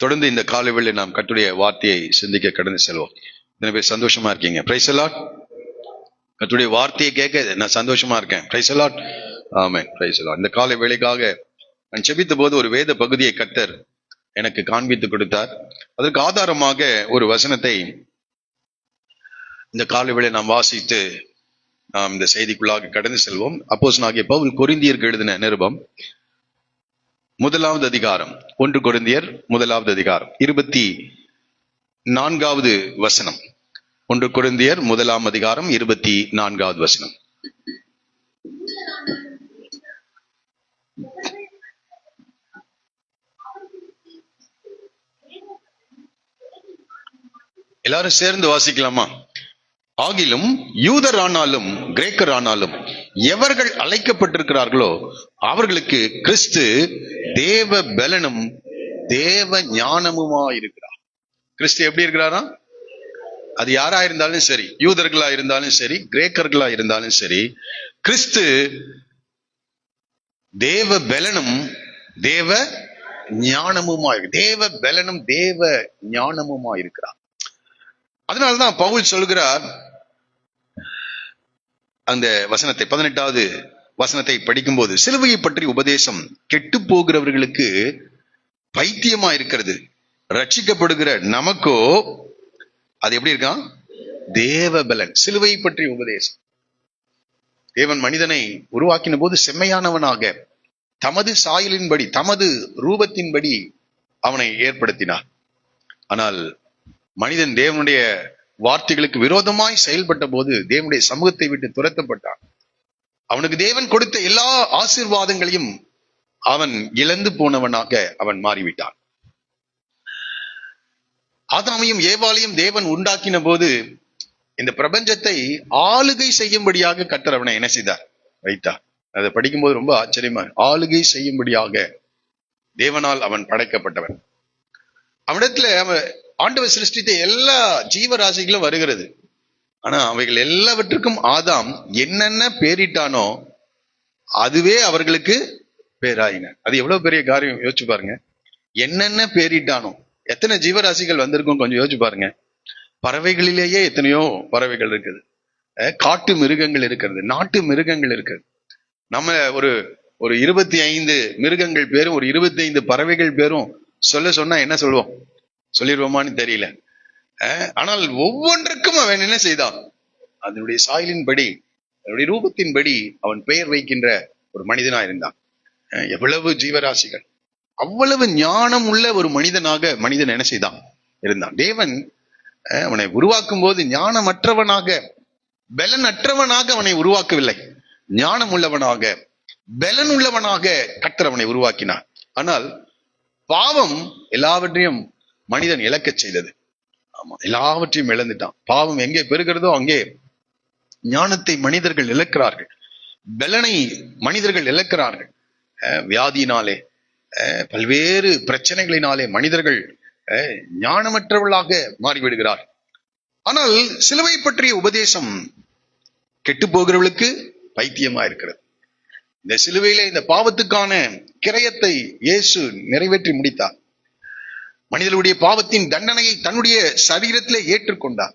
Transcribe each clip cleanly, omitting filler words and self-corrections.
தொடர்ந்து இந்த காலைவேளை நாம் கர்த்தருடைய வார்த்தையை சிந்திக்க கடந்து செல்வோம். இத்தனை பேர் சந்தோஷமா இருக்கீங்க? Price the Lord. கர்த்தருடைய வார்த்தையை கேட்க நான் சந்தோஷமா இருக்கேன். Price the Lord. Amen. Price the Lord. இந்த காலை வேளைக்காக நான் செபித்த போது ஒரு வேத பகுதியை கர்த்தர் எனக்கு காண்பித்து கொடுத்தார். அதற்கு ஆதாரமாக ஒரு வசனத்தை இந்த காலை வேளை நாம் வாசித்து நாம் இந்த செய்திக்குள்ளாக கடந்து செல்வோம். அப்போஸ்தலனாகிய பவுல் கொரிந்தியருக்கு எழுதின நிருபம் 1வது அதிகாரம், 1 கொரிந்தியர் 1வது அதிகாரம் 24வது வசனம். 1 கொரிந்தியர் 1ஆம் அதிகாரம் 24வது வசனம். எல்லாரும் சேர்ந்து வாசிக்கலாமா? ஆகிலும் யூதர் ஆனாலும் கிரேக்கர் ஆனாலும் எவர்கள் அழைக்கப்பட்டிருக்கிறார்களோ அவர்களுக்கு கிறிஸ்து தேவ பலனும் தேவ ஞானமுமா இருக்கிறார். கிறிஸ்து எப்படி இருக்கிறாரா? அது யாரா இருந்தாலும் சரி, யூதர்களா இருந்தாலும் சரி, கிரேக்கர்களா இருந்தாலும் சரி, கிறிஸ்து தேவ பலனும் தேவ ஞானமுமா இருக்கு. தேவ பலனும் தேவ ஞானமுமா இருக்கிறார். அதனால்தான் பவுல் சொல்கிறார், அந்த வசனத்தை 18வது வசனத்தை படிக்கும் போது, சிலுவையை பற்றி உபதேசம் கெட்டு போகிறவர்களுக்கு பைத்தியமா இருக்கிறது, ரட்சிக்கப்படுகிற நமக்கோ அது எப்படி இருக்கான்? தேவ பலன். சிலுவையை பற்றி உபதேசம். தேவன் மனிதனை உருவாக்கின போது செம்மையானவனாக தமது சாயலின்படி தமது ரூபத்தின்படி அவனை ஏற்படுத்தினார். ஆனால் மனிதன் தேவனுடைய வார்த்தைகளுக்கு விரோதமாய் செயல்பட்ட போது தேவனுடைய சமூகத்தை விட்டு துரத்தப்பட்டான். அவனுக்கு தேவன் கொடுத்த எல்லா ஆசீர்வாதங்களையும் அவன் இழந்து போனவனாக அவன் மாறிவிட்டான். ஆதாமையும் ஏவாளையும் தேவன் உண்டாக்கின போது இந்த பிரபஞ்சத்தை ஆளுகை செய்யும்படியாக கர்த்தர் அவனை என்ன செய்தார்? வைத்தார். அதை படிக்கும்போது ரொம்ப ஆச்சரியமா, ஆளுகை செய்யும்படியாக தேவனால் அவன் படைக்கப்பட்டவன். அவனிடத்துல அவன் ஆண்டவர் சிருஷ்டித்த எல்லா ஜீவராசிகளும் வருகிறது. ஆனா அவைகள் எல்லாவற்றுக்கும் ஆதாம் என்னென்ன பேரிட்டானோ அதுவே அவர்களுக்கு பேராயின. அது எவ்வளவு பெரிய காரியம் யோசிச்சு பாருங்க. என்னென்ன பேரிட்டானோ, எத்தனை ஜீவராசிகள் வந்திருக்கும் கொஞ்சம் யோசிச்சு பாருங்க. பறவைகளிலேயே எத்தனையோ பறவைகள் இருக்குது, காட்டு மிருகங்கள் இருக்கிறது, நாட்டு மிருகங்கள் இருக்கிறது. நம்ம ஒரு 25 மிருகங்கள் பேரும் ஒரு 25 பறவைகள் பேரும் சொன்னா என்ன சொல்லுவோம்? சொல்லிடுவோமான்னு தெரியல. ஆனால் ஒவ்வொன்றுக்கும் அவன் என்ன செய்தான்? அதனுடைய சாயலின்படி, அதனுடைய ரூபத்தின்படி அவன் பெயர் வைக்கின்ற ஒரு மனிதனா இருந்தான். எவ்வளவு ஜீவராசிகள், அவ்வளவு ஞானம் உள்ள ஒரு மனிதனாக மனிதன் என்ன செய்தான்? இருந்தான். தேவன் அவனை உருவாக்கும் போது ஞானமற்றவனாக, பலன் அற்றவனாக அவனை உருவாக்கவில்லை. ஞானம் உள்ளவனாக, பலன் உள்ளவனாக கர்த்தர் அவனை உருவாக்கினார். ஆனால் பாவம் எல்லாவற்றையும் மனிதன் இழக்க செய்தது. ஆமா, எல்லாவற்றையும் இழந்துட்டான். பாவம் எங்கே பெருகிறதோ அங்கே ஞானத்தை மனிதர்கள் இழக்கிறார்கள், பலனை மனிதர்கள் இழக்கிறார்கள். வியாதியினாலே, பல்வேறு பிரச்சனைகளினாலே மனிதர்கள் ஞானமற்றவர்களாக மாறிவிடுகிறார்கள். ஆனால் சிலுவை பற்றிய உபதேசம் கெட்டு போகிறவர்களுக்கு பைத்தியமா இருக்கிறது. இந்த சிலுவையில இந்த பாவத்துக்கான கிரயத்தை இயேசு நிறைவேற்றி முடித்தார். மனிதனுடைய பாவத்தின் தண்டனையை தன்னுடைய சரீரத்திலே ஏற்றுக்கொண்டார்.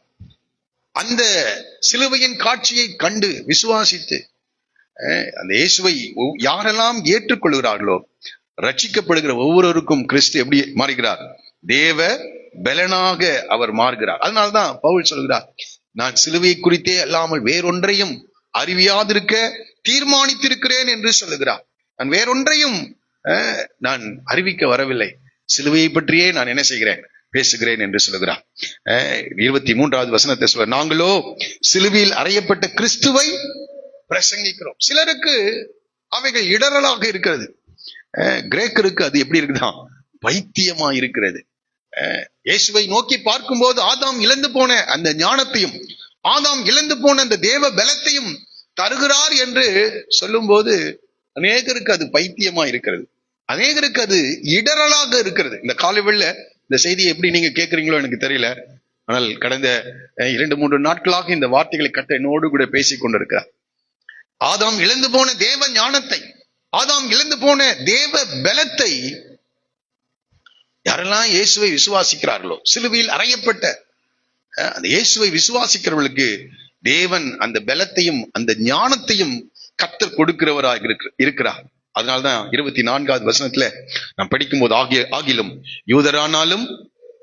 அந்த சிலுவையின் காட்சியை கண்டு விசுவாசித்து அந்த இயேசுவை யாரெல்லாம் ஏற்றுக்கொள்கிறார்களோ ரட்சிக்கப்படுகிற ஒவ்வொருவருக்கும் கிறிஸ்து எப்படி மாறுகிறார்? தேவ பலனாக அவர் மாறுகிறார். அதனால்தான் பவுல் சொல்கிறார், நான் சிலுவை குறித்தே அல்லாமல் வேறொன்றையும் அறிவியாதிருக்க தீர்மானித்திருக்கிறேன் என்று சொல்லுகிறார். நான் வேறொன்றையும் நான் அறிவிக்க வரவில்லை, சிலுவையை பற்றியே நான் என்ன செய்கிறேன்? பேசுகிறேன் என்று சொல்லுகிறார். 23வது வசனத்தை சொல்ல, நாங்களோ சிலுவையில் அறையப்பட்ட கிறிஸ்துவை பிரசங்கிக்கிறோம். சிலருக்கு அவைகள் இடரலாக இருக்கிறது. கிரேக்கருக்கு அது எப்படி இருக்குதான்? பைத்தியமா இருக்கிறது. இயேசுவை நோக்கி பார்க்கும் போது ஆதாம் இழந்து போன அந்த ஞானத்தையும், ஆதாம் இழந்து போன அந்த தேவ பலத்தையும் தருகிறார் என்று சொல்லும் போது அநேகருக்கு அது பைத்தியமா இருக்கிறது, அநேகருக்கு அது இடரலாக இருக்கிறது. இந்த காலைவெளில இந்த செய்தியை எப்படி நீங்க கேட்கறீங்களோ எனக்கு தெரியல. ஆனால் கடந்த 2-3 நாட்களாக இந்த வார்த்தைகளை கட்ட என்னோடு கூட பேசிக் கொண்டிருக்கிறார். ஆதாம் இழந்து போன தேவ ஞானத்தை, ஆதாம் இழந்து போன தேவ பலத்தை யாரெல்லாம் இயேசுவை விசுவாசிக்கிறார்களோ, சிலுவையில் அறையப்பட்ட அந்த இயேசுவை விசுவாசிக்கிறவர்களுக்கு தேவன் அந்த பலத்தையும் அந்த ஞானத்தையும் கர்த்தர் கொடுக்கிறவராக இருக்கிறார். அதனால்தான் 24வது வசனத்துல நாம் படிக்கும்போது ஆகிலும் யூதரானாலும்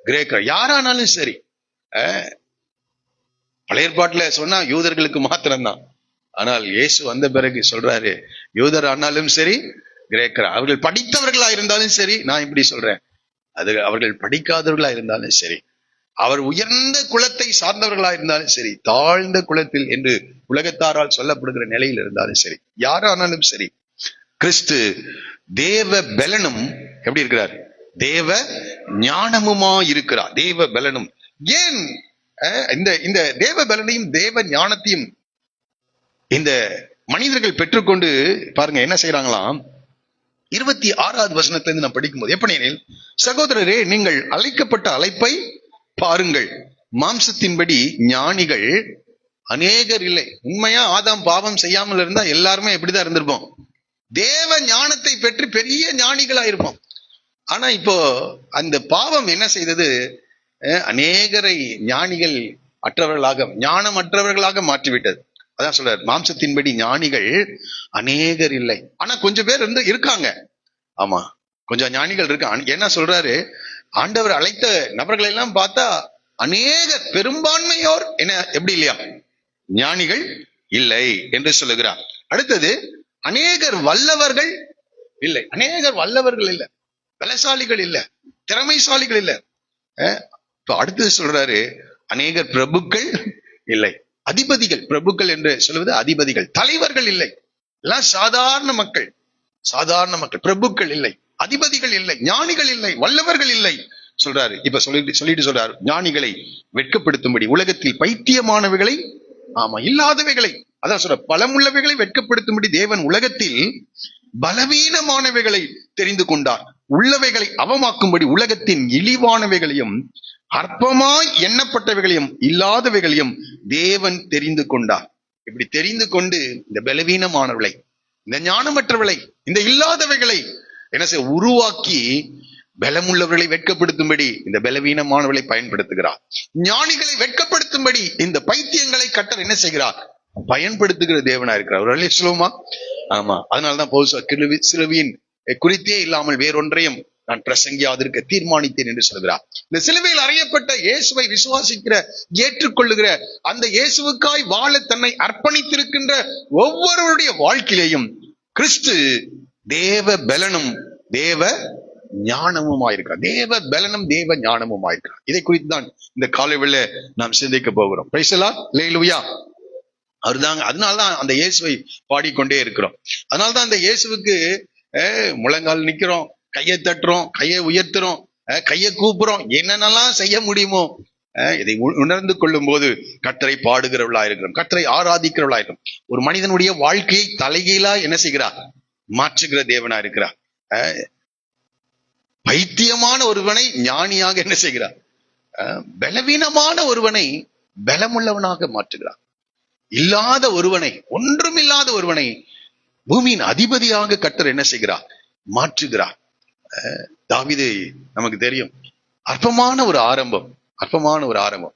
கிரேக்கர் யாரானாலும் சரி, பழைய ஏற்பாட்டுல சொன்னா யூதர்களுக்கு மாத்திரம்தான். ஆனால் இயேசு வந்த பிறகு சொல்றாரு, யூதர் ஆனாலும் சரி, கிரேக்கர், அவர்கள் படித்தவர்களா இருந்தாலும் சரி, நான் இப்படி சொல்றேன், அது அவர்கள் படிக்காதவர்களா இருந்தாலும் சரி, அவர் உயர்ந்த குலத்தை சார்ந்தவர்களா இருந்தாலும் சரி, தாழ்ந்த குலத்தில் என்று உலகத்தாரால் சொல்லப்படுகிற நிலையில் இருந்தாலும் சரி, யாரானாலும் சரி, கிறிஸ்து தேவ பலனும் எப்படி இருக்கிறார்? தேவ ஞானமுமா இருக்கிறார். தேவ பலனும். ஏன் இந்த தேவ பலனையும் தேவ ஞானத்தையும் இந்த மனிதர்கள் பெற்றுக்கொண்டு பாருங்க என்ன செய்யறாங்களாம். 26வது வசனத்திலிருந்து நான் படிக்கும்போது, எப்படியெனில் சகோதரரே, நீங்கள் அழைக்கப்பட்ட அழைப்பை பாருங்கள். மாம்சத்தின்படி ஞானிகள் அநேகர் இல்லை. உண்மையா ஆதாம் பாவம் செய்யாமல் இருந்தா எல்லாருமே எப்படிதான் இருந்திருப்போம்? தேவ ஞானத்தை பெற்று பெரிய ஞானிகளா இருப்போம். ஆனா இப்போ அந்த பாவம் என்ன செய்தது? அநேகரை ஞானிகள் அற்றவர்களாக, ஞானம் அற்றவர்களாக மாற்றிவிட்டது. அதான் சொல்றாரு, மாம்சத்தின்படி ஞானிகள் அநேகர் இல்லை. ஆனா கொஞ்சம் பேர் இருக்காங்க. ஆமா, கொஞ்சம் ஞானிகள் இருக்காங்க. என்ன சொல்றாரு? ஆண்டவர் அழைத்த நபர்கள் எல்லாம் பார்த்தா அநேகர், பெரும்பான்மையோர் என்ன எப்படி இல்லையா? ஞானிகள் இல்லை என்று சொல்லுகிறார். அடுத்தது, அநேகர் வல்லவர்கள் இல்லை. அநேகர் வல்லவர்கள் இல்லை, பலசாலிகள் இல்லை, திறமைசாலிகள் இல்லை. அடுத்தது சொல்றாரு, அநேகர் பிரபுக்கள் இல்லை. அதிபதிகள், பிரபுக்கள் என்று சொல்வது அதிபதிகள், தலைவர்கள் இல்லை. எல்லாம் சாதாரண மக்கள், சாதாரண மக்கள். பிரபுக்கள் இல்லை, அதிபதிகள் இல்லை, ஞானிகள் இல்லை, வல்லவர்கள் இல்லை சொல்றாரு. இப்ப சொல்லிட்டு சொல்றாரு, ஞானிகளை வெட்கப்படுத்தும்படி உலகத்தில் பைத்தியமானவைகளை, ஆமா இல்லாதவைகளை, அதான் சொல்ற, பலமுள்ளவைகளை வெட்கப்படுத்தும்படி தேவன் உலகத்தில் பலவீனமானவைகளை தெரிந்து கொண்டார். உள்ளவைகளை அவமாக்கும்படி உலகத்தின் இழிவானவைகளையும் அற்பமாய் எண்ணப்பட்டவைகளையும் இல்லாதவைகளையும் தேவன் தெரிந்து கொண்டார். இப்படி தெரிந்து கொண்டு இந்த பலவீனமானவளை, இந்த ஞானமற்றவளை, இந்த இல்லாதவைகளை என்ன செய்ய உருவாக்கி பலமுள்ளவர்களை வெட்கப்படுத்தும்படி இந்த பலவீனமானவளை பயன்படுத்துகிறார். ஞானிகளை வெட்கப்படுத்தும்படி இந்த பைத்தியங்களை கர்த்தர் என்ன செய்கிறார்? பயன்படுத்துகிற தேவனா இருக்கிறார். சொல்லுமா? ஆமா. அதனால்தான் சிலுவையின் குறித்தே இல்லாமல் வேறொன்றையும் நான் பிரசங்கியாதிருக்க தீர்மானித்தேன் என்று சொல்கிறார். இந்த சிலுவையில் அறையப்பட்ட இயேசுவை விசுவாசிக்கிற, ஏற்றுக்கொள்ளுகிற, அந்த இயேசுவுக்காய் வாழ தன்னை அர்ப்பணித்திருக்கின்ற ஒவ்வொருவருடைய வாழ்க்கையிலையும் கிறிஸ்து தேவ பலனும் தேவ ஞானமுமாயிருக்கிறார். தேவ பலனும் தேவ ஞானமுமாயிருக்கிறார். இதை குறித்து தான் இந்த காலைவேளை நாம் சிந்திக்க போகிறோம். பிரைஸ் தி லார்ட், அல்லேலூயா. அவர்தாங்க. அதனால்தான் அந்த இயேசுவை பாடிக்கொண்டே இருக்கிறோம். அதனால்தான் அந்த இயேசுவுக்கு முழங்கால் நிக்கிறோம், கையை தட்டுறோம், கையை உயர்த்துறோம், கையை கூப்புறோம், என்னென்னலாம் செய்ய முடியுமோ இதை உணர்ந்து கொள்ளும் போது கர்த்தரை பாடுகிறவர்களா இருக்கிறோம், கர்த்தரை ஆராதிக்கிறவர்களா இருக்கிறோம். ஒரு மனிதனுடைய வாழ்க்கையை தலைகீழா என்ன செய்கிறார்? மாற்றுகிற தேவனா இருக்கிறார். பைத்தியமான ஒருவனை ஞானியாக என்ன செய்கிறார்? பலவீனமான ஒருவனை பலமுள்ளவனாக மாற்றுகிறார். இல்லாத ஒருவனை, ஒன்றுமில்லாத ஒருவனை பூமியின் அதிபதியாக கர்த்தர் என்ன செய்கிறார்? மாற்றுகிறார். தாவீது நமக்கு தெரியும், அற்பமான ஒரு ஆரம்பம், அற்பமான ஒரு ஆரம்பம்.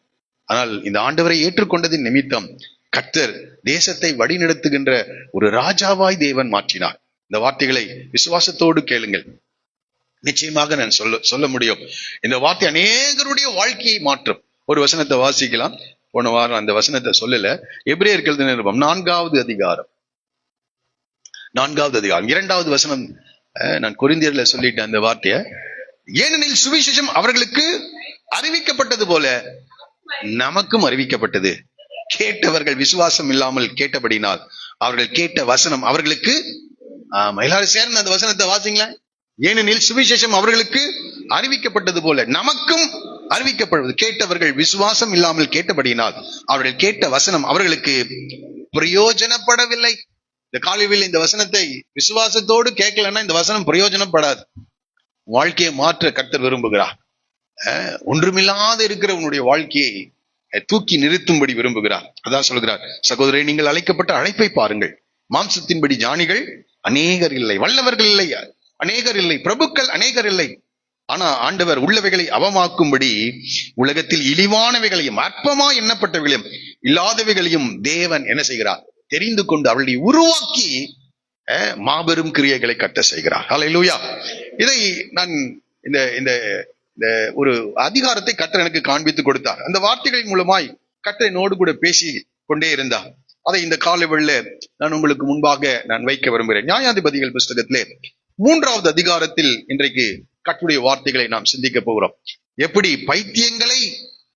ஆனால் இந்த ஆண்டவரை ஏற்றுக்கொண்டதின் நிமித்தம் கர்த்தர் தேசத்தை வழிநடத்துகின்ற ஒரு ராஜாவாய் தேவன் மாற்றினார். இந்த வார்த்தைகளை விசுவாசத்தோடு கேளுங்கள். நிச்சயமாக நான் சொல்ல முடியும். இந்த வார்த்தை அநேகருடைய வாழ்க்கையை மாற்றும். ஒரு வசனத்தை வாசிக்கலாம். போன வாரம் அந்த வசனத்தை சொல்லல. எபிரேயர்கள் நிருபம் 4வது அதிகாரம் 2வது வசனம். நான் கொரிந்தியர்ல சொல்லிட்டேன் அந்த வார்த்தைய. ஏனெனில் சுவிசேஷம் அவர்களுக்கு அறிவிக்கப்பட்டது போல நமக்கும் அறிவிக்கப்பட்டது. கேட்டவர்கள் விசுவாசம் இல்லாமல் கேட்டபடினால் அவர்கள் கேட்ட வசனம் அவர்களுக்கு, எல்லாரும் சேர்ந்து அந்த வசனத்தை வாசிங்களேன். ஏனெனில் சுவிசேஷம் அவர்களுக்கு அறிவிக்கப்பட்டது போல நமக்கும் அறிவிக்கப்படுவது. கேட்டவர்கள் விசுவாசம் இல்லாமல் கேட்டபடியினால் அவர்கள் கேட்ட வசனம் அவர்களுக்கு பிரயோஜனப்படவில்லை. இந்த காலையில் இந்த வசனத்தை விசுவாசத்தோடு கேட்கலன்னா இந்த வசனம் பிரயோஜனப்படாது. வாழ்க்கையை மாற்ற கர்த்தர் விரும்புகிறார். ஒன்றுமில்லாத இருக்கிற உன்னுடைய வாழ்க்கையை தூக்கி நிறுத்தும்படி விரும்புகிறார். அதான் சொல்கிறார், சகோதரரை, நீங்கள் அழைக்கப்பட்ட அழைப்பை பாருங்கள். மாம்சத்தின்படி ஞானிகள் அநேகர் இல்லை, வல்லவர்கள் இல்லை, அநேகர் இல்லை, பிரபுக்கள் அநேகர் இல்லை, ஆனா ஆண்டவர் உள்ளவைகளை அவமாக்கும்படி உலகத்தில் இழிவானவைகளையும் அற்பமா எண்ணப்பட்டவைகளையும் இல்லாதவைகளையும் தேவன் என்ன செய்கிறார்? தெரிந்து கொண்டு அவர்களை உருவாக்கி மாபெரும் கிரியைகளை கட்ட செய்கிறார். ஹல்லேலூயா. இதை நான் இந்த இந்த ஒரு அதிகாரத்தை கர்த்தர் எனக்கு காண்பித்து கொடுத்தார். அந்த வார்த்தைகளின் மூலமாய் கர்த்தர் என்னோடு கூட பேசி கொண்டே இருந்தார். அதை இந்த காலைவெளியில நான் உங்களுக்கு முன்பாக நான் வைக்க விரும்புகிறேன். நியாயாதிபதிகள் புஸ்தகத்திலே 3வது அதிகாரத்தில் இன்றைக்கு கர்த்தருடைய வார்த்தைகளை நாம் சிந்திக்க போகிறோம். எப்படி பைத்தியங்களை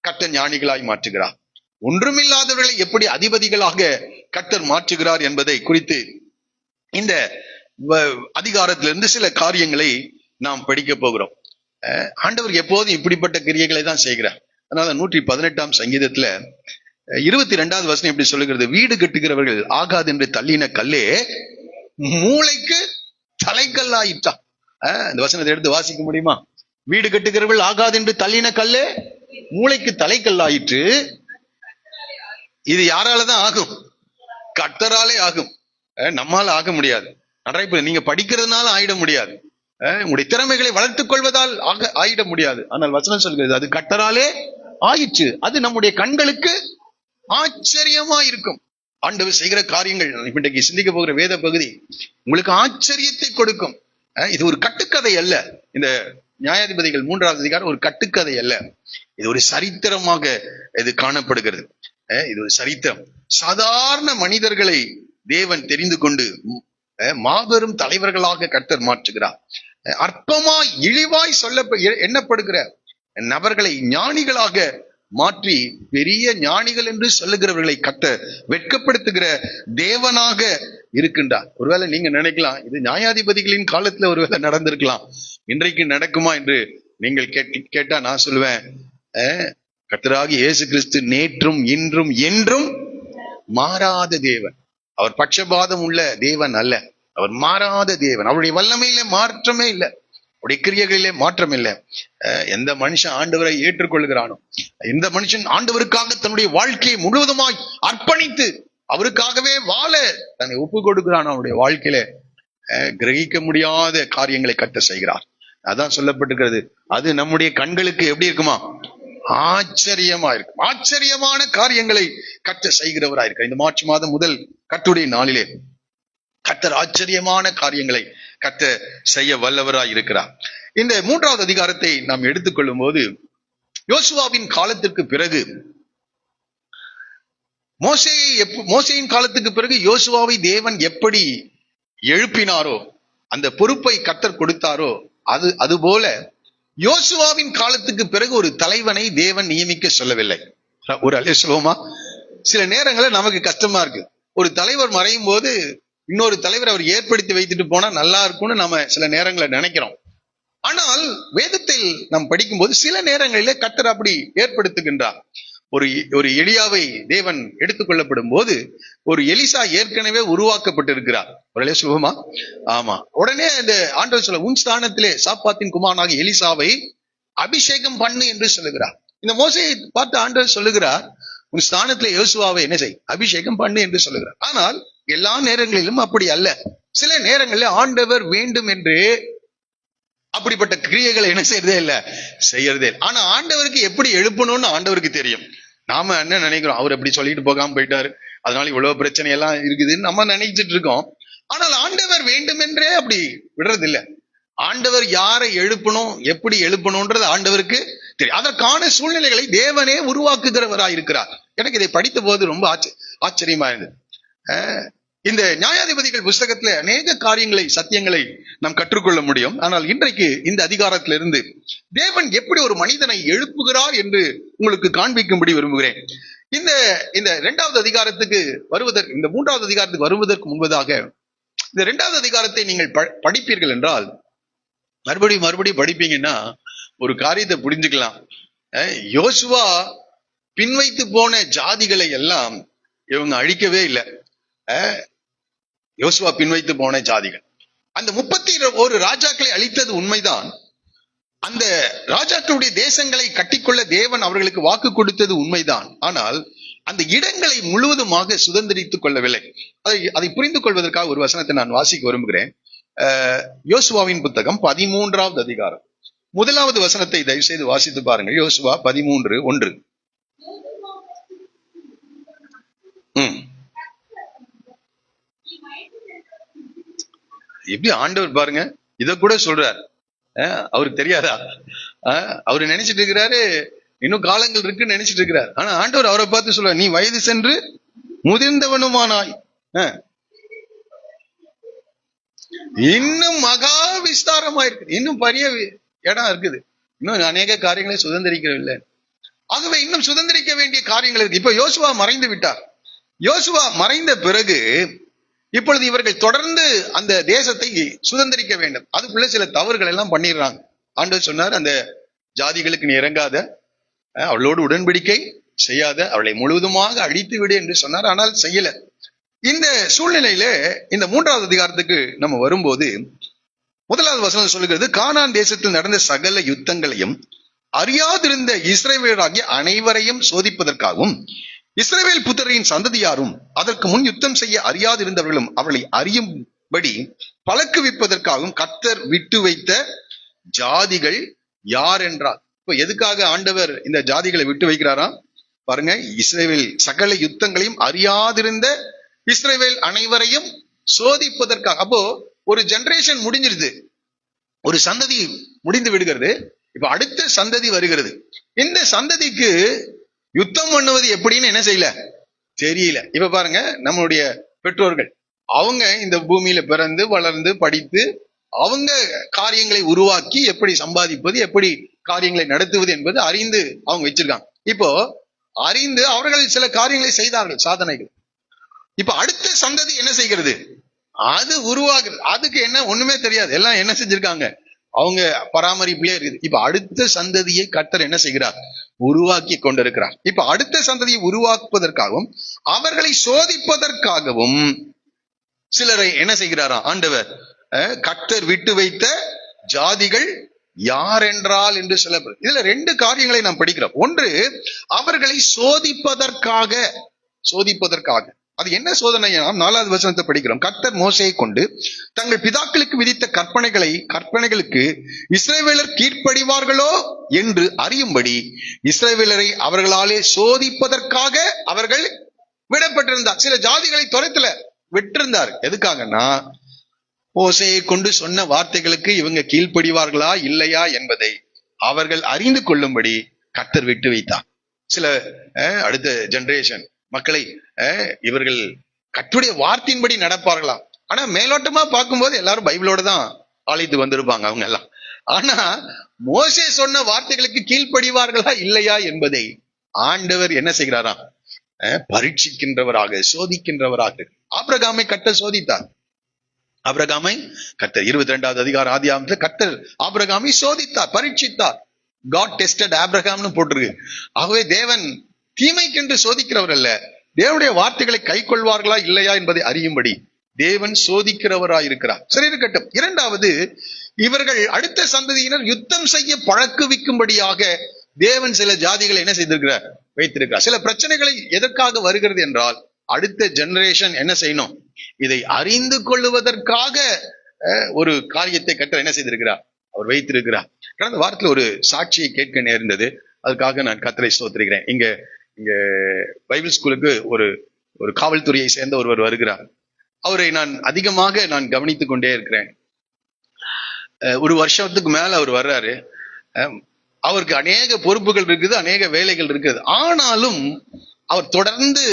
கர்த்தர் ஞானிகளாய் மாற்றுகிறார், ஒன்றுமில்லாதவர்களை எப்படி அதிபதிகளாக கர்த்தர் மாற்றுகிறார் என்பதை குறித்து இந்த அதிகாரத்திலிருந்து சில காரியங்களை நாம் படிக்க போகிறோம். ஆண்டவர் எப்போதும் இப்படிப்பட்ட கிரியைகளை தான் செய்கிறார். அதனால 118ஆம் சங்கீதத்துல 22வது வசனம் எப்படி சொல்லுகிறது? வீடு கட்டுகிறவர்கள் ஆகாது என்று தள்ளின கல்லே மூளைக்கு தலைக்கல்லாயிட்டான். இந்த வசனத்தை எடுத்து வாசிக்க முடியுமா? வீடு கட்டுகிறவர்கள் ஆகாது என்று தள்ளின கல்லே மூளைக்கு தலைக்கல்லாயிற்று. இது யாராலதான் ஆகும்? கர்த்தராலே ஆகும். நம்மால ஆக முடியாது. நீங்க படிக்கிறதுனால ஆயிட முடியாது, உங்களுடைய திறமைகளை வளர்த்துக் கொள்வதால் ஆயிட முடியாது. ஆனால் வசனம் சொல்கிறது அது கர்த்தராலே ஆயிற்று. அது நம்முடைய கண்களுக்கு ஆச்சரியமா இருக்கும். ஆண்டவர் செய்கிற காரியங்கள் இன்றைக்கு சிந்திக்க போகிற வேத பகுதி உங்களுக்கு ஆச்சரியத்தை கொடுக்கும். இது ஒரு கட்டுக்கதை அல்ல. இந்த நியாயாதிபதிகள் 3வது அதிகாரம் ஒரு கட்டுக்கதை அல்ல. இது ஒரு சரித்திரமாக இது காணப்படுகிறது. இது ஒரு சரித்திரம். சாதாரண மனிதர்களை தேவன் தெரிந்து கொண்டு மாபெரும் தலைவர்களாக கர்த்தர் மாற்றுகிறார். அற்பமா இழிவாய் எண்ணப்படுகிற நபர்களை ஞானிகளாக மாற்றி பெரிய ஞானிகள் என்று சொல்லுகிறவர்களை கர்த்தர் வெட்கப்படுத்துகிற தேவனாக இருக்கின்றார். ஒருவேளை நீங்க நினைக்கலாம், இது நியாயாதிபதிகளின் காலத்துல ஒருவேளை நடந்திருக்கலாம், இன்றைக்கு நடக்குமா என்று நீங்கள் கேட்டா நான் சொல்லுவேன், கர்த்தராகிய இயேசு கிறிஸ்து நேற்றும் இன்றும் என்றும் மாறாத தேவன். அவர் பட்சபாதம் உள்ள தேவன் அல்ல. அவர் மாறாத தேவன். அவருடைய வல்லமையில மாற்றமே இல்லை, அவருடைய கிரியைகளிலே மாற்றம் இல்லை. எந்த மனுஷன் ஆண்டவரை ஏற்றுக்கொள்கிறானோ, எந்த மனுஷன் ஆண்டவருக்காக தன்னுடைய வாழ்க்கையை முழுவதுமாய் அர்ப்பணித்து அவருக்காகவே வாழ தன்னை ஒப்பு கொடுக்கிறான், அவருடைய வாழ்க்கையில கிரகிக்க முடியாத காரியங்களை கட்ட செய்கிறார். அதான் சொல்லப்பட்டிருக்கிறது. அது நம்முடைய கண்களுக்கு எப்படி இருக்குமா? ஆச்சரியமா இருக்கும். ஆச்சரியமான காரியங்களை கட்ட செய்கிறவராயிருக்க இந்த மார்ச் மாதம் முதல் கர்த்தருடைய நாளிலே கர்த்தர் ஆச்சரியமான காரியங்களை கட்ட செய்ய வல்லவராய் இருக்கிறார். இந்த 3வது அதிகாரத்தை நாம் எடுத்துக்கொள்ளும் போது யோசுவாவின் காலத்திற்கு பிறகு மோசேயின் காலத்துக்கு பிறகு யோசுவாவை தேவன் எப்படி எழுப்பினாரோ, அந்த பொறுப்பை கர்த்தர் கொடுத்தாரோ, அதுபோல யோசுவாவின் காலத்துக்கு பிறகு ஒரு தலைவனை தேவன் நியமிக்க சொல்லவில்லை. ஒரு அலே சொல்லுவோமா? சில நேரங்களில் நமக்கு கஷ்டமா இருக்கு. ஒரு தலைவர் மறையும் போது இன்னொரு தலைவர் அவர் ஏற்படுத்தி வைத்துட்டு போனா நல்லா இருக்கும்னு நம்ம சில நேரங்களில் நினைக்கிறோம். ஆனால் வேதத்தில் நாம் படிக்கும் போது சில நேரங்களிலே கர்த்தர் அப்படி ஏற்படுத்துகின்றார். ஒரு எலியாவை தேவன் எடுத்துக்கொள்ளப்படும் போது ஒரு எலிசா ஏற்கனவே உருவாக்கப்பட்டிருக்கிறார். ஒரு சுபமா? ஆமா. உடனே இந்த ஆண்டவர் சொல்ல, உன் ஸ்தானத்திலே சாப்பாத்தின் குமாரனாக எலிசாவை அபிஷேகம் பண்ணு என்று சொல்லுகிறார். இந்த மோசையை பார்த்து ஆண்டவர் சொல்லுகிறார், உன் ஸ்தானத்திலே யோசுவாவை என்ன செய்? அபிஷேகம் பண்ணு என்று சொல்லுகிறார். ஆனால் எல்லா நேரங்களிலும் அப்படி அல்ல. சில நேரங்களில் ஆண்டவர் வேண்டும் என்று அப்படிப்பட்ட கிரியைகளை என்ன செய்யறதே இல்ல, செய்யறதே. ஆனா ஆண்டவருக்கு எப்படி எழுப்பணும்னு ஆண்டவருக்கு தெரியும். நாம என்ன நினைக்கிறோம், அவர் அப்படி சொல்லிட்டு போகாம போயிட்டாரு, அதனால இவ்வளவு பிரச்சனை எல்லாம் இருக்குதுன்னு நம்ம நினைச்சிட்டு இருக்கோம். ஆனால் ஆண்டவர் வேண்டும் என்றே அப்படி விடுறது இல்லை. ஆண்டவர் யாரை எழுப்பணும், எப்படி எழுப்பணும்ன்றது ஆண்டவருக்கு தெரியும். அதற்கான சூழ்நிலைகளை தேவனே உருவாக்குகிறவராய் இருக்கிறார். எனக்கு இதை படித்த போது ரொம்ப ஆச்சரியமா இருந்தது. இந்த நியாயாதிபதிகள் புஸ்தகத்துல அநேக காரியங்களை, சத்தியங்களை நாம் கற்றுக்கொள்ள முடியும். ஆனால் இன்றைக்கு இந்த அதிகாரத்திலிருந்து தேவன் எப்படி ஒரு மனிதனை எழுப்புகிறார் என்று உங்களுக்கு காண்பிக்கும்படி விரும்புகிறேன். இந்த 2வது அதிகாரத்துக்கு வருவதற்கு, இந்த 3வது அதிகாரத்துக்கு வருவதற்கு முன்பதாக இந்த 2வது அதிகாரத்தை நீங்கள் படிப்பீர்கள் என்றால், மறுபடியும் படிப்பீங்கன்னா ஒரு காரியத்தை புரிஞ்சுக்கலாம். யோசுவா பின்வைத்து போன ஜாதிகளை எல்லாம் இவங்க அழிக்கவே இல்லை. யோசுவா பின்வைத்து போன ஜாதிகள், அந்த 31 ராஜாக்களை அழித்தது உண்மைதான். அந்த ராஜாக்களுடைய தேசங்களை கட்டிக்கொள்ள தேவன் அவர்களுக்கு வாக்கு கொடுத்தது உண்மைதான். ஆனால் அந்த இடங்களை முழுவதுமாக சுதந்திரித்துக் கொள்ளவில்லை. அதை புரிந்து கொள்வதற்காக ஒரு வசனத்தை நான் வாசிக்க விரும்புகிறேன். யோசுவாவின் புத்தகம் 13வது அதிகாரம். முதலாவது வசனத்தை தயவு செய்து வாசித்து பாருங்கள். யோசுவா 13:1. எப்படி ஆண்டவர் பாருங்க, இத கூட சொல்றார். அவருக்கு தெரியாதா? அவரு நினைச்சிட்டு இருக்கிறாரு இன்னும் காலங்கள் இருக்குன்னு நினைச்சிட்டு இருக்கிறார். ஆனா ஆண்டவர் அவரை பார்த்து சொல்றார், நீ வயது சென்று முதிர்ந்தவனுமானாய், இன்னும் மகா விஸ்தாரமாயிருக்கு, இன்னும் பெரிய இடம் இருக்குது, இன்னும் அநேக காரியங்களை சுதந்திரிக்கவில்லை. ஆகவே இன்னும் சுதந்திரிக்க வேண்டிய காரியங்கள் இருக்கு. இப்ப யோசுவா மறைந்து விட்டார். யோசுவா மறைந்த பிறகு இப்பொழுது இவர்கள் தொடர்ந்து அந்த தேசத்தை சுதந்திரிக்க வேண்டும். அதுக்குள்ள சில தவறுகள் எல்லாம் பண்ணிடுறாங்க. ஆண்டவர் சொன்னார், அந்த ஜாதிகளுக்கு நீ இறங்காத, அவளோடு உடன்படிக்கை செய்யாத, அவளை முழுவதுமாக அழித்து விடு என்று சொன்னார். ஆனால் செய்யல. இந்த சூழ்நிலையில இந்த 3வது அதிகாரத்துக்கு நம்ம வரும்போது முதலாவது வசனம் சொல்லுகிறது, கானான் தேசத்தில் நடந்த சகல யுத்தங்களையும் அறியாதிருந்த இஸ்ரவேலராகிய அனைவரையும் சோதிப்பதற்காகவும் இஸ்ரவேல் புத்திரரின் சந்ததியாரும் அதற்கு முன் யுத்தம் செய்ய அறியாதிருந்தவர்களும் அவளை அறியும்படி பழக்குவிப்பதற்காகவும் கர்த்தர் விட்டு வைத்த ஜாதிகள் யார் என்றார். இப்ப எதுக்காக ஆண்டவர் இந்த ஜாதிகளை விட்டு வைக்கிறாராம் பாருங்க. இஸ்ரவேல் சகல யுத்தங்களையும் அறியாதிருந்த இஸ்ரவேல் அனைவரையும் சோதிப்பதற்காக. அப்போ ஒரு ஜெனரேஷன் முடிஞ்சிருது, ஒரு சந்ததி முடிந்து விடுகிறது. இப்ப அடுத்த சந்ததி வருகிறது. இந்த சந்ததிக்கு யுத்தம் பண்ணுவது எப்படின்னு என்ன செய்யல, தெரியல. இப்ப பாருங்க, நம்மளுடைய பெற்றோர்கள் அவங்க இந்த பூமியில பிறந்து வளர்ந்து படித்து அவங்க காரியங்களை உருவாக்கி எப்படி சம்பாதிப்பது, எப்படி காரியங்களை நடத்துவது என்பது அறிந்து அவங்க வச்சிருக்காங்க. இப்போ அறிந்து அவர்கள் சில காரியங்களை செய்தார்கள், சாதனைகள். இப்ப அடுத்த சந்ததி என்ன செய்கிறது, அது உருவாகுது. அதுக்கு என்ன ஒண்ணுமே தெரியாது, எல்லாம் என்ன செஞ்சிருக்காங்க, அவங்க பராமரிப்பிலே இருக்குது. இப்ப அடுத்த சந்ததியை கர்த்தர் என்ன செய்கிறார், உருவாக்கி கொண்டிருக்கிறார். இப்ப அடுத்த சந்ததியை உருவாக்குவதற்காகவும் அவர்களை சோதிப்பதற்காகவும் சிலரை என்ன செய்கிறாராம் ஆண்டவர், கர்த்தர் விட்டு வைத்த ஜாதிகள் யார் என்றால் என்று சொல்லப்படுது. இதுல 2 காரியங்களை நாம் படிக்கிறோம். ஒன்று, அவர்களை சோதிப்பதற்காக. அது என்ன சோதனை? 4வது வசனத்தை படிக்கிறோம். கர்த்தர் மோசேயை கொண்டு தங்கள் பிதாக்களுக்கு விதித்த கற்பனைகளுக்கு இஸ்ரவேலர் கீழ்ப்படிவார்களோ என்று அறியும்படி இஸ்ரவேலரை அவர்களாலே சோதிப்பதற்காக அவர்கள் விடப்பட்டிருந்தார். சில ஜாதிகளை துரத்துல விட்டிருந்தார். எதுக்காகனா, மோசேயை கொண்டு சொன்ன வார்த்தைகளுக்கு இவங்க கீழ்ப்படிவார்களா இல்லையா என்பதை அவர்கள் அறிந்து கொள்ளும்படி கர்த்தர் விட்டு வைத்தார். சில அடுத்த ஜெனரேஷன் மக்களை இவர்கள் கர்த்தருடைய வார்த்தையின்படி நடப்பார்களா. ஆனா மேலோட்டமா பார்க்கும்போது எல்லாரும் பைபிளோட தான் அழைத்து வந்திருப்பாங்க அவங்க எல்லாம். ஆனா மோசே சொன்ன வார்த்தைகளுக்கு கீழ்ப்படிவார்களா இல்லையா என்பதை ஆண்டவர் என்ன செய்கிறாராம், பரீட்சிக்கின்றவராக, சோதிக்கின்றவராக. ஆபிரகாமை கர்த்தர் சோதித்தார். ஆபிரகாமை கர்த்தர் 22வது அதிகாரம் ஆதியாகமத்தில் கர்த்தர் ஆபிரகாமை சோதித்தார், பரீட்சித்தார். காட் டெஸ்டட் ஆபிரகாம்னு போட்டிருக்கு. ஆகவே தேவன் தீமைக்கென்று சோதிக்கிறவர் அல்ல, தேவனுடைய வார்த்தைகளை கை கொள்வார்களா இல்லையா என்பதை அறியும்படி தேவன் சோதிக்கிறவராயிருக்கிறார். சரி, இருக்கட்டும். 2வது, இவர்கள் அடுத்த சந்ததியினர் யுத்தம் செய்ய பழக்குவிக்கும்படியாக தேவன் சில ஜாதிகளை என்ன செய்திருக்கிறார், வைத்திருக்கிறார். சில பிரச்சனைகளை எதற்காக வருகிறது என்றால், அடுத்த ஜெனரேஷன் என்ன செய்யணும், இதை அறிந்து கொள்ளுவதற்காக ஒரு காரியத்தை கர்த்தர் என்ன செய்திருக்கிறார், அவர் வைத்திருக்கிறார். கடந்த வாரத்தில் ஒரு சாட்சியை கேட்க நேர்ந்தது. அதுக்காக நான் கர்த்தரை ஸ்தோத்திரிக்கிறேன். இங்க பைபிள் ஸ்கூலுக்கு ஒரு காவல்துறையை சேர்ந்த ஒருவர் வருகிறார். அவரை நான் அதிகமாக கவனித்துக் கொண்டே இருக்கிறேன். ஒரு வருஷத்துக்கு மேல அவர் வர்றாரு. அவருக்கு அநேக பொறுப்புகள் இருக்குது, அநேக வேலைகள் இருக்குது. ஆனாலும் அவர் தொடர்ந்து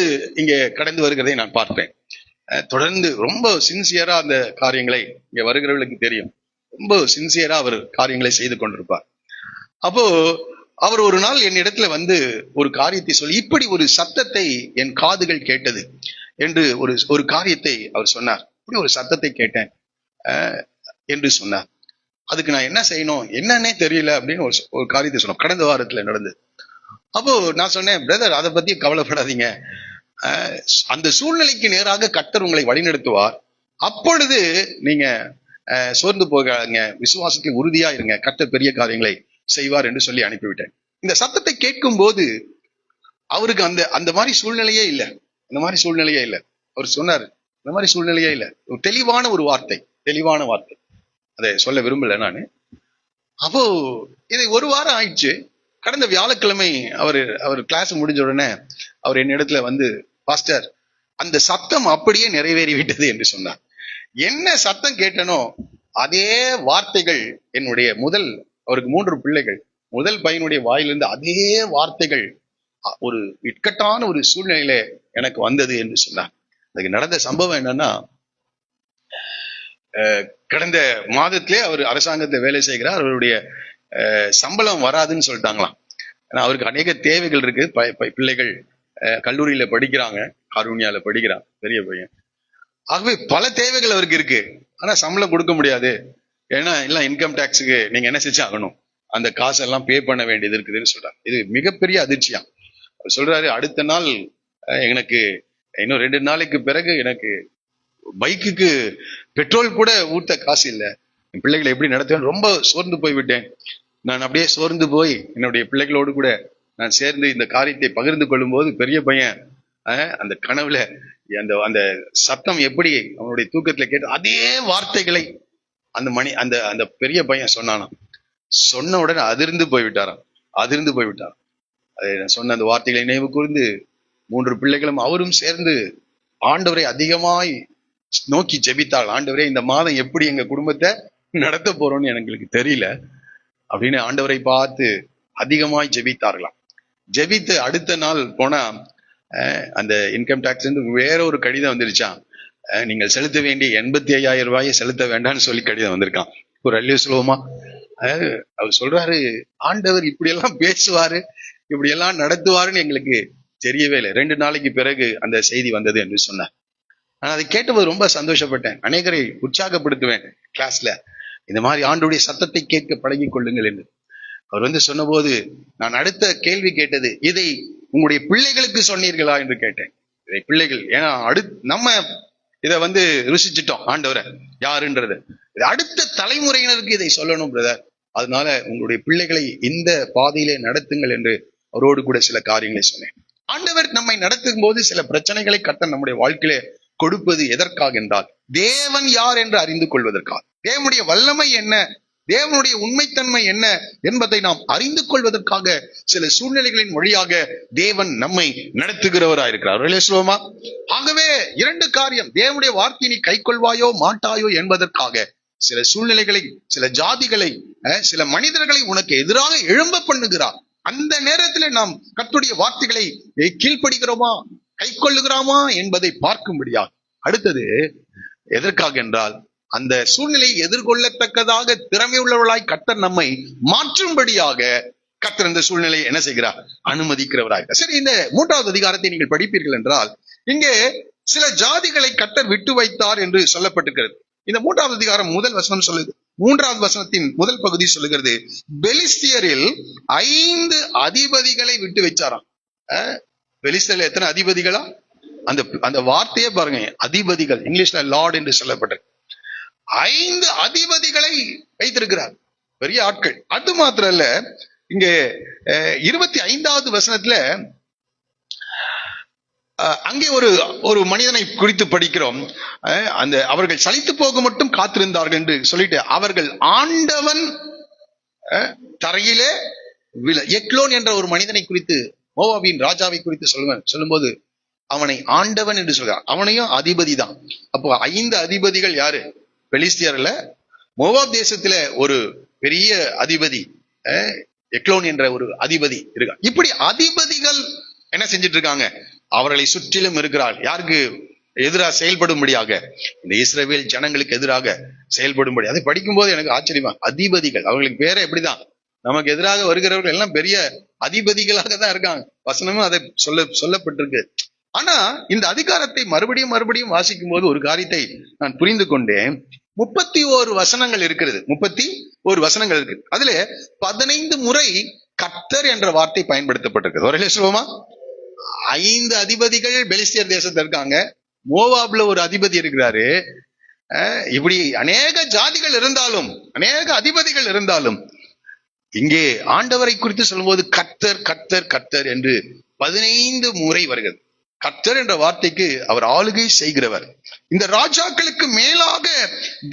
இங்க கடந்து வருகிறதை நான் பார்ப்பேன். தொடர்ந்து ரொம்ப சின்சியரா அந்த காரியங்களை, இங்க வருகிறவர்களுக்கு தெரியும், ரொம்ப சின்சியரா அவர் காரியங்களை செய்து கொண்டிருப்பார். அப்போ அவர் ஒரு நாள் என் இடத்துல வந்து ஒரு காரியத்தை சொல்லி, இப்படி ஒரு சத்தத்தை என் காதுகள் கேட்டது என்று ஒரு காரியத்தை அவர் சொன்னார். இப்படி ஒரு சத்தத்தை கேட்டேன் என்று சொன்னார். அதுக்கு நான் என்ன செய்யணும் என்னன்னே தெரியல அப்படின்னு ஒரு காரியத்தை சொன்னோம். கடந்த வாரத்துல நடந்தது. அப்போ நான் சொன்னேன், பிரதர், அதை பத்தி கவலைப்படாதீங்க, அந்த சூழ்நிலைக்கு நேராக கர்த்தர் உங்களை வழிநடத்துவார். அப்பொழுது நீங்க சோர்ந்து போகாதீங்க, விசுவாசத்தில் உறுதியா இருங்க, கர்த்தர் பெரிய காரியங்களை செய்வார் என்று சொல்லி அனுப்பிவிட்டேன். இந்த சத்தத்தை கேட்கும் போது அவருக்கு அந்த மாதிரி சூழ்நிலையே இல்லை. அவர் சொன்னார், இந்த மாதிரி சூழ்நிலையே இல்லை. ஒரு தெளிவான வார்த்தை, அதை சொல்ல விரும்பல நானு. அப்போ இது ஒரு வாரம் ஆயிடுச்சு. கடந்த வியாழக்கிழமை அவர் கிளாஸ் முடிஞ்ச உடனே அவர் என்னிடத்துல வந்து, பாஸ்டர், அந்த சத்தம் அப்படியே நிறைவேறி விட்டது என்று சொன்னார். என்ன சத்தம் கேட்டனோ அதே வார்த்தைகள் என்னுடைய அவருக்கு 3 பிள்ளைகள், முதல் பையனுடைய வாயிலிருந்து அதே வார்த்தைகள் ஒரு இக்கட்டான ஒரு சூழ்நிலையில எனக்கு வந்தது என்று சொன்னார். அதுக்கு நடந்த சம்பவம் என்னன்னா, கடந்த மாதத்திலே அவர் அரசாங்கத்தை வேலை செய்கிறார். அவருடைய சம்பளம் வராதுன்னு சொல்லிட்டாங்களாம். ஏன்னா அவருக்கு அநேக தேவைகள் இருக்கு. பிள்ளைகள் கல்லூரியில படிக்கிறாங்க, காரூணியால படிக்கிறான் பெரிய பையன். ஆகவே பல தேவைகள் அவருக்கு இருக்கு. ஆனா சம்பளம் கொடுக்க முடியாது. ஏன்னா எல்லாம் இன்கம் டாக்ஸுக்கு நீங்க என்ன செஞ்சாகணும், அந்த காசெல்லாம் பே பண்ண வேண்டியது இருக்குதுன்னு சொல்றாரு. இது மிகப்பெரிய அதிர்ச்சியா. அவர் சொல்றாரு, அடுத்த நாள் எனக்கு இன்னும் 2 நாளைக்கு பிறகு எனக்கு பைக்குக்கு பெட்ரோல் கூட ஊத்த காசு இல்லை. என் பிள்ளைகளை எப்படி நடத்துவேன், ரொம்ப சோர்ந்து போய்விட்டேன். நான் அப்படியே சோர்ந்து போய் என்னுடைய பிள்ளைகளோடு கூட நான் சேர்ந்து இந்த காரியத்தை பகிர்ந்து கொள்ளும் போது பெரிய பையன் அந்த கனவுல அந்த சத்தம் எப்படி அவனுடைய தூக்கத்துல கேட்டு அதே வார்த்தைகளை அந்த பெரிய பையன் சொன்னானாம். சொன்ன உடனே அதிர்ந்து போய்விட்டாராம். அதை நான் சொன்ன அந்த வார்த்தைகளை நினைவு கூர்ந்து 3 பிள்ளைகளும் அவரும் சேர்ந்து ஆண்டவரை அதிகமாய் நோக்கி ஜெபித்தாள். ஆண்டவரே, இந்த மாதம் எப்படி எங்க குடும்பத்தை நடத்த போறோம்னு எங்களுக்கு தெரியல அப்படின்னு ஆண்டவரை பார்த்து அதிகமாய் ஜெபித்தார்களாம். ஜெபித்து அடுத்த நாள் போனா அந்த இன்கம் டாக்ஸ் இருந்து வேற ஒரு கடிதம் வந்துருச்சான். நீங்கள் செலுத்த வேண்டிய 85,000 ரூபாயை செலுத்த வேண்டாம்னு சொல்லி கடிதம் வந்திருக்கான். ஒரு அல்லிய சுலோமா அவர் சொல்றாரு, ஆண்டவர் இப்படி எல்லாம் பேசுவாரு, இப்படி எல்லாம் நடத்துவாருன்னு எங்களுக்கு தெரியவே இல்லை. 2 நாளைக்கு பிறகு அந்த செய்தி வந்தது என்று சொன்னார். நான் அதை கேட்டபோது ரொம்ப சந்தோஷப்பட்டேன். அநேகரை உற்சாகப்படுத்துவேன் கிளாஸ்ல, இந்த மாதிரி ஆண்டவருடைய சத்தத்தை கேட்க பழகி கொள்ளுங்கள் என்று. அவர் வந்து சொன்னபோது நான் அடுத்த கேள்வி கேட்டது, இதை உங்களுடைய பிள்ளைகளுக்கு சொன்னீர்களா என்று கேட்டேன். இதை பிள்ளைகள், ஏன்னா நம்ம இதை வந்து ருசிச்சிட்டோம் ஆண்டவரை யாருன்றது, அடுத்த தலைமுறையினருக்கு இதை சொல்லணும் பிரதர். அதனால உங்களுடைய பிள்ளைகளை இந்த பாதையிலே நடத்துங்கள் என்று அவரோடு கூட சில காரியங்களை சொன்னேன். ஆண்டவர் நம்மை நடத்தும் போது சில பிரச்சனைகளை கர்த்தர் நம்முடைய வாழ்க்கையிலே கொடுப்பது எதற்காக என்றால், தேவன் யார் என்று அறிந்து கொள்வதற்காக, தேவனுடைய வல்லமை என்ன, தேவனுடைய உண்மைத்தன்மை என்ன என்பதை நாம் அறிந்து கொள்வதற்காக சில சூழ்நிலைகளின் வழியாக தேவன் நம்மை நடத்துகிறவராயிருக்கிறார். ஆகவே 2 காரியம், தேவனுடைய வார்த்தையை நீ கை கொள்வாயோ மாட்டாயோ என்பதற்காக சில சூழ்நிலைகளை, சில ஜாதிகளை, சில மனிதர்களை உனக்கு எதிராக எழும்ப பண்ணுகிறார். அந்த நேரத்தில் நாம் கர்த்தருடைய வார்த்தைகளை கீழ்ப்படுகிறோமா, கை கொள்ளுகிறோமா என்பதை பார்க்கும்படியாக. அடுத்தது எதற்காக என்றால், அந்த சூழ்நிலையை எதிர்கொள்ளத்தக்கதாக திறமை உள்ளவர்களாய் கர்த்தர் நம்மை மாற்றும்படியாக கர்த்தர் இந்த சூழ்நிலையை என்ன செய்கிறார், அனுமதிக்கிறவராக. சரி, இந்த 3வது அதிகாரத்தை நீங்கள் படிப்பீர்கள் என்றால், இங்கே சில ஜாதிகளை கர்த்தர் விட்டு வைத்தார் என்று சொல்லப்பட்டிருக்கிறது. இந்த 3வது அதிகாரம் முதல் வசனம் சொல்லுது, 3வது வசனத்தின் முதல் பகுதி சொல்லுகிறது, பெலிஸ்தியரில் 5 அதிபதிகளை விட்டு வச்சாராம். பெலிஸ்தியர்ல எத்தனை அதிபதிகளா, அந்த வார்த்தையே பாருங்க, அதிபதிகள், இங்கிலீஷ்ல லார்ட் என்று சொல்லப்பட்டது. 5 அதிபதிகளை வைத்திருக்கிறார், பெரிய ஆட்கள். அது மாத்திரம் இல்ல, இங்க 25வது வசனத்துல அங்கே ஒரு மனிதனை குறித்து படிக்கிறோம். அவர்கள் சலித்து போக மட்டும் காத்திருந்தார்கள் என்று சொல்லிட்டு, அவர்கள் ஆண்டவன் தரையிலே எக்லோன் என்ற ஒரு மனிதனை குறித்து, மோவாபின் ராஜாவை குறித்து சொல்லும்போது அவனை ஆண்டவன் என்று சொல்றார். அவனையும் அதிபதி தான். அப்போ 5 அதிபதிகள் யாரு, பெலிஸ்தியர்ல மோவாப் தேசத்துல ஒரு பெரிய அதிபதி எக்லோன் என்ற ஒரு அதிபதி இருக்கா. இப்படி அதிபதிகள் என்ன செஞ்சிட்டு இருக்காங்க, அவர்களை சுற்றிலும் இருக்கிறார். யாருக்கு எதிராக செயல்படும்படியாக, இந்த இஸ்ரவேல் ஜனங்களுக்கு எதிராக செயல்படும்படி. அதை படிக்கும் போது எனக்கு ஆச்சரியமா, அதிபதிகள், அவர்களுக்கு பேரே எப்படிதான், நமக்கு எதிராக வருகிறவர்கள் எல்லாம் பெரிய அதிபதிகளாக தான் இருக்காங்க. வசனமும் அதை சொல்லப்பட்டிருக்கு. ஆனா இந்த அதிகாரத்தை மறுபடியும் வாசிக்கும் போது ஒரு காரியத்தை நான் புரிந்து கொண்டேன். 31 வசனங்கள் இருக்கிறது, 31 வசனங்கள் இருக்கு. அதுல 15 முறை கர்த்தர் என்ற வார்த்தை பயன்படுத்தப்பட்டிருக்கு. ஒரே சொல்லுவோமா, 5 அதிபதிகள் பெலிஸ்தியர் தேசத்துல இருக்காங்க, மோவாப்ல ஒரு அதிபதி இருக்கிறாரு. இப்படி அநேக ஜாதிகள் இருந்தாலும், அநேக அதிபதிகள் இருந்தாலும், இங்கே ஆண்டவரை குறித்து சொல்லும்போது கர்த்தர் கர்த்தர் கர்த்தர் என்று 15 முறை வருகிறது. கர்த்தர் என்ற வார்த்தைக்கு அவர் ஆளுகை செய்கிறவர். இந்த ராஜாக்களுக்கு மேலாக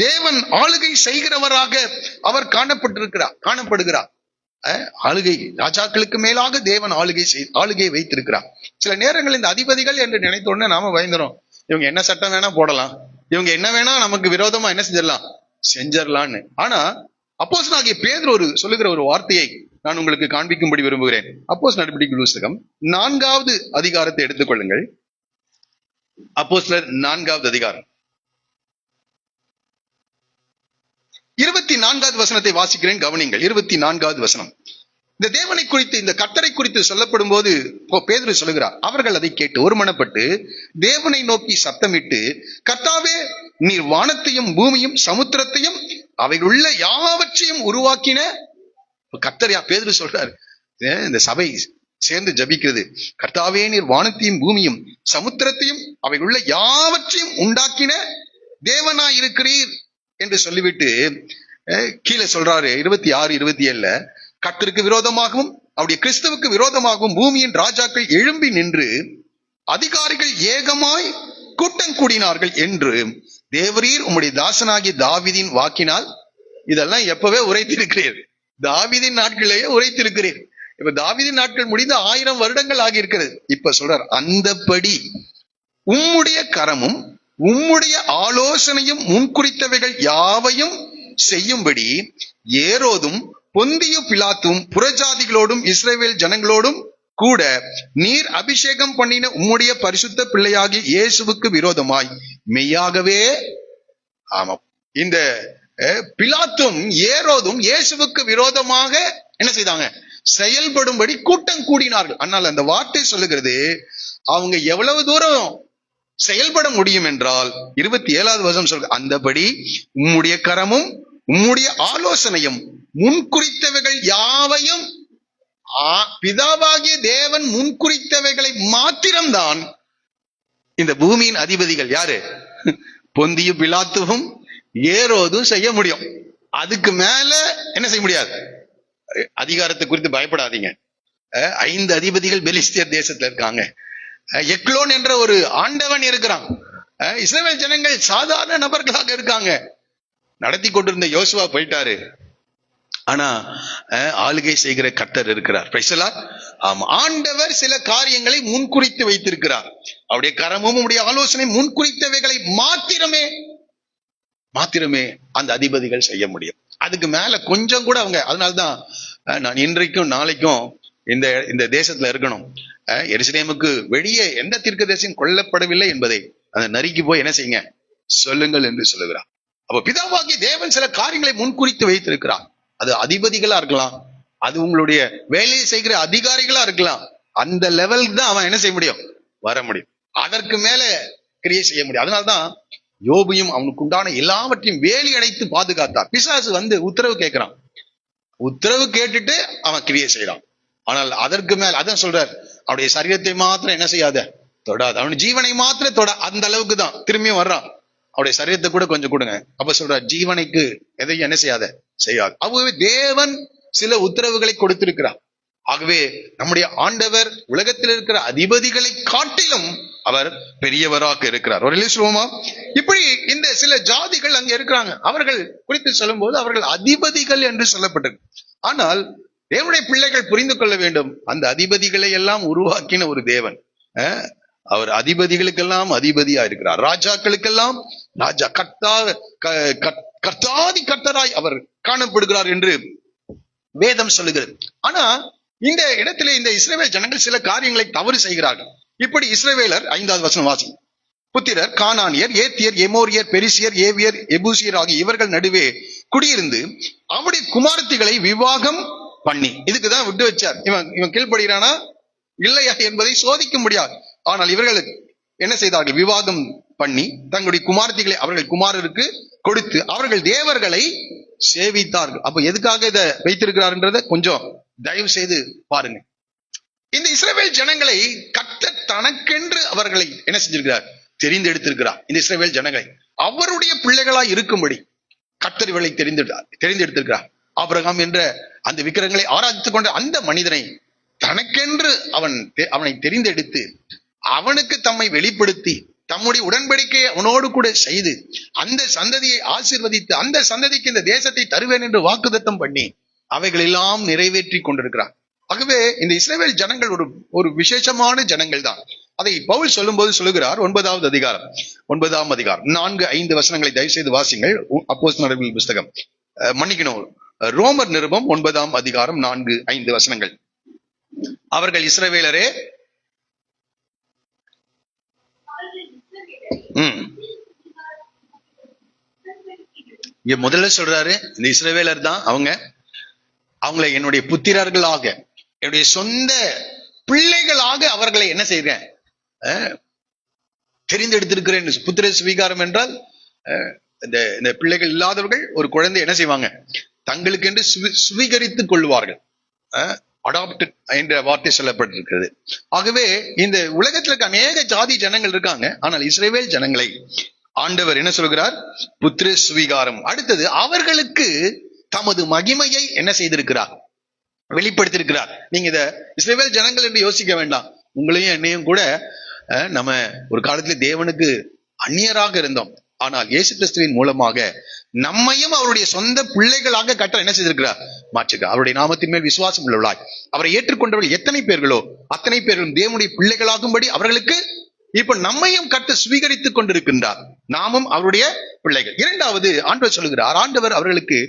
தேவன் ஆளுகை செய்கிறவராக அவர் காணப்படுகிறார். ஆளுகை ராஜாக்களுக்கு மேலாக தேவன் ஆளுகை வைத்திருக்கிறார். சில நேரங்கள் இந்த அதிபதிகள் என்று நினைத்த உடனே நாம பயந்துரும். இவங்க என்ன சட்டம் வேணா போடலாம், இவங்க என்ன வேணா நமக்கு விரோதமா என்ன செஞ்சிடலான்னு. ஆனா அப்போஸ்தலனாகிய பேதுரு சொல்லுகிற ஒரு வார்த்தையை நான் உங்களுக்கு காண்பிக்கும்படி விரும்புகிறேன். அப்போஸ்தலர் நடபடிகள் புத்தகம் 4வது அதிகாரத்தை எடுத்துக்கொள்ளுங்கள். அப்போஸ்தலர் 4வது அதிகாரம் 24வது வசனத்தை வாசிக்கிறேன், கவனிங்கள். 24வது வசனம். இந்த தேவனை குறித்து, இந்த கர்த்தரை குறித்து சொல்லப்படும் போது பேதுரு சொல்லுகிறார், அவர்கள் அதை கேட்டு ஒருமனப்பட்டு தேவனை நோக்கி சத்தமிட்டு, கர்த்தாவே, நீர் வானத்தையும் பூமியும் சமுத்திரத்தையும் அவைகள் உள்ள யாவற்றையும் உருவாக்கின கர்த்தர். பேதுரு சொல்றார், இந்த சபை சேர்ந்து ஜபிக்கிறது, கர்த்தாவே, நீர் வானத்தையும் பூமியும் சமுத்திரத்தையும் அவைகள் உள்ள யாவற்றையும் உண்டாக்கின தேவனாய் இருக்கிறீர் என்று சொல்லிவிட்டு கீழே சொல்றாரு 26, 27, கர்த்தருக்கு விரோதமாகவும் அவருடைய கிறிஸ்துவுக்கு விரோதமாகவும் பூமியின் ராஜாக்கள் எழும்பி நின்று அதிகாரிகள் ஏகமாய் கூட்டம் கூடினார்கள் என்று தேவரீர் உம்முடைய தாசனாகிய தாவீதின் வாக்கினால் இதெல்லாம் எப்பவே உரைத்திருக்கிறீர். தாவீதின் நாட்களிலேயே உரைத்திருக்கிறீர். இப்ப தாவீதின் நாட்கள் முடிந்த 1000 வருடங்கள் ஆகியிருக்கிறது. இப்ப சொல்றார், அந்தபடி உம்முடைய கரமும் உம்முடைய ஆலோசனையும் முன்குறித்தவைகள் யாவையும் செய்யும்படி ஏரோதும் பொந்தியு பிலாத்தும் புறஜாதிகளோடும் இஸ்ரவேல் ஜனங்களோடும் கூட நீர் அபிஷேகம் பண்ணின உம்முடைய பரிசுத்த பிள்ளையாகி இயேசுவுக்கு விரோதமாய் மெய்யாகவே, ஆமாம், இந்த பிலாத்தும் ஏரோதும் இயேசுவுக்கு விரோதமாக என்ன செய்தாங்க? செயல்படும்படி கூட்டம் கூடினார்கள். ஆனால் அந்த வார்த்தை சொல்லுகிறது, அவங்க எவ்வளவு தூரம் செயல்பட முடியும் என்றால் 27வது வசனம் சொல்ற, அந்தபடி உம்முடைய கரமும் உம்முடைய ஆலோசனையும் முன்குறித்தவைகள் யாவையும், பிதாவாகிய தேவன் முன்குறித்தவைகளை மாத்திரம்தான் இந்த பூமியின் அதிபதிகள் யாரு? பொந்தியு பிலாத்துவும் ஏரோதும் செய்ய முடியும். அதுக்கு மேல என்ன செய்ய முடியாது. அதிகாரத்தை குறித்து பயப்படாதீங்க. 5 அதிபதிகள் பெலிஸ்தியர் தேசத்துல இருக்காங்க. எக்லோன் என்ற ஒரு ஆண்டவன் இருக்கிறான். இஸ்ரவேல் ஜனங்கள் சாதாரண நபர்களாக இருக்காங்க. நடத்தி கொண்டிருந்த யோசுவா போயிட்டாரு. ஆனா ஆளுகை செய்கிற கர்த்தர் இருக்கிறார். ஆமா, ஆண்டவர் சில காரியங்களை முன்குறித்து வைத்திருக்கிறார். அவருடைய கரமும் உடைய ஆலோசனை முன்குறித்தவைகளை மாத்திரமே அந்த அதிபதிகள் செய்ய முடியும். அதுக்கு மேல கொஞ்சம் கூட அவங்க, அதனால்தான் நான் இன்றைக்கும் நாளைக்கும் இந்த தேசத்துல இருக்கணும். எருசலேமுக்கு வெளியே எந்த தீர்க்கதரிசியும் கொல்லப்படவில்லை என்பதை அந்த நரிக்கு போய் என்ன செய்யுங்க சொல்லுங்கள் என்று சொல்லுகிறார். அப்ப பிதாவாகி தேவன் சில காரியங்களை முன்குறித்து வைத்திருக்கிறார். அது அதிபதிகளா இருக்கலாம், அது உங்களுடைய வேலையை செய்கிற அதிகாரிகளா இருக்கலாம். அந்த லெவலுக்கு தான் அவன் என்ன செய்ய முடியும், வர முடியும். அதற்கு மேல கிரியை செய்ய முடியும். அதனால்தான் யோபையும் அவனுக்கு உண்டான எல்லாவற்றையும் வேலி அடைத்து பாதுகாத்தார். பிசாசு வந்து உத்தரவு கேட்கிறான், உத்தரவு கேட்டுட்டு அவன் கிரியை செய்யறான். ஆனால் அதற்கு மேல் அதான் சொல்றார், அவருடைய சரீரத்தை மாத்திரம் என்ன செய்யாத, தொடாது. அவனுடைய ஜீவனை மாத்திரம் தொட, அந்த அளவுக்கு தான் திரும்பியும் வர்றான். அவருடைய சரீரத்தை கூட கொஞ்சம் கொடுங்க. அப்ப சொல்றார், ஜீவனைக்கு எதையும் என்ன செய்யாது. ஆகவே தேவன் சில உத்தரவுகளை கொடுத்திருக்கிறார். ஆகவே நம்முடைய ஆண்டவர் உலகத்தில் இருக்கிற அதிபதிகளை காட்டிலும் அவர் பெரியவராக இருக்கிறார். ஒரு சொல்லுவோமா? இப்படி இந்த சில ஜாதிகள் அங்க இருக்கிறாங்க. அவர்கள் குறித்து சொல்லும் போது அவர்கள் அதிபதிகள் என்று சொல்லப்பட்டது. ஆனால் தேவனுடைய பிள்ளைகள் புரிந்து கொள்ள வேண்டும், அந்த அதிபதிகளை எல்லாம் உருவாக்கின ஒரு தேவன். அவர் அதிபதிகளுக்கெல்லாம் அதிபதியா இருக்கிறார். ராஜாக்களுக்கெல்லாம் ராஜா, கர்த்தாதி கர்த்தராய் அவர் காணப்படுகிறார் என்று வேதம் சொல்லுகிறது. ஆனா இந்த இடத்திலே இந்த இஸ்ரவேல் ஜனங்கள் சில காரியங்களை தவறு செய்கிறார்கள். இப்படி இஸ்ரவேலர் 5வது வசனம் வாசி, புத்திரர் கானானியர், ஏத்தியர், எமோரியர், பெரிசியர், ஏவியர், எபூசியர் ஆகிய இவர்கள் நடுவே குடியிருந்து அவருடைய குமாரத்திகளை விவாகம் பண்ணி, இதுக்குதான் விட்டு வச்சார். இவன் கீழ்ப்படுகிறானா இல்லையா என்பதை சோதிக்க முடியாது. ஆனால் இவர்களுக்கு என்ன செய்தார்கள்? விவாகம் பண்ணி தங்களுடைய குமாரத்திகளை அவர்கள் குமாரருக்கு கொடுத்து அவர்கள் தேவர்களை சேவித்தார்கள். அப்ப எதுக்காக இதை வைத்திருக்கிறார்ன்றத கொஞ்சம் தயவு செய்து பாருங்க. இந்த இஸ்ரவேல் ஜனங்களை கர்த்தர் தனக்கென்று அவர்களை என்ன செஞ்சிருக்கிறார்? தெரிந்தெடுத்திருக்கிறார். இந்த இஸ்ரவேல் ஜனங்களை அவருடைய பிள்ளைகளாய் இருக்கும்படி கர்த்தர் இவர்களை தெரிந்தெடுத்திருக்கிறார். ஆபிரகாம் என்ற அந்த விக்கிரகங்களை ஆராதித்துக் கொண்ட அந்த மனிதனை தனக்கென்று அவனை தெரிந்தெடுத்து அவனுக்கு தம்மை வெளிப்படுத்தி தம்முடைய உடன்படிக்கையை அவனோடு கூட செய்து அந்த சந்ததியை ஆசீர்வதித்து அந்த சந்ததிக்கு இந்த தேசத்தை தருவேன் என்று வாக்குத்தத்தம் பண்ணி அவைகள் எல்லாம் நிறைவேற்றி கொண்டிருக்கிறார். ஆகவே இந்த இஸ்ரவேல் ஜனங்கள் ஒரு விசேஷமான ஜனங்கள் தான். அதை பவுல் சொல்லும்போது சொல்லுகிறார், 9வது அதிகாரம் 9ஆம் அதிகாரம் 4-5 வசனங்களை தயவு செய்து வாசிங்கள். அப்போஸ்தலர்கள் புஸ்தகம், மன்னிக்கணும், ரோமர் நிருபம் 9ஆம் அதிகாரம் 4-5 வசனங்கள். அவர்கள் இஸ்ரவேலரே, இங்க முதல்ல சொல்றாரு, இந்த இஸ்ரவேலர் தான் அவங்களை என்னுடைய புத்திரர்களாக, என்னுடைய சொந்த பிள்ளைகளாக அவர்களை என்ன செய்றேன், தெரிந்தெடுத்திருக்கிறேன். புத்திர சுவீகாரம் என்றால் இந்த பிள்ளைகள் இல்லாதவர்கள் ஒரு குழந்தை என்ன செய்வாங்க, தங்களுக்கு என்று சுவீகரித்துக் கொள்வார்கள். அடாப்டட் என்ற வார்த்தை சொல்லப்பட்டிருக்கிறது. ஆகவே இந்த உலகத்தில் இருக்க அநேக ஜாதி ஜனங்கள் இருக்காங்க. ஆனால் இஸ்ரவேல் ஜனங்களை ஆண்டவர் என்ன சொல்கிறார், புத்திர சுவீகாரம். அடுத்தது அவர்களுக்கு தமது மகிமையை என்ன செய்திருக்கிறார், வெளிப்படுத்தியிருக்கிறார். நீங்க இத இஸ்ரவேல் ஜனங்கள் என்று யோசிக்க வேண்டாம். உங்களையும் என்னையும் கூட நம்ம ஒரு காலத்துல தேவனுக்கு அந்நியராக இருந்தோம். ஆனால் இயேசு கிறிஸ்துவின் மூலமாக நம்மையும் அவருடைய சொந்த பிள்ளைகளாக கட்ட என்ன செய்திருக்கிறார், மாற்றுகிறார். அவருடைய நாமத்தின் மேல் விசுவாசம் உள்ளவர்களாய் அவரை ஏற்றுக்கொண்டவர்கள் எத்தனை பேர்களோ அத்தனை பேர்களும் தேவனுடைய பிள்ளைகளாகும்படி அவர்களுக்கு இப்ப நம்மையும் கட்ட சுவீகரித்துக் கொண்டிருக்கின்றார். நாமும் அவருடைய பிள்ளைகள். இரண்டாவது ஆண்டவர் சொல்லுகிறார், ஆண்டவர் அவர்களுக்கு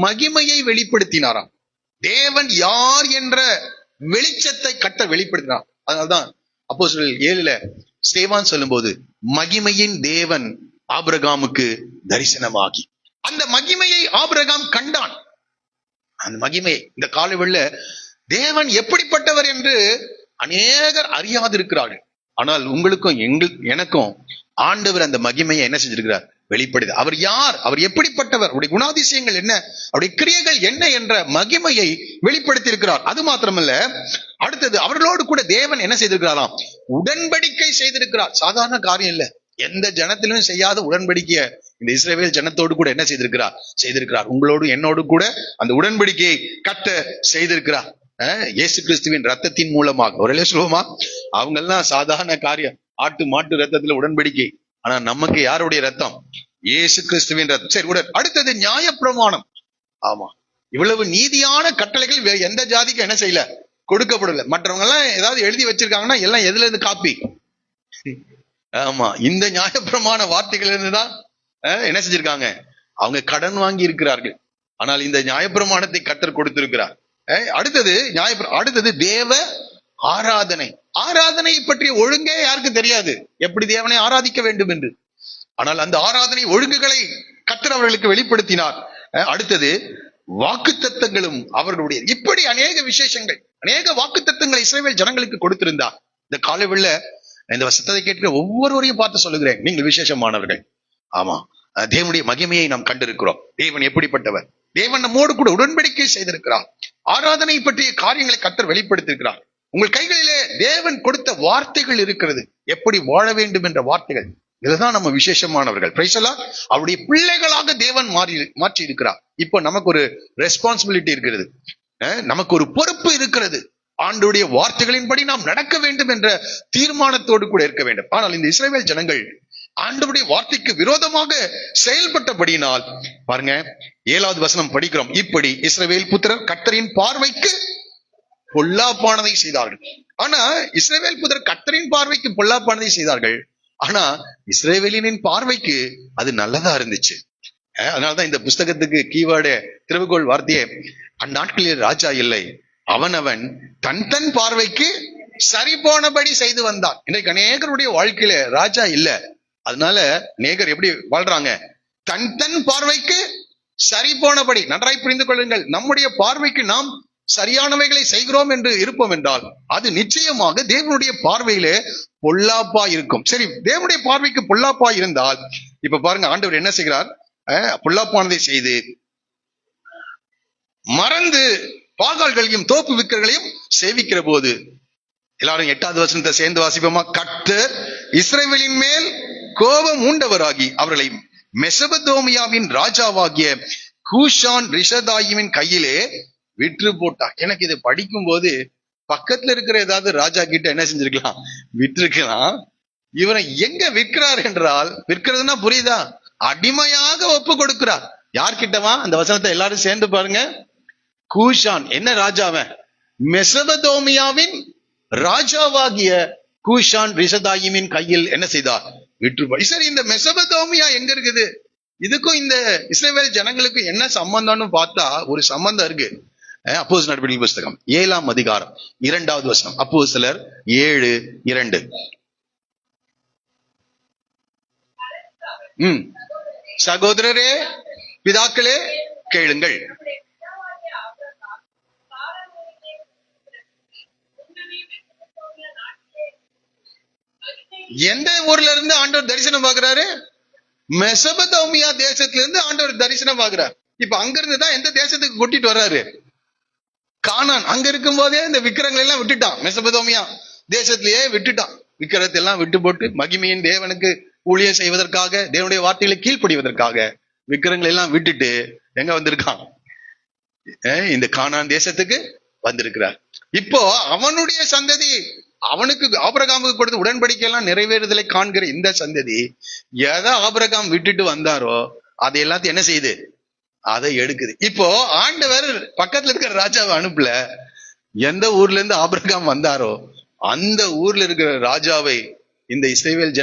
மகிமையை வெளிப்படுத்தினாராம். தேவன் யார் என்ற வெளிச்சத்தை கட்ட வெளிப்படுத்தினார். அதனால்தான் அப்போஸ்தலர் 7 ஸ்தேவான் சொல்லும் போது, மகிமையின் தேவன் ஆபிரகாமுக்கு தரிசனமாகி, அந்த மகிமையை ஆபிரகாம் கண்டான். அந்த மகிமையை இந்த காலவெளியில தேவன் எப்படிப்பட்டவர் என்று அநேகர் அறியாதிருக்கிறார்கள். ஆனால் உங்களுக்கும் எனக்கும் ஆண்டவர் அந்த மகிமையை என்ன செஞ்சிருக்கிறார், வெளிப்படுது. அவர் யார், அவர் எப்படிப்பட்டவர், அவருடைய குணாதிசயங்கள் என்ன, அவருடைய கிரியைகள் என்ன என்ற மகிமையை வெளிப்படுத்தி இருக்கிறார். அது மாத்திரமல்ல, அடுத்தது அவர்களோடு கூட தேவன் என்ன செய்திருக்கிறாராம், உடன்படிக்கை செய்திருக்கிறார். சாதாரண காரியம் இல்ல. எந்த ஜனத்திலும் செய்யாத உடன்படிக்கையை இந்த இஸ்ரவேல் ஜனத்தோடு கூட என்ன செய்திருக்கிறார். உங்களோடு என்னோடு கூட அந்த உடன்படிக்கையை கட்ட செய்திருக்கிறார். இயேசு கிறிஸ்துவின் ரத்தத்தின் மூலமாக. ஒரே சொல்லுவோமா, அவங்க எல்லாம் சாதாரண காரியம், ஆட்டு மாட்டு ரத்தத்துல உடன்படிக்கை. ஆனா நமக்கு யாருடைய ரத்தம், இயேசு கிறிஸ்துவின் ரத்தம். சரி, அடுத்தது நியாயப்பிரமாணம். ஆமா, இவ்வளவு நீதியான கட்டளைகள் வேற எந்த ஜாதிக்கும் என்ன செய்யல, கொடுக்கப்படல. மற்றவங்க எல்லாம் ஏதாவது எழுதி வச்சிருக்காங்கன்னா எல்லாம் எதுல இருந்து காப்பி. ஆமா, இந்த நியாயப்பிரமாண வார்த்தைகள் இருந்துதான் என்ன செஞ்சிருக்காங்க, அவங்க கடன் வாங்கி இருக்கிறார்கள். ஆனால் இந்த நியாயப்பிரமாணத்தை கர்த்தர் கொடுத்திருக்கிறார். அடுத்தது தேவ ஆராதனை. ஆராதனை பற்றிய ஒழுங்கே யாருக்கும் தெரியாது, எப்படி தேவனை ஆராதிக்க வேண்டும் என்று. ஆனால் அந்த ஆராதனை ஒழுங்குகளை கர்த்தர் அவர்களுக்கு வெளிப்படுத்தினார். அடுத்தது வாக்குத்தத்தங்களும் அவர்களுடைய, இப்படி அநேக விசேஷங்கள், அநேக வாக்குத்தத்தங்களை இஸ்ரவேல் ஜனங்களுக்கு கொடுத்திருந்தார். இந்த காலவெளியில இந்த வசனத்தை கேட்கிற ஒவ்வொருவரையும் பார்த்து சொல்லுகிறேன், நீங்கள் விசேஷமானவர்கள். ஆமா, தேவனுடைய மகிமையை நாம் கண்டிருக்கிறோம். தேவன் எப்படிப்பட்டவர், தேவன் நம்மோடு கூட உடன்படிக்கை செய்திருக்கிறார். ஆராதனை பற்றிய காரியங்களை கர்த்தர் வெளிப்படுத்தியிருக்கிறார். உங்கள் கைகளிலே தேவன் கொடுத்த வார்த்தைகள் இருக்கிறது, எப்படி வாழ வேண்டும் என்ற வார்த்தைகள். இதுதான் நம்ம விசேஷமானவர்கள். அவருடைய பிள்ளைகளாக தேவன் மாற்றி இருக்கிறார். இப்போ நமக்கு ஒரு ரெஸ்பான்சிபிலிட்டி இருக்கிறது, நமக்கு ஒரு பொறுப்பு இருக்கிறது. ஆண்டவருடைய வார்த்தைகளின்படி நாம் நடக்க வேண்டும் என்ற தீர்மானத்தோடு கூட இருக்க வேண்டும். ஆனால் இந்த இஸ்ரவேல் ஜனங்கள் ஆண்டவருடைய வார்த்தைக்கு விரோதமாக செயல்பட்டபடியினால் பாருங்க, 7வது வசனம் படிக்கிறோம். இப்படி இஸ்ரவேல் புத்திரர் கர்த்தரின் பார்வைக்கு பொல்லாப்பானதை செய்தார்கள். ஆனா இஸ்ரவேல் புத்திரர் கர்த்தரின் பார்வைக்கு பொல்லாப்பானதை செய்தார்கள். ஆனா இஸ்ரவேலினின் பார்வைக்கு அது நல்லதா இருந்துச்சு. அதனாலதான் இந்த புஸ்தகத்துக்கு கீவேர்டு, திறவுகோள் வார்த்தையே, அந்நாட்களில் ராஜா இல்லை, அவனவன் தன் பார்வைக்கு சரி போனபடி செய்து வந்தான். இன்றைக்கு அநேகருடைய வாழ்க்கையில ராஜா இல்ல. அதனால அநேகர் எப்படி வாழ்றாங்க, தன் பார்வைக்கு சரி போனபடி. நன்றாய் புரிந்து கொள்ளுங்கள், நம்முடைய பார்வைக்கு நாம் சரியானவைகளை செய்கிறோம் என்று இருப்போம் என்றால் அது நிச்சயமாக தேவனுடைய பார்வையிலே பொல்லாப்பா இருக்கும். சரி, தேவனுடைய பார்வைக்கு பொல்லாப்பா இருந்தால் இப்ப பாருங்க, ஆண்டவர் என்ன செய்கிறார், பொல்லாப்பானதை செய்து மறந்து பாகால்களையும் தோப்பு விக்கிரங்களையும் சேவிக்கிற போது, எல்லாரும் 8வது வசனத்தை சேர்ந்து வாசிப்போமா. கர்த்தர் இஸ்ரவேலின் மேல் கோபம் உண்டவராகி அவர்களை மெசபதோமியாவின் ராஜாவாகிய கூஷான் ரிஷதாயிமின் கையிலே விற்று போட்டார். எனக்கு இதை படிக்கும் போது பக்கத்துல இருக்கிற ஏதாவது ராஜா கிட்ட என்ன செஞ்சிருக்கலாம், விட்டிருக்கலாம். இவரை எங்க விற்கிறார் என்றால், விற்கிறதுனா புரியுதா, அடிமையாக ஒப்பு கொடுக்கிறார். யார்கிட்டவா? அந்த வசனத்தை எல்லாரும் சேர்ந்து பாருங்க. கூஷான் என்ன ராஜாவன்? மெசபதோமியாவின் ராஜாவாகிய கூஷான் ரிஷதாயிமின் கையில் என்ன செய்தார்? விற்று. சரி, இந்த மெசபதோமியா எங்க இருக்குது? இதுக்கும் இந்த இஸ்ரவேல் ஜனங்களுக்கும் என்ன சம்பந்தம்னு பார்த்தா ஒரு சம்பந்தம் இருக்கு. அப்போஸ்தலர் நடவடிக்கைகள் புஸ்தகம் 7ஆம் அதிகாரம் 2வது வசனம். அப்போஸ்தலர் 7:2. சகோதரரே, பிதாக்களே, கேளுங்கள். எந்த ஊர்ல இருந்து ஆண்டவர் தரிசனம் பார்க்கிறாரு? மெசபதோமியா தேசத்துல இருந்து ஆண்டவர் தரிசனம் பார்க்கிறார். இப்ப அங்க இருந்து தான் எந்த தேசத்துக்கு கூட்டிட்டு வர்றாரு? கானான். அங்க இருக்கும் போதே இந்த விக்கிரங்களை எல்லாம் விட்டுட்டான். மெசபதோமியா தேசத்திலேயே விட்டுட்டான். விக்கிரத்தை எல்லாம் விட்டு போட்டு மகிமையின் தேவனுக்கு ஊழியம் செய்வதற்காக, தேவனுடைய வார்த்தைகளை கீழ்ப்படிவதற்காக விக்கிரங்களை எல்லாம் விட்டுட்டு எங்க வந்திருக்கான்? இந்த கானான் தேசத்துக்கு வந்திருக்கிறார். இப்போ அவனுடைய சந்ததி, அவனுக்கு ஆபிரகாமுக்கு கொடுத்த உடன்படிக்கை எல்லாம் நிறைவேறுதலை காண்கிற இந்த சந்ததி எதை ஆபிரகாம் விட்டுட்டு வந்தாரோ அதை எல்லாத்தையும் என்ன செய்யுது? அதை எடுக்குது. இப்போ ஆண்டவர் பக்கத்துல இருக்கிற ராஜாவை அனுப்பல. எந்த ஊர்ல இருந்து ஆபிரகாம் வந்தாரோ அந்த ஊர்ல இருக்கிற ராஜாவை இந்த இஸ்ரவேல்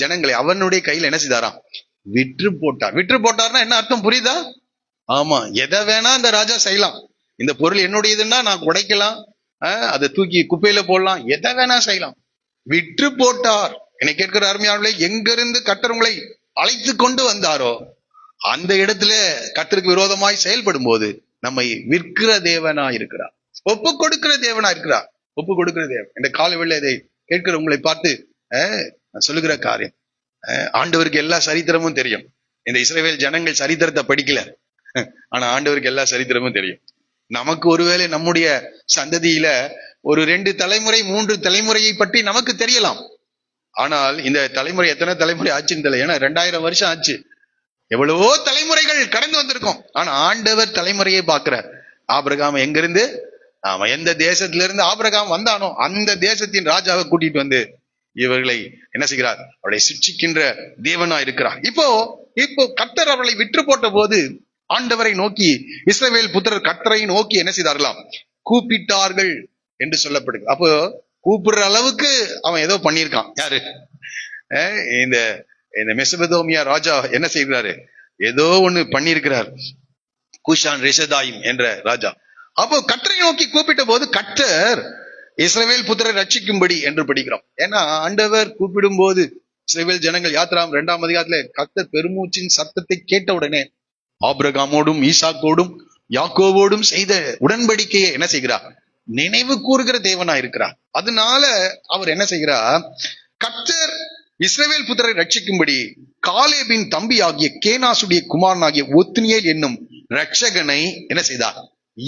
ஜனங்களை அவனுடைய கையில என்ன செய்தாராம்? விற்று போட்டார். விற்று போட்டார்னா என்ன அர்த்தம் புரியுதா? ஆமா, எதை வேணா அந்த ராஜா செய்யலாம். இந்த பொருள் என்னுடையதுன்னா நான் உடைக்கலாம், அதை தூக்கி குப்பையில போடலாம், எதை வேணா செய்யலாம். விற்று போட்டார். என்னை கேட்கிற அருமையானவர்களே, எங்கிருந்து கர்த்தர் உங்களை அழைத்து கொண்டு வந்தாரோ அந்த இடத்துல கர்த்தருக்கு விரோதமாய் செயல்படும் போது நம்மை விற்கிற தேவனா இருக்கிறார், ஒப்பு கொடுக்கிற தேவனா இருக்கிறார். ஒப்பு கொடுக்கிற தேவன். இந்த காலவெளியில இதை கேட்கிற உங்களை பார்த்து நான் சொல்லுகிற காரியம், ஆண்டவருக்கு எல்லா சரித்திரமும் தெரியும். இந்த இஸ்ரவேல் ஜனங்கள் சரித்திரத்தை படிக்கல, ஆனா ஆண்டவருக்கு எல்லா சரித்திரமும் தெரியும். நமக்கு ஒருவேளை நம்முடைய சந்ததியில ஒரு 2 தலைமுறை 3 தலைமுறையை பற்றி நமக்கு தெரியலாம். ஆனால் இந்த தலைமுறை எத்தனை தலைமுறை ஆச்சுன்னு தெரியல. ஏன்னா 2000 வருஷம் ஆச்சு, எவ்வளவோ தலைமுறைகள் கடந்து வந்திருக்கோம். ஆனா ஆண்டவர் தலைமுறையை பார்க்கிறார். ஆபிரகாம் எங்கிருந்து, அவன் எந்த தேசத்துல இருந்து ஆபிரகாம் வந்தானோ அந்த தேசத்தின் ராஜாவை கூட்டிட்டு வந்து இவர்களை என்ன செய்கிறார்? அவளை சிட்சிக்கின்ற தேவனா இருக்கிறார். இப்போ கர்த்தர் அவர்களை விற்று போட்ட போது ஆண்டவரை நோக்கி இஸ்ரவேல் புத்திரர் கர்த்தரை நோக்கி என்ன செய்தார்களாம்? கூப்பிட்டார்கள் என்று சொல்லப்படுது. அப்போ கூப்பிடுற அளவுக்கு அவன் ஏதோ பண்ணியிருக்கான். யாரு? இந்த மெசபதோமியா ராஜா என்ன செய்கிறாரு? ஏதோ ஒண்ணு பண்ணியிருக்கிறார். கூஷான் ரிஷதாயிம் என்ற ராஜா. அப்போ கர்த்தரை நோக்கி கூப்பிட்ட போது கர்த்தர் இஸ்ரவேல் புத்திரரை ரட்சிக்கும்படி என்று படிக்கிறோம். ஏன்னா ஆண்டவர் கூப்பிடும் போது இஸ்ரவேல் ஜனங்கள் யாத்திராம் 2ஆம் அதிகாரத்துல கர்த்தர் பெருமூச்சின் சத்தத்தை கேட்ட உடனே ஆபிரகாமோடும் ஈசாக்கோடும் யாக்கோவோடும் செய்த உடன்படிக்கையை என்ன செய்கிறார்? நினைவு கூறுகிற தேவனா இருக்கிறார். அதனால அவர் என்ன செய்கிறார்? கர்த்தர் இஸ்ரவேல் புத்திரரை ரட்சிக்கும்படி காலேபின் தம்பி ஆகிய கேனாசுடைய குமாரனாகிய ஒத்னியேல் என்னும் ரட்சகனை என்ன செய்தார்?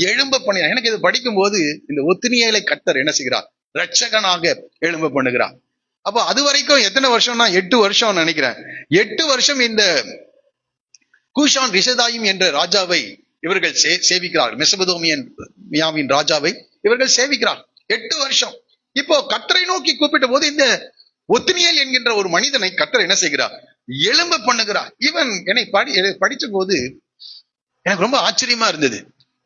எழும்ப பண்ணினார். எனக்கு இது படிக்கும் போது இந்த ஒத்னியேலை கர்த்தர் என்ன செய்கிறார்? ரட்சகனாக எழும்ப பண்ணுகிறார். அப்போ அது வரைக்கும் எத்தனை வருஷம்னா 8 வருஷம் நினைக்கிறேன். 8 வருஷம் இந்த கூஷான் ரிஷதாயிம் என்ற ராஜாவை இவர்கள் சேவிக்கிறார். மெசபதோமியாவின் ராஜாவை இவர்கள் சேவிக்கிறார் 8 வருஷம். இப்போ கர்த்தரை நோக்கி கூப்பிட்ட போது இந்த ஒத்னியேல் என்கின்ற ஒரு மனிதனை கர்த்தர் என்ன செய்கிறார்? எழும்ப பண்ணுகிறார். இவன் என்னை படிச்ச போது எனக்கு ரொம்ப ஆச்சரியமா இருந்தது.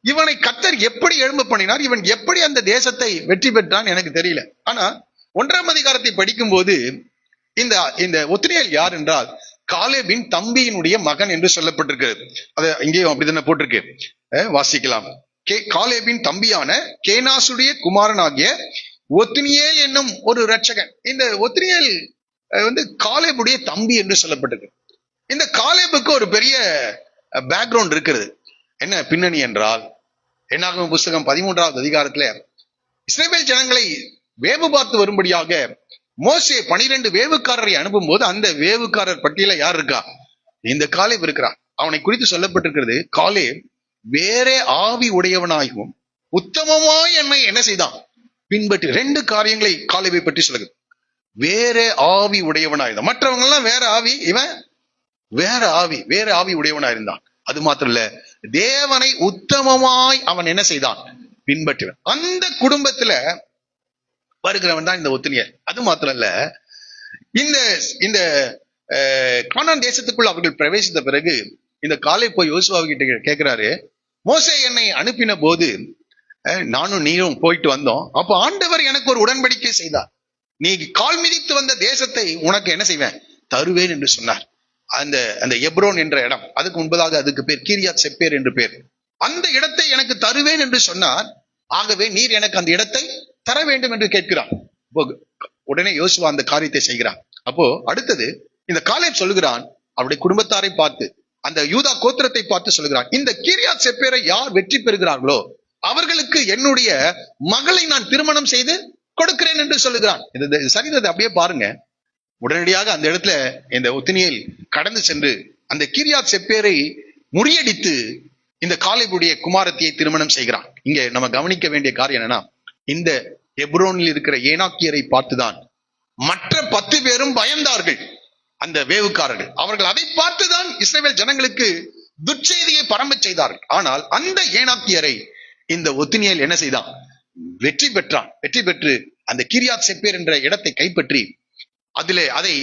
இவனை கர்த்தர் எப்படி எழும்ப பண்ணினார்? இவன் எப்படி அந்த தேசத்தை வெற்றி பெற்றான் எனக்கு தெரியல. ஆனா 1ஆம் அதிகாரத்தை படிக்கும் போது இந்த ஒத்னியேல் யார் என்றால் காலேபின் தம்பியினுடைய மகன் என்று சொல்லப்பட்டிருக்கிறது. அது இங்கேயும் அப்படித்தானே போட்டிருக்கு, வாசிக்கலாம். காலேபின் தம்பியான கேனாசுடைய குமாரனாகிய ஒத்னியேல் என்னும் ஒரு ரட்சகன். இந்த ஒத்னியேல் காலேபுடைய தம்பி என்று சொல்லப்பட்டிருக்கு. இந்த காலேபுக்கு ஒரு பெரிய பேக்ரவுண்ட் இருக்கிறது. என்ன பின்னணி என்றால், என்னாகும் புஸ்தகம் 13ஆவது அதிகாரத்துல இஸ்ரவேல் ஜனங்களை வேவு பார்த்து வரும்படியாக மோசே 12 வேவுக்காரரை அனுப்பும் போது அந்த வேவுக்காரர் பட்டியல யார் இருக்கா? இந்த காலேப் இருக்கிறார். அவனை குறித்து சொல்லப்பட்டிருக்கிறது, காலேப் வேற ஆவி உடையவனாகவும் உத்தமமாய் என்னை என்ன செய்தான்? பின்பற்றி. 2 காரியங்களை காலேபை பற்றி சொல்லுது. வேற ஆவி உடையவனாயிருந்தான். மற்றவங்க எல்லாம் வேற ஆவி, இவன் வேற ஆவி உடையவனாயிருந்தான். அது மாத்திரம் இல்ல, தேவனை உத்தமமாய் அவன் என்ன செய்தான்? பின்பற்றுவன். அந்த குடும்பத்துல வருகிறவன் தான் இந்த ஒத்தினியல். அது மாத்திரம் இல்ல, இந்த இந்த கானான் தேசத்துக்குள் அவர்கள் பிரவேசித்த பிறகு இந்த காலை போய் யோசுவா கிட்ட கேட்கிறாரு, மோசே என்னை அனுப்பின போது நானும் நீயும் போயிட்டு வந்தோம். அப்போ ஆண்டவர் எனக்கு ஒரு உடன்படிக்கை செய்தார். நீ கால் மிதித்து வந்த தேசத்தை உனக்கு என்ன செய்வேன், தருவேன் என்று சொன்னார். அந்த அந்த எப்ரோன் என்ற இடம், அதுக்கு முன்பதாக அதுக்கு பேர் கீரியாத் செப்பேர் என்று பேர். அந்த இடத்தை எனக்கு தருவேன் என்று சொன்னார். ஆகவே நீர் எனக்கு அந்த இடத்தை தர வேண்டும் என்று கேட்கிறார். உடனே யோசுவா அந்த காரியத்தை செய்கிறார். அப்போ அடுத்தது இந்த காலேப் சொல்லுகிறான், அவருடைய குடும்பத்தாரை பார்த்து, அந்த யூதா கோத்திரத்தை பார்த்து சொல்லுகிறான், இந்த கீரியாத் செப்பேரை யார் வெற்றி பெறுகிறார்களோ அவர்களுக்கு என்னுடைய மகளை நான் திருமணம் செய்து கொடுக்கிறேன் என்று சொல்லுகிறான். இந்த சரிதத்தை அப்படியே பாருங்க. உடனடியாக அந்த இடத்துல இந்த ஒத்தினியேல் கடந்து சென்று அந்த கீரியாத் செப்பேரை முறியடித்து இந்த காலேபுடைய குமாரத்தியை திருமணம் செய்கிறான். இங்க நம்ம கவனிக்க வேண்டிய காரியம் என்னன்னா, இந்த எப்ரோனில் இருக்கிற ஏனாக்கியரை பார்த்துதான் மற்ற 10 பேரும் பயந்தார்கள். அந்த வேவுக்காரர்கள் அவர்கள் அதை பார்த்துதான் இஸ்ரவேல் ஜனங்களுக்கு துர்ச்செய்தியை பரம்ப செய்தார்கள். ஆனால் அந்த ஏனாக்கியரை இந்த ஒத்தினியேல் என்ன செய்தான், வெற்றி பெற்றான். வெற்றி பெற்று அந்த கீரியாத் செப்பேர் என்ற இடத்தை கைப்பற்றி அதிலே அதை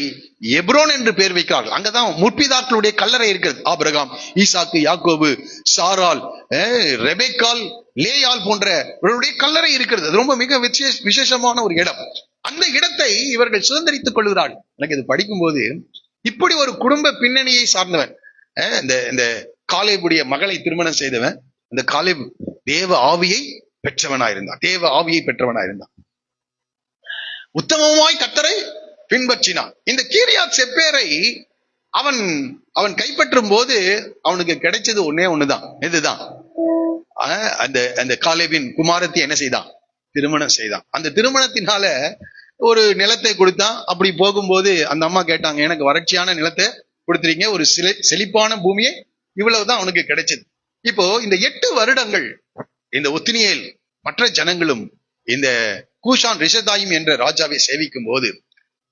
எப்ரோன் என்று பெயர் வைக்கிறார்கள். அங்கதான் முற்பிதாக்களுடைய கல்லறை இருக்கிறது. ஆபிரகாம், ஈசாக்கு, யாக்கோபு, சாரால், ரெபேக்கால், லேயால் போன்றவர்களுடைய கல்லறை இருக்கிறது. அது ரொம்ப மிக விசேஷமான ஒரு இடம். அந்த இடத்தை இவர்கள் சுதந்திரித்துக் கொள்கிறார்கள். எனக்கு இது படிக்கும் போது, இப்படி ஒரு குடும்ப பின்னணியை சார்ந்தவன் இந்த காலேபுடைய மகளை திருமணம் செய்தவன், இந்த காலேப் தேவ ஆவியை பெற்றவனாயிருந்தான். தேவ ஆவியை பெற்றவனாயிருந்தான். உத்தமமாய் கர்த்தரை பின்பற்றினான். இந்த கீரியாத் செப்பேரை அவன் கைப்பற்றும் போது அவனுக்கு கிடைச்சது ஒன்னே ஒண்ணுதான். இதுதான், அந்த காலேபின் குமாரத்தை என்ன செய்தான், திருமணம் செய்தான். அந்த திருமணத்தினால ஒரு நிலத்தை கொடுத்தான். அப்படி போகும்போது அந்த அம்மா கேட்டாங்க, எனக்கு வறட்சியான நிலத்தை கொடுத்துறீங்க, ஒரு செழிப்பான பூமியை, இவ்வளவுதான் அவனுக்கு கிடைச்சது. இப்போ இந்த 8 வருடங்கள் இந்த ஒத்தினியேல் மற்ற ஜனங்களும் இந்த கூஷான் ரிஷதாயிம் என்ற ராஜாவை சேவிக்கும் போது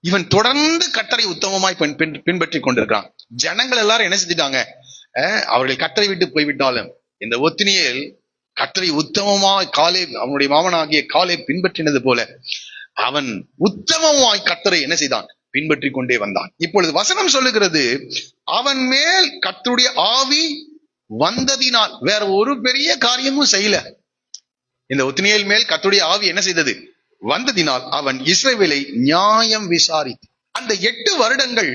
இவன் தொடர்ந்து கர்த்தரை உத்தமமாய் பின்பற்றி கொண்டிருக்கான். ஜனங்கள் எல்லாரும் என்ன செஞ்சிட்டாங்க, அவர்கள் கர்த்தரை விட்டு போய்விட்டாலும் இந்த ஒத்தினியேல் கர்த்தரை உத்தமமாய் காலேப், அவனுடைய மாமனாகிய காலேப் பின்பற்றினது போல அவன் உத்தமமாய் கர்த்தரை என்ன செய்தான், பின்பற்றி கொண்டே வந்தான். இப்பொழுது வசனம் சொல்லுகிறது, அவன் மேல் கர்த்தருடைய ஆவி வந்ததினால், வேற ஒரு பெரிய காரியமும் செய்யல. இந்த ஒத்தினியேல் மேல் கர்த்தருடைய ஆவி என்ன செய்தது, வந்ததினால் அவன் இஸ்ரவேலை நியாயம் விசாரித்து. அந்த 8 வருடங்கள்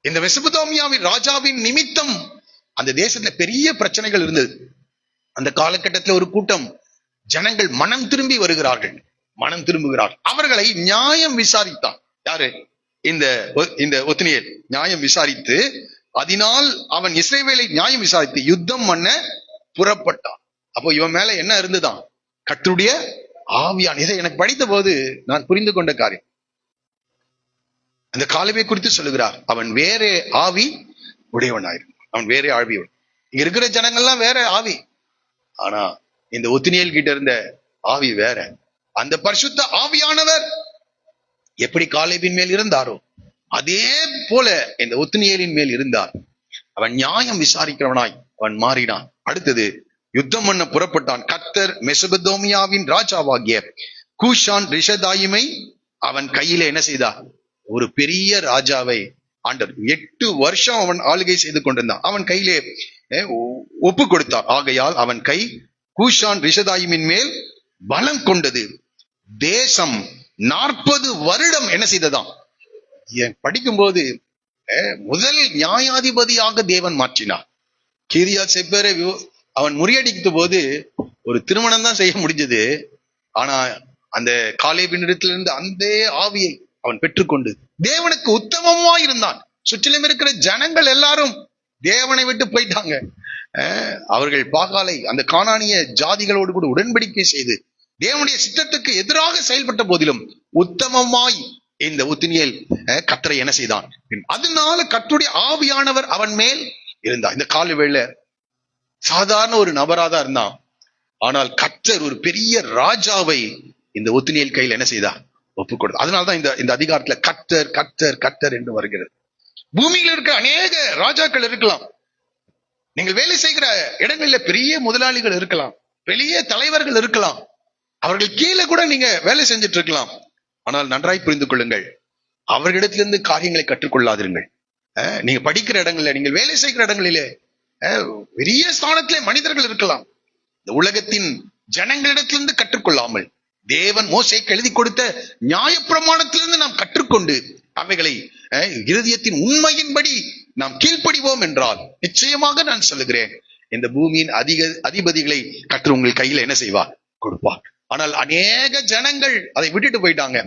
இந்த மெசொப்பொத்தாமியாவின் ராஜாவின் நிமித்தம் அந்த தேசத்துல பெரிய பிரச்சனைகள் இருந்தது. அந்த காலகட்டத்தில் ஒரு கூட்டம் ஜனங்கள் மனம் திரும்பி வருகிறார்கள், மனம் திரும்புகிறார்கள். அவர்களை நியாயம் விசாரித்தான். யாரு, இந்த ஒத்தினியேல் நியாயம் விசாரித்து, அதனால் அவன் இஸ்ரவேலை நியாயம் விசாரித்து யுத்தம் பண்ண புறப்பட்டான். அப்போ இவன் மேல என்ன இருந்துதான், கர்த்தருடைய ஆவியான். இதை எனக்கு படித்த போது நான் புரிந்து கொண்ட காரியம், அந்த காலேபை குறித்து சொல்லுகிறார், அவன் வேற ஆவி உடையவனாயிருக்கும். அவன் வேற ஆவி. இங்க இருக்கிற ஜனங்கள்லாம் வேற ஆவி, ஆனா இந்த ஒத்தினியேல் கிட்ட இருந்த ஆவி வேற. அந்த பரிசுத்த ஆவியானவர் எப்படி காலேபின் மேல் இருந்தாரோ அதே போல இந்த ஒத்தினியேலின் மேல் இருந்தார். அவன் நியாயம் விசாரிக்கிறவனாய் அவன் மாறினான். அடுத்தது யுத்தம் பண்ண புறப்பட்டான். கர்த்தர் மெசொப்பொத்தாமியாவின் ராஜாவாகிய கூஷான் ரிஷதாயிமை அவன் கையில என்ன செய்தார், ஒரு பெரிய ராஜாவை ஆண்டவர் 8 வருஷம் அவன் ஆளுகை செய்து கொண்டிருந்தான். அவன் கையிலே ஒப்பு கொடுத்தார். ஆகையால் அவன் கை கூஷான் ரிஷதாயிமின் மேல் பலம் கொண்டது. தேசம் 40 வருடம் என்ன செய்ததாம், படிக்கும்போது முதல் நியாயாதிபதியாக தேவன் மாற்றினார். கீரியாத் செப்பேரை அவன் முறியடித்த போது ஒரு திருமணம் தான் செய்ய முடிஞ்சது. ஆனா அந்த காலேபினிடத்திலிருந்து அந்த ஆவியை அவன் பெற்றுக்கொண்டு தேவனுக்கு உத்தமமா இருந்தான். சுற்றிலும் இருக்கிற ஜனங்கள் எல்லாரும் தேவனை விட்டு போயிட்டாங்க. அவர்கள் பாகாலை, அந்த கானானிய ஜாதிகளோடு கூட உடன்படிக்கை செய்து தேவனுடைய சித்தத்துக்கு எதிராக செயல்பட்ட போதிலும் உத்தமமாய் இந்த ஒத்தினியேல் கர்த்தரை என்ன செய்தான். அதனால கர்த்தருடைய ஆவியானவர் அவன் மேல் இருந்தார். இந்த காலவேளை சாதாரண ஒரு நபராதான் இருந்தான், ஆனால் கர்த்தர் ஒரு பெரிய ராஜாவை இந்த ஒத்தினியேல் கையில் என்ன செய்தார், ஒப்பு கொடுத்தார். அதனாலதான் இந்த அதிகாரத்துல கர்த்தர் கர்த்தர் கர்த்தர் என்று வருகிறது. பூமியில் இருக்க அநேக ராஜாக்கள் இருக்கலாம், நீங்கள் வேலை செய்கிற இடங்களில் பெரிய முதலாளிகள் இருக்கலாம், பெரிய தலைவர்கள் இருக்கலாம். அவர்கள் கீழே கூட நீங்க வேலை செஞ்சுட்டு இருக்கலாம். ஆனால் நன்றாய் புரிந்து கொள்ளுங்கள், அவர்களிடத்திலிருந்து காரியங்களை கற்றுக்கொள்ளாதிருங்கள். நீங்க படிக்கிற இடங்கள்ல, நீங்கள் வேலை செய்கிற இடங்களிலே பெரிய ஸ்தானத்திலே மனிதர்கள் இருக்கலாம். இந்த உலகத்தின் ஜனங்களிடத்திலிருந்து கற்றுக்கொள்ளாமல் தேவன் மோசேக்கு எழுதி கொடுத்த நியாயப்பிரமாணத்திலிருந்து நாம் கற்றுக்கொண்டு அவைகளை இருதயத்தின் உண்மையின்படி நாம் கீழ்ப்படிவோம் என்றால் நிச்சயமாக நான் சொல்லுகிறேன், இந்த பூமியின் அதிபதிகளை கர்த்தர் உங்கள் கையில என்ன செய்வார்? கொடுப்பார். ஆனால் அநேக ஜனங்கள் அதை விட்டுட்டு போயிட்டாங்க.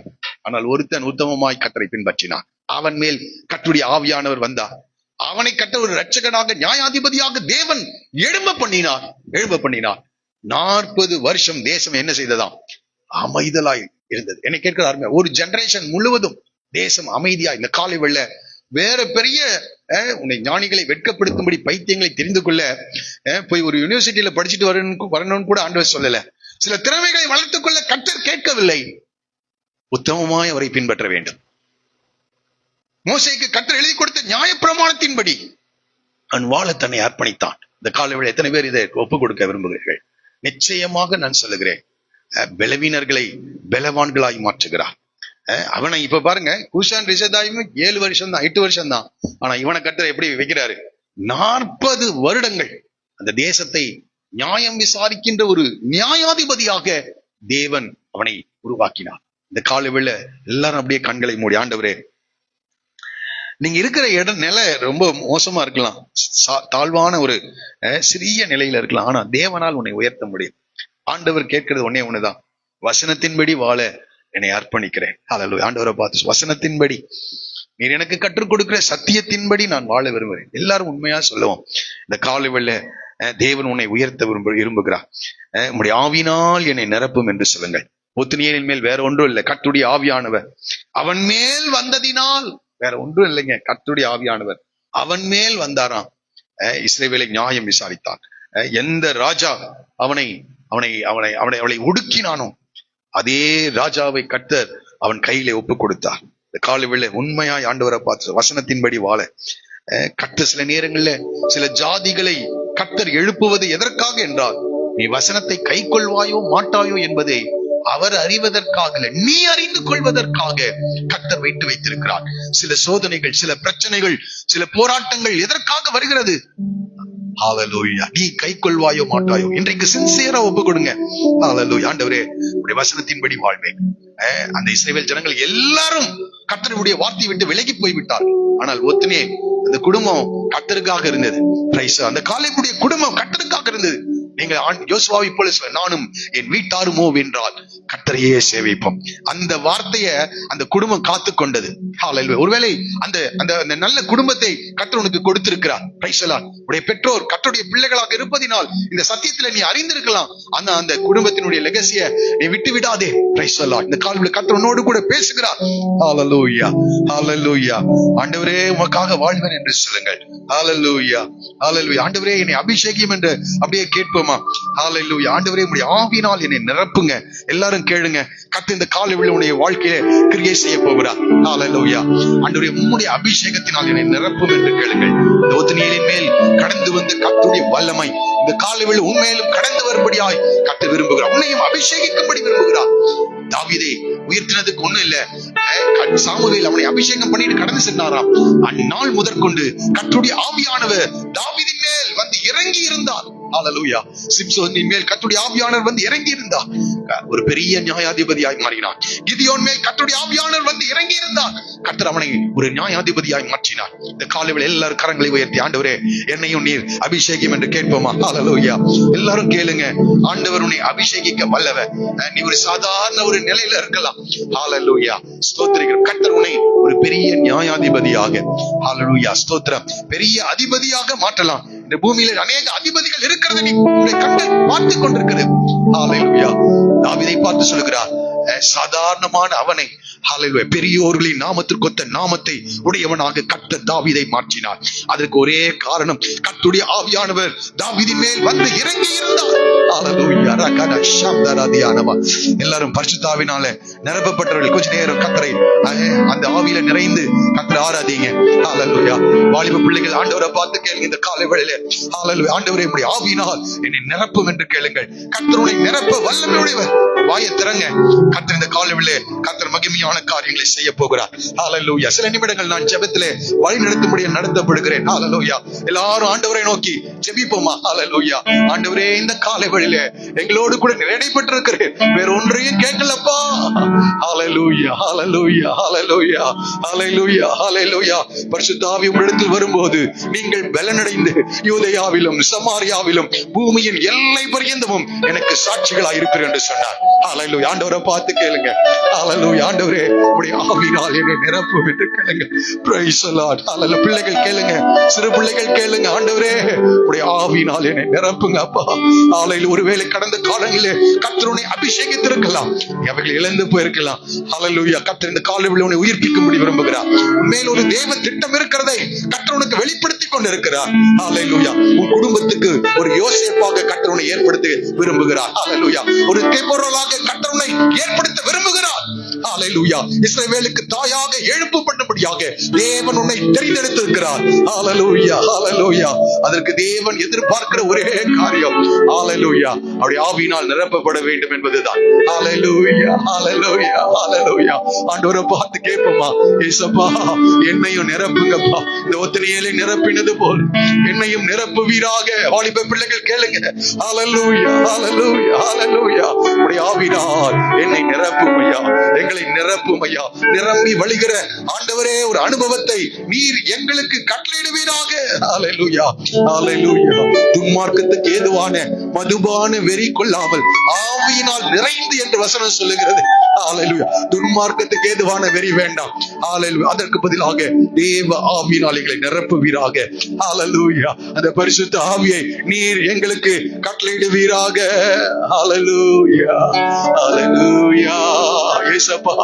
ஆனால் ஒருத்தன் உத்தமமாய் கர்த்தரை பின்பற்றினான். அவன் மேல் கர்த்தருடைய ஆவியானவர் வந்தார். அவனை கர்த்தர் ஒரு இரட்சகனாக நியாயாதிபதியாக தேவன் எழும்ப பண்ணினார். 40 வருஷம் தேசம் என்ன செய்ததாம்? அமைதலாய் இருந்தது. என்னை கேட்கிறாருங்க, ஒரு ஜெனரேஷன் முழுவதும் தேசம் அமைதியா. இந்த காலை வெள்ள வேற பெரிய உன்னை ஞானிகளை வெட்கப்படுத்தும்படி பைத்தியங்களை தெரிந்து கொள்ள போய் ஒரு யூனிவர்சிட்டியில படிச்சுட்டு வரணும்னு கூட ஆண்டவர் சொல்லல. சில திறமைகளை வளர்த்துக் கொள்ள கர்த்தர் கேட்கவில்லை. உத்தமமாய் அவரை பின்பற்ற வேண்டும். மோசேக்கு கர்த்தர் எழுதி கொடுத்த நியாயப்பிரமாணத்தின்படி அவன் வாழ தன்னை அர்ப்பணித்தான். இந்த காலையில் எத்தனை பேர் இதை ஒப்புக் கொடுக்க விரும்புகிறீர்கள்? நிச்சயமாக நான் சொல்லுகிறேன், பலவீனர்களை பலவான்களாய் மாற்றுகிறார். அவனை இப்ப பாருங்க, கூஷான் ரிஷதாயும் 7 வருஷம் தான், 8 வருஷம் தான். ஆனா இவனை கர்த்தர் எப்படி வைக்கிறாரு? 40 வருடங்கள் அந்த தேசத்தை நியாயம் விசாரிக்கின்ற ஒரு நியாயாதிபதியாக தேவன் அவனை உருவாக்கினார். இந்த காலைவேளை எல்லாரும் அப்படியே கண்களை மூடி, ஆண்டவரே, நீங்க இருக்கிற நிலை ரொம்ப மோசமா இருக்கலாம், தாழ்வான ஒரு சிறிய நிலையில இருக்கலாம். ஆனா தேவனால் உன்னை உயர்த்த முடியும். ஆண்டவர் கேட்கிறது ஒன்னே ஒண்ணுதான், வசனத்தின்படி வாழ என்னை அர்ப்பணிக்கிறேன். அல்ல, ஆண்டவரை பார்த்து வசனத்தின்படி நீர் எனக்கு கற்றுக் கொடுக்கிற சத்தியத்தின்படி நான் வாழ விரும்புகிறேன். எல்லாரும் உண்மையா சொல்லுவோம். இந்த காலைவேளை தேவன் உன்னை உயர்த்த விரும்புகிறார். உம்முடைய ஆவியினால் என்னை நிரப்பும் என்று சொல்லுங்கள். ஒத்துனியலின் மேல் வேற ஒன்றும் இல்லை, கர்த்தருடைய ஆவியானவர் அவன் மேல் வந்ததினால், வேற ஒன்றும் இல்லைங்க. கர்த்தருடைய ஆவியானவர் அவன் மேல் வந்தாராம். இஸ்ரவேலை நியாயம் விசாரித்தான். எந்த ராஜா அவளை ஒடுக்கினானோ அதே ராஜாவை கர்த்தர் அவன் கையிலே ஒப்பு கொடுத்தார். இந்த காலைவேளை உண்மையாய் ஆண்டவரை பார்த்து வசனத்தின்படி வாழ கர்த்தர் சில நேரங்கள்ல சில ஜாதிகளை கர்த்தர் எழுப்புவது எதற்காக என்றால், நீ வசனத்தை கை கொள்வாயோ மாட்டாயோ என்பதை அவர் அறிவதற்காக, நீ அறிந்து கொள்வதற்காக கர்த்தர் வைத்திருக்கிறார். சில சோதனைகள், சில பிரச்சனைகள், சில போராட்டங்கள் எதற்காக வருகிறது? ஹல்லேலூயா. நீ கை கொள்வாயோ மாட்டாயோ இன்றைக்கு சின்சியரா ஒப்பு கொடுங்க. ஹல்லேலூயா. ஆண்டவரே, உடைய வசனத்தின்படி வாழ்வேன். அந்த இஸ்ரவேல் ஜனங்கள் எல்லாரும் கர்த்தருடைய வார்த்தையை விட்டு விலகி போய்விட்டார். ஆனால் ஒத்துனே அந்த குடும்பம் கர்த்தருக்காக இருந்தது. அந்த காலேபுடைய குடும்பம் கர்த்தருக்காக இருந்தது. நீங்கள் யோசுவாவை போல சொல்ல, நானும் என் வீட்டாருமோ என்றால் கர்த்தரையே சேவிப்போம். அந்த வார்த்தையை அந்த குடும்பம் காத்து கொண்டது. ஒருவேளை அந்த நல்ல குடும்பத்தை கர்த்தர் உனக்கு கொடுத்திருக்கிறார். உடைய பெற்றோர் கர்த்தருடைய பிள்ளைகளாக இருப்பதினால் இந்த சத்தியத்துல நீ அறிந்திருக்கலாம். அந்த குடும்பத்தினுடைய லெகசிய நீ விட்டு விடாதே. இந்த காலையில் கர்த்தர் உன்னோடு கூட பேசுகிறார். ஹல்லேலூயா, ஹல்லேலூயா. ஆண்டவரே, உமக்காக வாழ்வேன் என்று சொல்லுங்கள். ஹல்லேலூயா, ஹல்லேலூயா. ஆண்டவரே, என்னை அபிஷேகம் என்று அப்படியே கேட்போம். ஹல்லேலூயா. ஆண்டவரே, உம்முடைய ஆவியினால் என்னை நிரப்புங்க. எல்லாரும் கேளுங்க, கர்த்தர் இந்த காலையில் உன்னுடைய வாழ்க்கையில கிரியை செய்ய போகிறார். ஹல்லேலூயா. ஆண்டவரே, உம்முடைய அபிஷேகத்தினால் என்னை நிரப்பும் என்று கேளுங்கள். இந்த ஒத்துனியலின் மேல் கடந்து வந்து கர்த்தருடைய வல்லமை இந்த காலையில் உண்மையிலும் கடந்து வரும்படியாய் கர்த்தர் விரும்புகிறார். உன்னையும் அபிஷேகிக்கும்படி விரும்புகிறார். தாவீதை உயர்த்தினதுக்கு ஒண்ணும் இல்ல, சாமுவேல் அவனை அபிஷேகம் பண்ணிட்டு கடந்து சென்றாராம். அந்நாள் முதற்கொண்டு கர்த்தருடைய ஆவியானவர் தாவீதின் மேல் வந்து இறங்கி இருந்தார். ஹல்லேலூயா. சிம்சோனின் மேல் கர்த்தருடைய ஆவியானவர் வந்து இறங்கி இருந்தார். ஒரு பெரிய நியாயாதிபதியாய் மாறினார். கிதியோன் மேல் கர்த்தருடைய ஆவியானவர் வந்து இறங்கி இருந்தார். கர்த்தர் அவனை ஒரு நியாயாதிபதியாய் மாற்றினார். இந்த காலையில் எல்லாரும் கரங்களை உயர்த்தி, ஆண்டவரே, என்னையும் நீர் அபிஷேகம் என்று கேட்போமா? ஹல்லேலூயா. எல்லாரும் கேளுங்க. ஆண்டவர் உன்னை அபிஷேகிக்க வல்லவர். நீ ஒரு சாதாரண ஒரு நிலையில இருக்கலாம். ஹல்லேலூயா. ஸ்தோத்திரிக்கிறோம். கர்த்தர் உன்னை ஒரு பெரிய நியாயாதிபதியாக, ஹல்லேலூயா, ஸ்தோத்திரம், பெரிய அதிபதியாக மாற்றலாம். இந்த பூமியில அநேக அதிபதிகள் இருக்கிறது, நீ கண்டு பார்த்து கொண்டிருக்கிறது. ஹல்லேலூயா. தாவீதை பார்த்து சொல்லுகிறார், சாதாரணமான அவனை பெரியோர்களின் நாமத்திற்கொத்த நாமத்தை உடையவனாக கர்த்தர் தாவீதை மாற்றினார். அதற்கு ஒரே காரணம், கர்த்தருடைய ஆவியானவர் தாவீதின் மேல் வந்து இறங்கி இருந்தார். எல்லாரும் பரிசுத்தாவினால நிரப்பப்பட்டவர்கள் கொஞ்ச நேரம் கர்த்தரை அந்த ஆவியில நிறைந்து கர்த்தரை ஆராதிங்க. ஹல்லேலூயா. வாலிப பிள்ளைகள் ஆண்டவரை பார்த்து கேளுங்க. இந்த காலை வேளையில, ஹல்லேலூயா, ஆண்டவரே, உம்முடைய ஆவியினால் என்னை நிரப்பும் என்று கேளுங்கள். கர்த்தர் உன்னை நிரப்ப வல்லமையுடையவர். வாயை காலையிலே கர்த்தர் மகிமையான காரியங்களை செய்ய போகிறார். ஹல்லேலூயா. சில நிமிடங்கள் நான் ஜெபத்திலே வழி நடத்தும்படியாக நடத்தப்படுகிறேன். ஹல்லேலூயா. எல்லாரும் ஆண்டவரை நோக்கி ஜெபிப்போமா? ஹல்லேலூயா. ஆண்டவரே, இந்த காலை வேளையிலே எங்களோடு கூட இடைப்பட்டிருக்கிறேன், வேற ஒன்றையும் கேட்கலப்பா. ஹல்லேலூயா, ஹல்லேலூயா, ஹல்லேலூயா, ஹல்லேலூயா, ஹல்லேலூயா. பரிசுத்த ஆவி உம்மிடத்தில் வரும்போது நீங்கள் பலனடைந்து யூதேயாவிலும் சமாரியாவிலும் பூமியின் எல்லை பரியந்தமும் எனக்கு சாட்சிகளாய் இருப்பீர்கள் என்று சொன்னார். ஹல்லேலூயா. ஆண்டவரை பார்த்து கேளுங்க. ஹல்லேலூயா. ஆண்டவரே, உம்முடைய ஆவியினால் என்னை நிரப்பும் என்று கேளுங்க. Praise the Lord. ஹல்லேலூயா. பிள்ளைகள் கேளுங்க, சிறு பிள்ளைகள் கேளுங்க. ஆண்டவரே, உம்முடைய ஆவியினால் என்னை நிரப்புங்க அப்பா. ஹல்லேலூயா. ஒருவேளை கடந்த காலங்களிலே கர்த்தர் உன்னை அபிஷேகித்திருக்கலாம், அவைகள் இழந்து போயிருக்கலாம். ஹல்லேலூயா. கர்த்தர் இந்த காலையில் உன்னை உயிர்ப்பிக்கும்படி விரும்புகிறார். உன்மேல் ஒரு தேவ திட்டம் இருக்கிறதை கர்த்தர் உனக்கு வெளிப்படுத்திக் கொண்டிருக்கிறார். ஹல்லேலூயா. உன் குடும்பத்துக்கு ஒரு யோசேப்பாக கர்த்தர் உன்னை ஏற்படுத்த விரும்புகிறார். ஹல்லேலூயா. ஒரு தேபோராளாக கர்த்தர் உன்னை ஏற்படுத்த விரும்புகிறார். ஹல்லேலூயா. இஸ்ரவேலுக்கு தாயாக எழுப்பப்பட்டபடியாக தேவன் உன்னை தெரிந்தெடுத்திருக்கிறார். ஹல்லேலூயா, ஹல்லேலூயா. அதற்கு தேவன் எதிர்பார்க்கிற ஒரே காரியம், ஹல்லேலூயா, அவருடைய ஆவியினால் நிரப்பப்பட வேண்டும் என்பதுதான். ஹல்லேலூயா, ஹல்லேலூயா, ஹல்லேலூயா. ஆண்டவரை பார்த்து கேட்போமா? இயேசுப்பா, என்னையும் நிரப்புங்கப்பா. இந்த ஒத்தனையிலே நிரப்பினது போல் என்னையும் நிரப்புவீராக. வாலிப பிள்ளைகள் கேளுங்க. ஹல்லேலூயா, ஹல்லேலூயா, ஹல்லேலூயா. உம்முடைய ஆவியினால் என்னை நிரப்பும் ஐயா, எங்களை நிரப்பும் ஐயா. நிரம்பி வழிகிற ஆண்டவரே ஒரு அனுபவத்தை நீர் எங்களுக்கு கட்டளையிடுவீராக. ஹல்லேலூயா, ஹல்லேலூயா. துன்மார்க்கத்துக்கு ஏதுவான மதுபான வெறி கொள்ளாமல் ஆவியினால் நிறைந்து என்று வசனம் சொல்லுகிறது. ஹல்லேலூயா. துன்மார்க்கத்துக்கு ஏதுவான வெறி வேண்டாம். ஹல்லேலூயா. அதற்கு பதிலாக தேவ ஆவியினால் எங்களை நிரப்புவீராக. ஹல்லேலூயா. அந்த பரிசுத்த ஆவியை நீர் எங்களுக்கு கட்டளையிடுவீராக. ஹல்லேலூயா, ஹல்லேலூயா. இயேசுப்பா,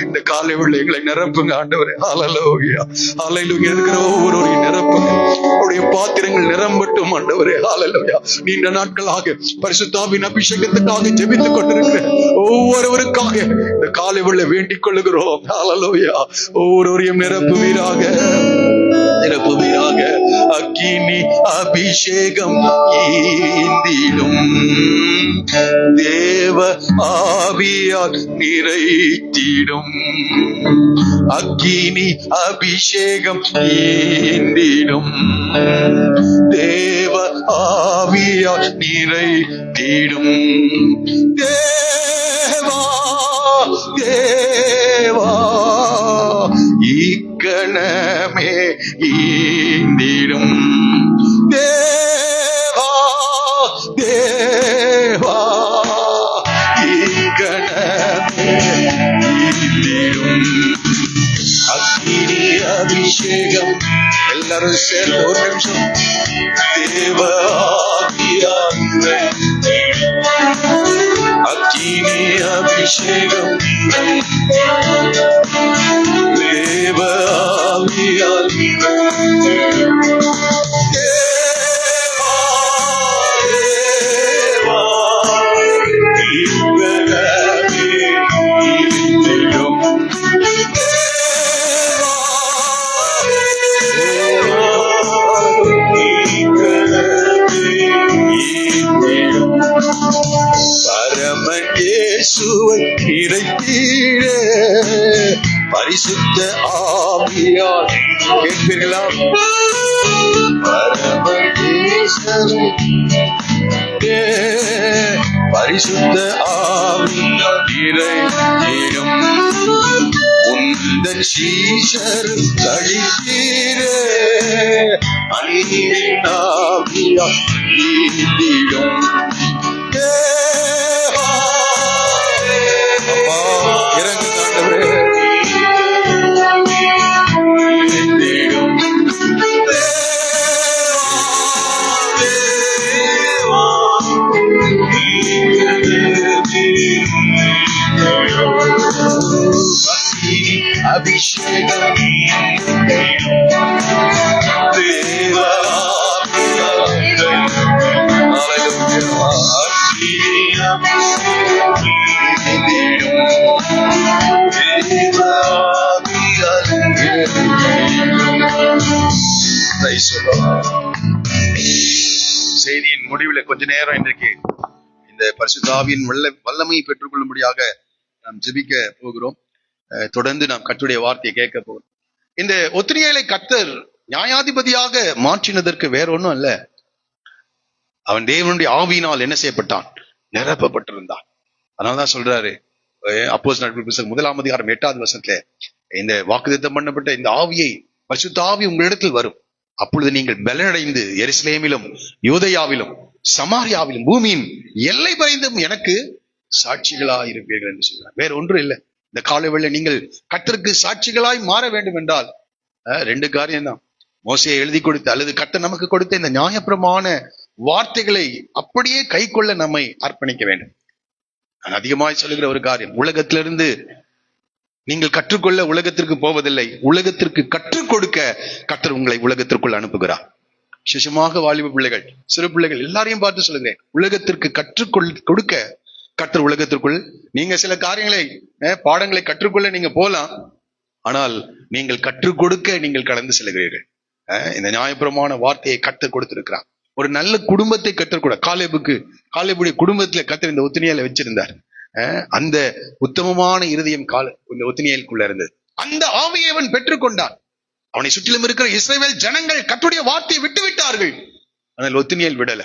இந்த காலை வேளையிலே எங்களை நிரப்புங்க ஆண்டவரே. ஹல்லேலூயா, ஹல்லேலூயா. இருக்கிற ஒவ்வொருவரையும் நிரப்புங்க. உடைய பாத்திரங்கள் நிரம்பட்டும் ஆண்டவரே. ஹல்லேலூயா. நீண்ட நாட்களாக பரிசுத்த ஆவியின் அபிஷேகத்துக்காக ஜெபித்துக் கொண்டிருக்கிற ஒவ்வொருவருக்காக இந்த காலை வேளையிலே வேண்டிக் கொள்ளுகிறோம். ஹல்லேலூயா. ஒவ்வொருவரையும் நிரப்புவீராக, நிரப்புவீராக. அக்கினி அபிஷேகம் ஈந்திடும், தேவ ஆவியால் நிறைத்திடும். அக்கினி அபிஷேகம் ஈந்திடும், தேவ ஆவியால் நிறைத்திடும். தேவா, தேவா, இக்கணமே ஈந்திடும். தேவா, தேவா, இக்கணமே ஈந்திடும். அக்கினி அபிஷேகம். எல்லாரும் சேர்ந்து ஒரு நிமிஷம். தேவ ஆவியால் நிறைத்திடும். அக்கினி அபிஷேகம், தேவ ஆவியால் நிறைத்திடும். தேவா, தேவா, இக்கணமே ஈந்திடும். தேவா, தேவா, இக்கணமே ஈந்திடும். பரமன் இயேசுவை நிறைத்தீர பரிசுத்த ஆவியால். கேட்பீர்களா? பரமன் இயேசுவை பரிசுத்த ஆவியால் நிறைத்திடும். உந்தன் சீஷர் அழித்தீர அழிவின் ஆவியால் ஈந்திடும். அபிஷேகம், தேவ செய்தியின் முடிவில் கொஞ்ச நேரம் இன்றைக்கு இந்த பரிசுத்த ஆவியின் வல்லமையை பெற்றுக் கொள்ளும்படியாக நாம் ஜெபிக்க போகிறோம். தொடர்ந்து நாம் கர்த்தருடைய வார்த்தையை கேட்க போகிறோம். இந்த ஒத்னியேலை கர்த்தர் நியாயாதிபதியாக மாற்றினதற்கு வேற ஒன்றும் அல்ல, அவன் தேவனுடைய ஆவியினால் என்ன செய்யப்பட்டான்? நிரப்பப்பட்டிருந்தான். அதனாலதான் சொல்றாரு அப்போஸ்தலர் புத்தகம் 1 8வது வசனத்துல, இந்த வாக்குத்தத்தம் பண்ணப்பட்ட இந்த ஆவியை, பரிசுத்த ஆவி உங்களிடத்தில் வரும், அப்பொழுது நீங்கள் பலனடைந்து எருசலேமிலும் யூதேயாவிலும் சமாரியாவிலும் பூமியின் எல்லை பரிந்தும் எனக்கு சாட்சிகளாய் இருப்பீர்கள் என்று சொல்றார். வேற ஒன்றும் இல்லை. இந்த காலவேளை நீங்கள் கர்த்தருக்கு சாட்சிகளாய் மாற வேண்டும் என்றால் 2 காரியம்தான். மோசையை எழுதி கொடுத்த அல்லது கர்த்தர் நமக்கு கொடுத்த இந்த நியாயப்பிரமாண வார்த்தைகளை அப்படியே கை கொள்ள நம்மை அர்ப்பணிக்க வேண்டும். நான் அதிகமாய் சொல்லுகிற ஒரு காரியம், உலகத்திலிருந்து நீங்கள் கற்றுக்கொள்ள உலகத்திற்கு போவதில்லை, உலகத்திற்கு கற்றுக் கொடுக்க கர்த்தர் உங்களை உலகத்திற்குள் அனுப்புகிறார். விசேஷமாக வாலிப பிள்ளைகள், சிறு பிள்ளைகள் எல்லாரையும் பார்த்து சொல்லுகிறேன், உலகத்திற்கு கொடுக்க கர்த்தர் உலகத்திற்குள், நீங்க சில காரியங்களை பாடங்களை கற்றுக்கொள்ள நீங்க போலாம், ஆனால் நீங்கள் கற்றுக் கொடுக்க நீங்கள் கடந்து செல்கிறீர்கள். இந்த நியாயப்பிரமாண வார்த்தையை கர்த்தர் கொடுத்திருக்கிறார். ஒரு நல்ல குடும்பத்தை கர்த்தர் கூட காலேபுடைய குடும்பத்துல கர்த்தர் இந்த ஒத்னியேலை வச்சிருந்தார். அந்த உத்தமமான இருதயம் இந்த ஒத்னியேலுக்குள்ள இருந்தது. அந்த ஆவியை அவன் பெற்றுக்கொண்டான். அவனை சுற்றிலும் இருக்கிற இஸ்ரவேல் ஜனங்கள் கர்த்தருடைய வார்த்தையை விட்டு விட்டார்கள், ஆனால் ஒத்னியேல் விடல.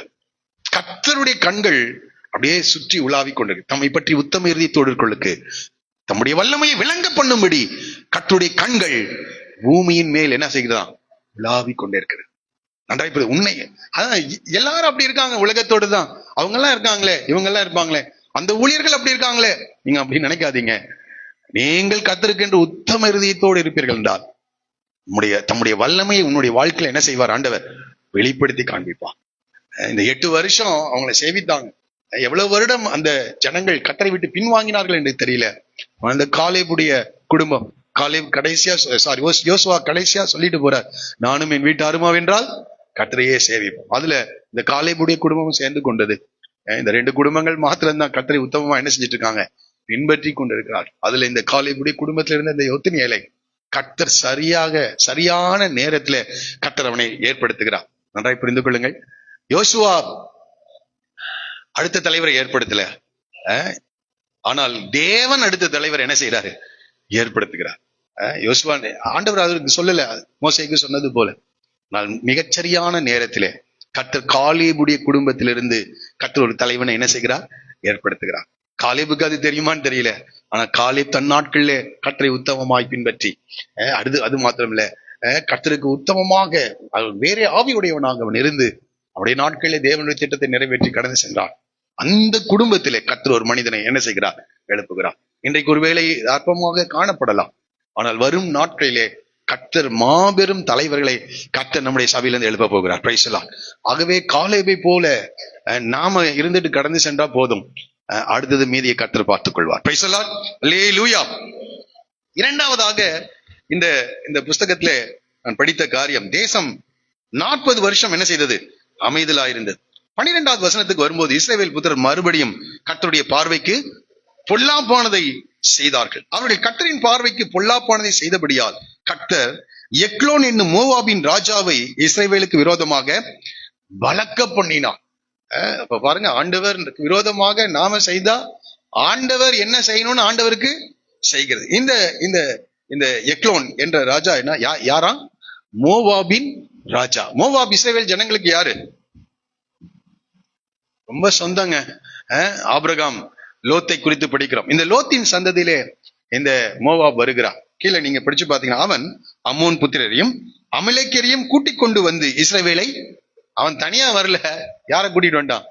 கர்த்தருடைய கண்கள் அப்படியே சுற்றி உலாவிக் கொண்டது. தம்மை பற்றி உத்தம இருதயத்தோடு தம்முடைய வல்லமையை விளங்க பண்ணும்படி கர்த்தருடைய கண்கள் பூமியின் மேல் என்ன செய்கிறதாம்? உலாவிக் கொண்டே இருக்கிறது. நன்றாய் உண்மை. அதான் எல்லாரும் அப்படி இருக்காங்க, உலகத்தோடு தான். அவங்க எல்லாம் இருக்காங்களே, இவங்க எல்லாம் இருப்பாங்களே, அந்த ஊழியர்கள் அப்படி இருக்காங்களே, நீங்க அப்படி நினைக்காதீங்க. நீங்கள் கர்த்தருக்கு என்று உத்தம இருதயத்தோடு இருப்பீர்கள் என்றால் தம்முடைய வல்லமையை உன்னுடைய வாழ்க்கையில என்ன செய்வார்? ஆண்டவர் வெளிப்படுத்தி காண்பிப்பார். இந்த 8 வருஷம் அவங்களை சேவித்தாங்க. எவ்வளவு வருடம் அந்த ஜனங்கள் கர்த்தரை விட்டு பின்வாங்கினார்கள் என்று தெரியல. அந்த காலேபுடைய குடும்பம், யோசுவா கடைசியா சொல்லிட்டு போறார், நானும் என் வீட்டாருமா வென்றால் கர்த்தரையே சேவிப்போம். அதுல இந்த காலேபுடைய குடும்பமும் சேர்ந்து கொண்டது. இந்த 2 குடும்பங்கள் மாத்திரம்தான் கர்த்தரை உத்தமமா என்ன செஞ்சிட்டு இருக்காங்க? பின்பற்றி கொண்டிருக்கிறார். அதுல இந்த காலேபுடைய குடும்பத்துல இருந்த இந்த ஒத்னியேலை கர்த்தர் சரியான நேரத்துல கர்த்தர் அவனை ஏற்படுத்துகிறார். நன்றாய் புரிந்து கொள்ளுங்கள். யோசுவா அடுத்த தலைவரை ஏற்படுத்தல, ஆனால் தேவன் அடுத்த தலைவர் என்ன செய்யறாரு? ஏற்படுத்துகிறார். யோசுவா ஆண்டவர் அவருக்கு சொல்லல, மோசேக்கு சொன்னது போல. ஆனால் மிகச்சரியான நேரத்திலே கர்த்தர் காலேபுடைய குடும்பத்திலிருந்து கர்த்தர் ஒரு தலைவனை என்ன செய்கிறார்? ஏற்படுத்துகிறார். காலேபுக்கு அது தெரியுமான்னு தெரியல, ஆனா காலேப் தன் நாட்களிலே கர்த்தரை உத்தமமாய் பின்பற்றி அது மாத்திரம் இல்ல, கர்த்தருக்கு உத்தமமாக வேற ஆவியுடையவனாக அவன் இருந்து அவருடைய நாட்களிலே தேவனுடைய திட்டத்தை நிறைவேற்றி கடந்து சென்றான். அந்த குடும்பத்திலே கர்த்தர் ஒரு மனிதனை என்ன செய்கிறார்? எழுப்புகிறார். இன்றைக்கு ஒருவேளை அற்பமாக காணப்படலாம், ஆனால் வரும் நாட்களிலே கர்த்தர் மாபெரும் தலைவர்களை கர்த்தர் நம்முடைய சபையிலிருந்து எழுப்ப போகிறார். Price the Lord. ஆகவே காலேபை போல நாம இருந்துட்டு கடந்து சென்றா போதும், அடுத்தது மீதியை கர்த்தர் பார்த்துக் கொள்வார். Praise the Lord. அல்லேலூயா. இரண்டாவதாக இந்த புஸ்தகத்திலே நான் படித்த காரியம், தேசம் 40 வருஷம் என்ன செய்தது? அமைதலாயிருந்தது. 12வது வசனத்துக்கு வரும்போது, இஸ்ரவேல் புத்திரர் மறுபடியும் கர்த்தருடைய பார்வைக்கு பொல்லாப்பானதை செய்தார்கள். அவர்கள் கர்த்தரின் பார்வைக்கு பொல்லாப்பானதை செய்தபடியால் கர்த்தர் எக்லோன் என்னும் மோவாபின் ராஜாவை இஸ்ரவேலுக்கு விரோதமாக பலக்க பண்ணினார். அப்ப பாருங்க, ஆண்டவர் விரோதமாக நாம செய்தா ஆண்டவர் என்ன செய்யணும்னு ஆண்டவருக்கு செய்கிறது. இந்த எக்லோன் என்ற ராஜா என்ன யாரா? மோவாபின் ராஜா. மோவாப் இஸ்ரவேல் ஜனங்களுக்கு யாரு? ரொம்ப சொந்தங்க. ஆபிரகாம் லோத்தை குறித்து படிக்கிறோம். இந்த லோத்தின் சந்ததியிலே இந்த மோவாப் வருகிறார். கீழே நீங்க படிச்சு பாத்தீங்கன்னா, அவன் அம்மோன் புத்திரரையும் அமலேக்கியரையும் கூட்டிக் கொண்டு வந்து இஸ்ரவேலை, அவன் தனியா வரல, யாரை கூட்டிட்டு வந்தான்?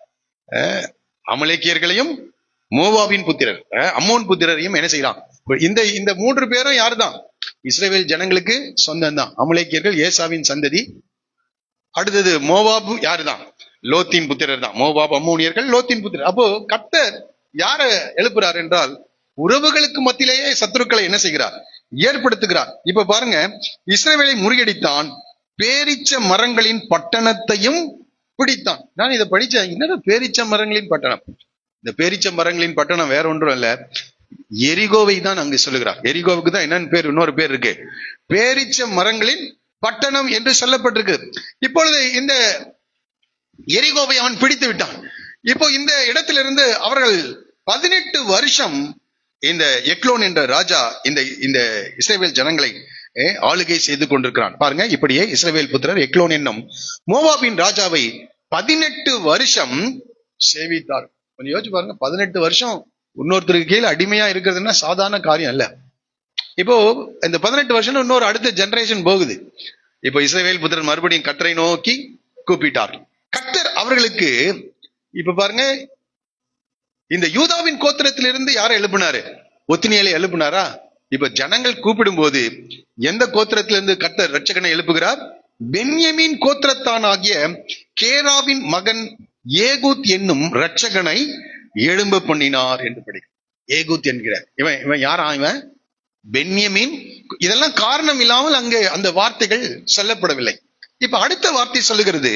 அமலேக்கியர்களையும் மோவாபின் புத்திரர் அம்மோன் புத்திரரையும் என்ன செய்யலாம்? இந்த 3 பேரும் யாருதான்? இஸ்ரவேல் ஜனங்களுக்கு சொந்தம் தான். அமலேக்கியர்கள் ஏசாவின் சந்ததி. அடுத்தது மோவாபு யாருதான்? லோத்தின் புத்திரர் தான். மோவாப் அம்மோனியர்கள் லோத்தின் புத்திரர். அப்போ கர்த்தர் யார எழுப்புறார் என்றால், உறவுகளுக்கு மத்தியிலேயே சத்துருக்களை என்ன செய்கிறார்? ஏற்படுத்துகிறார். இப்ப பாருங்க, இஸ்ரவேலை முறியடித்தான், பேரிச்ச மரங்களின் பட்டணத்தையும் பிடித்தான். நான் இதை படிச்சேன், என்னது பேரிச்ச மரங்களின் பட்டணம்? இந்த பேரிச்ச மரங்களின் பட்டணம் வேற ஒன்றும் இல்ல, எரிகோவை தான் அங்கு சொல்லுகிறார். எரிகோவுக்கு தான் என்னன்னு பேர், இன்னொரு பேர் இருக்கு, பேரிச்ச மரங்களின் பட்டணம் என்று சொல்லப்பட்டிருக்கு. இப்பொழுது இந்த எரிகோவை அவன் பிடித்து விட்டான். இப்போ இந்த இடத்திலிருந்து அவர்கள் 18 வருஷம் இந்த எக்லோன் என்ற ராஜா இந்த இந்த இஸ்ரவேல் ஜனங்களை ஆளுகை செய்து கொண்டிருக்கிறான். பாருங்க, இப்படியே இஸ்ரவேல் புத்திரர் எக்லோன் என்னும் மோவாபின் ராஜாவை 18 வருஷம் சேவித்தார். கொஞ்சம் யோசிச்சு பாருங்க, 18 வருஷம் இன்னொருத்தருக்கு கீழே அடிமையா இருக்கிறதுன்னா சாதாரண காரியம் அல்ல. இப்போ இந்த 18 வருஷம் இன்னொரு அடுத்த ஜெனரேஷன் போகுது. இப்போ இஸ்ரவேல் புத்திரர் மறுபடியும் கர்த்தரை நோக்கி கூப்பிட்டார். கர்த்தர் அவர்களுக்கு இப்ப பாருங்க, இந்த யூதாவின் கோத்திரத்திலிருந்து யாரை எழுப்பினாரு? ஒத்தினியலை எழுப்பினாரா? இப்ப ஜனங்கள் கூப்பிடும் போது எந்த கோத்திரத்திலிருந்து கர்த்தர் ரட்சகனை எழுப்புகிறார்? பென்யமீன் கோத்திரத்தான் ஆகிய கேராவின் மகன் ஏகூத் என்னும் ரட்சகனை எழும்ப பண்ணினார் என்று படிக்கும். ஏகூத் என்கிற இவன் இவன் யாரா? இவன் பென்யமீன். இதெல்லாம் காரணம் இல்லாமல் அங்கே அந்த வார்த்தைகள் சொல்லப்படவில்லை. இப்ப அடுத்த வார்த்தை சொல்லுகிறது,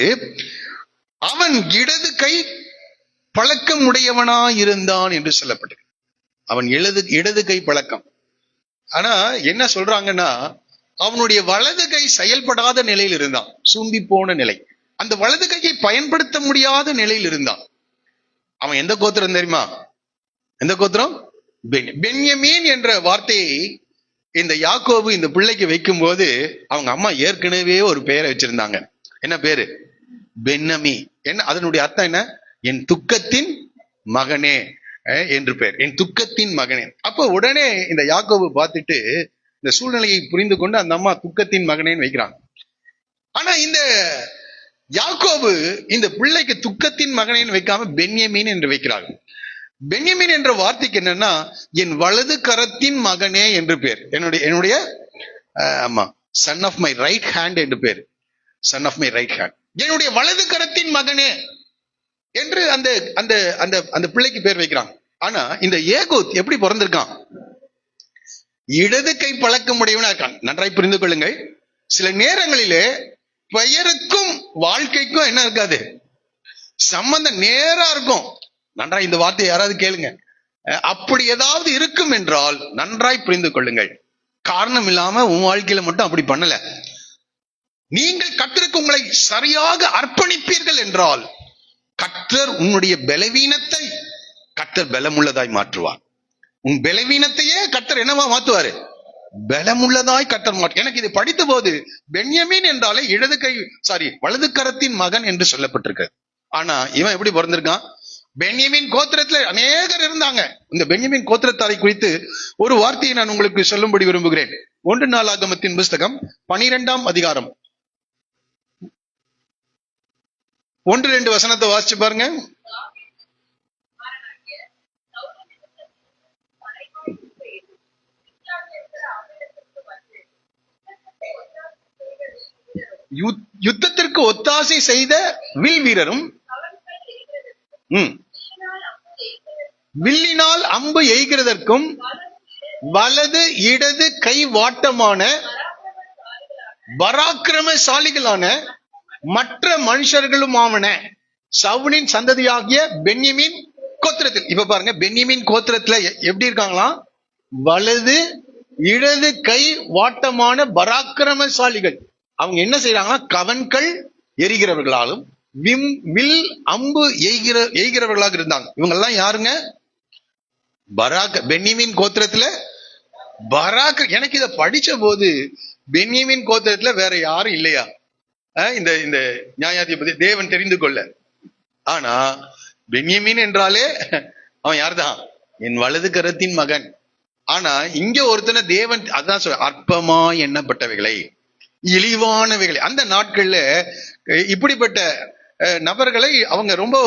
அவன் இடது கை பழக்கம் உடையவனாயிருந்தான் என்று சொல்லப்பட்டது. அவன் இடது கை பழக்கம். ஆனா என்ன சொல்றாங்கன்னா, அவனுடைய வலது கை செயல்படாத நிலையில் இருந்தான், சூம்பி போன நிலை. அந்த வலது கையை பயன்படுத்த முடியாத நிலையில் இருந்தான். அவன் எந்த கோத்திரம் தெரியுமா? எந்த கோத்திரம்? பென்யமீன் என்ற வார்த்தையை இந்த யாக்கோபு இந்த பிள்ளைக்கு வைக்கும் போது அவங்க அம்மா ஏற்கனவே ஒரு பெயரை வச்சிருந்தாங்க. என்ன பேரு? பென்னமி. என்ன அதனுடைய அர்த்தம்? என்ன? என் துக்கத்தின் மகனே என்று பெயர், என் துக்கத்தின் மகனே. அப்ப உடனே இந்த யாக்கோபு பார்த்துட்டு இந்த சூழ்நிலையை புரிந்து கொண்டு அந்த அம்மா துக்கத்தின் மகனேன்னு வைக்கிறாங்க. ஆனா இந்த யாக்கோபு இந்த பிள்ளைக்கு துக்கத்தின் மகனேன்னு வைக்காம பென்யமீன் என்று வைக்கிறாங்க. பென்யமீன் என்ற வார்த்தைக்கு என்னன்னா, என் வலது கரத்தின் மகனே என்று பேர். என்னுடைய ஆமா, son of my right hand என்று பேர். Son of my right hand, என்னுடைய வலது கரத்தின் மகனே என்று அந்த அந்த அந்த அந்த பிள்ளைக்கு பேர் வைக்கிறாங்க. ஆனா இந்த ஏகூத் எப்படி பிறந்திருக்கான்? இடது கை பழக்கம் உடையவனா இருக்கான். நன்றாய் புரிந்து கொள்ளுங்கள். சில நேரங்களிலே பெயருக்கும் வாழ்க்கைக்கும் என்ன இருக்காது, சம்பந்தம் நேரா இருக்கும். நன்றாய் இந்த வார்த்தையை யாராவது கேளுங்க. அப்படி ஏதாவது இருக்கும் என்றால் நன்றாய் புரிந்து கொள்ளுங்கள். காரணம் இல்லாம உன் வாழ்க்கையில மட்டும் அப்படி பண்ணல. நீங்கள் கர்த்தருக்கு உங்களை சரியாக அர்ப்பணிப்பீர்கள் என்றால் கர்த்தர் உன்னுடைய பலவீனத்தை கர்த்தர் பலமுள்ளதாய் மாற்றுவார். உன் பலவீனத்தையே கர்த்தர் என்னவா மாத்துவாரு? பலமுள்ளதாய் கர்த்தர் மாற்று. எனக்கு இது படித்த போது பென்யமீன் என்றாலே வலது கரத்தின் மகன் என்று சொல்லப்பட்டிருக்கு. ஆனா இவன் எப்படி பிறந்திருக்கான்? பென்யமீன் கோத்திரத்துல அநேகர் இருந்தாங்க. இந்த பென்யமீன் கோத்திரத்தாரை குறித்து ஒரு வார்த்தையை நான் உங்களுக்கு சொல்லும்படி விரும்புகிறேன். 1 நாளாகமத்தின் புஸ்தகம் 12ஆம் அதிகாரம் 1-2 வசனத்தை வாசிச்சு பாருங்க. யுத்தத்திற்கு ஒத்தாசை செய்த வில் வீரரும் வில்லினால் அம்பு எய்கிறதற்கும் வலது இடது கை வாட்டமான பராக்கிரமசாலிகளான மற்ற மனுஷர்களுமாவன சவுலின் சந்ததியாகிய பென்யமீன் கோத்திரத்தில். இப்ப பாருங்க, பென்யமீன் கோத்திரத்துல எப்படி இருக்காங்களாம்? வலது இடது கை வாட்டமான பராக்கிரமசாலிகள். அவங்க என்ன செய்யறாங்கன்னா, கவன்கள் எரிகிறவர்களாலும் வில் அம்பு எய்கிறவர்களாக இருந்தாங்க. இவங்க எல்லாம் யாருங்க? பென்யமீன் கோத்திரத்துல எனக்கு இதை படிச்ச போது பென்யமீன் கோத்திரத்துல வேற யாரும் இல்லையா இந்த இந்த நியாயாதிபதி தேவன் தெரிந்து கொள்ள? ஆனா பென்யமீன் என்றாலே அவன் யார்தான்? என் வலது கரத்தின் மகன். ஆனா இங்க ஒருத்தனை தேவன் அதான் சொல்ல, அற்பமா எண்ணப்பட்டவைகளை, இழிவானவைகளை. அந்த நாட்கள்ல இப்படிப்பட்ட நபர்களை அவங்க ரொம்ப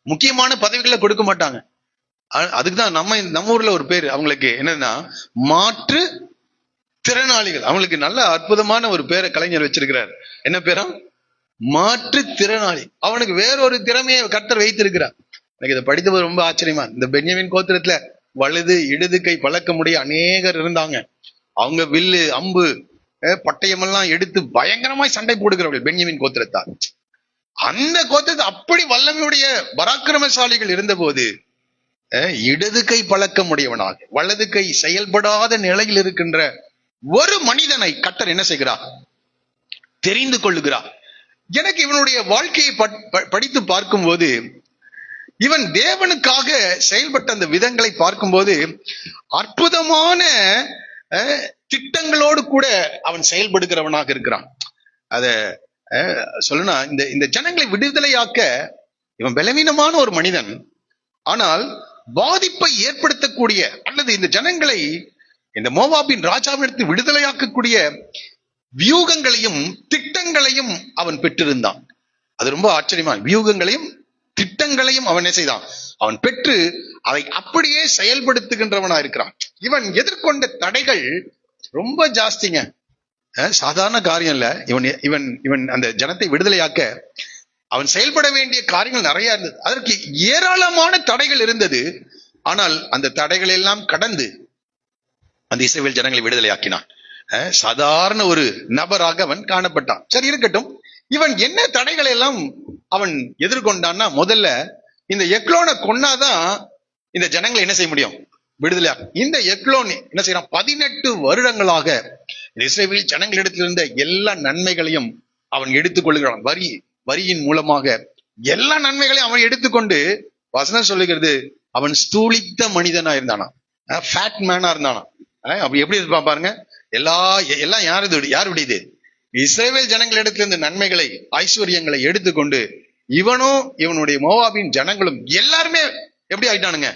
முக்கியமான பதவிகளை கொடுக்க மாட்டாங்க. அதுக்குதான் நம்ம ஊர்ல ஒரு பேரு அவங்களுக்கு என்னன்னா, மாற்று திறனாளிகள். அவங்களுக்கு நல்ல அற்புதமான ஒரு பேரை கலைஞர் வச்சிருக்கிறார். என்ன பேரா? மாற்று திறனாளி. அவனுக்கு வேறொரு திறமையை கர்த்தர் வைத்திருக்கிறார். எனக்கு இதை படித்தது ரொம்ப ஆச்சரியமா. இந்த பென்யமீன் கோத்திரத்துல வலது இடது கை பழக்கமுடைய அநேகர் இருந்தாங்க. அவங்க வில்லு அம்பு பட்டயமெல்லாம் எடுத்து பயங்கரமாய் சண்டை போடுகிறவர்கள் பென்யமீன் கோத்திரத்தார். அந்த கோத்திரத்தை அப்படி வல்லமையுடைய பராக்கிரமசாலிகள் இருந்த போது இடது கை பழக்கம் உடையவனாக வலது கை செயல்படாத நிலையில் இருக்கின்ற ஒரு மனிதனை கர்த்தர் என்ன செய்கிறார்? தெரிந்து கொள்ளுகிறார். எனக்கு இவனுடைய வாழ்க்கையை படித்து பார்க்கும் போது இவன் தேவனுக்காக செயல்பட்ட அந்த விதங்களை பார்க்கும்போது அற்புதமான திட்டங்களோடு கூட அவன் செயல்படுகிறவனாக இருக்கிறான். அத சொல்லணும்னா இந்த ஜனங்களை விடுதலையாக்க இவன் பலவீனமான ஒரு மனிதன். ஆனால் பாதிப்பை ஏற்படுத்தக்கூடிய அல்லது இந்த ஜனங்களை இந்த மோவாபின் ராஜாவிடத்தில் விடுதலையாக்கக்கூடிய வியூகங்களையும் திட்டங்களையும் அவன் பெற்றிருந்தான். அது ரொம்ப ஆச்சரியமா, வியூகங்களையும் திட்டங்களையும் அவன் என்ன செய்தான்? அவன் பெற்று அதை அப்படியே செயல்படுத்துகின்றவனா இருக்கிறான். இவன் எதிர்கொண்ட தடைகள் ரொம்ப ஜாஸ்திங்க, சாதாரண காரியம் இல்ல. இவன் இவன் இவன் அந்த ஜனத்தை விடுதலையாக்க அவன் செயல்பட வேண்டிய காரியங்கள் நிறைய இருந்தது. அதற்கு ஏராளமான தடைகள் இருந்தது. ஆனால் அந்த தடைகள் எல்லாம் கடந்து அந்த இஸ்ரவேல் ஜனங்களை விடுதலையாக்கினான். சாதாரண ஒரு நபராக அவன் காணப்பட்டான். சரி, இருக்கட்டும். இவன் என்ன தடைகளை எல்லாம் அவன் எதிர்கொண்டான்னா, முதல்ல இந்த எக்லோனை கொன்னாதான் இந்த ஜனங்களை என்ன செய்ய முடியும்? விடுதலையா. இந்த எக்லோன் என்ன செய்யறான்? 18 வருடங்களாக இஸ்ரவேல் ஜனங்களிடத்தில் இருந்த எல்லா நன்மைகளையும் அவன் எடுத்துக்கொள்கிறான். வரியின் மூலமாக எல்லா நன்மைகளையும் அவன் எடுத்துக்கொண்டு, வசனம் சொல்லுகிறது, அவன் ஸ்தூலித்த மனிதனா இருந்தானா, ஃபேட் மேனா இருந்தானா. அப்ப எப்படி இருப்பான் பாருங்க. எல்லாம் யாருடையது? இஸ்ரவேல் ஜனங்களிடத்துல இருந்து நன்மைகளை ஐஸ்வர்யங்களை எடுத்துக்கொண்டு இவனும் இவனுடைய மோவாபின் ஜனங்களும் எல்லாருமே எப்படி ஆயிட்டானுங்க?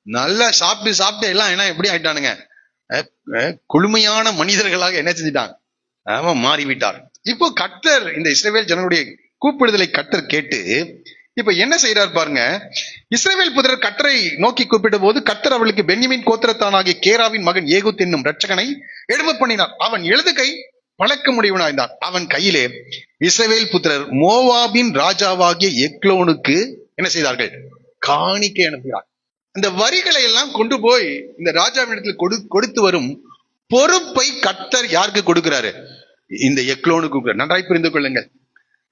நல்லா சாப்பிட்டு எல்லாம் என்ன எப்படி ஆயிட்டானுங்க? குளுமையான மனிதர்களாக என்ன செஞ்சிட்டாங்க? அவன் மாறிவிட்டார். இப்போ கர்த்தர் இந்த இஸ்ரவேல் ஜனங்களுடைய கூப்பிடுதலை கர்த்தர் கேட்டு இப்ப என்ன செய்யறார் பாருங்க. இஸ்ரவேல் புத்திரர் கர்த்தரை நோக்கி கூப்பிட்ட போது கர்த்தர் அவளுக்கு பென்யமீன் கோத்திரத்தானாகிய கேராவின் மகன் ஏகூத் என்னும் இரட்சகனை எழும்ப பண்ணினார். அவன் எழுது கை பழக்க முடியவனாய்ந்தான். அவன் கையிலே இஸ்ரவேல் புத்திரர் மோவாபின் ராஜாவாகிய எக்லோனுக்கு என்ன செய்தார்கள்? காணிக்கை அனுப்பினார். அந்த வரிகளை எல்லாம் கொண்டு போய் இந்த ராஜாவிடத்தில் கொடுத்து வரும் பொறுப்பை கர்த்தர் யாருக்கு கொடுக்கிறாரு? இந்த எக்லோனுக்கு. நன்றாய் புரிந்து கொள்ளுங்கள்.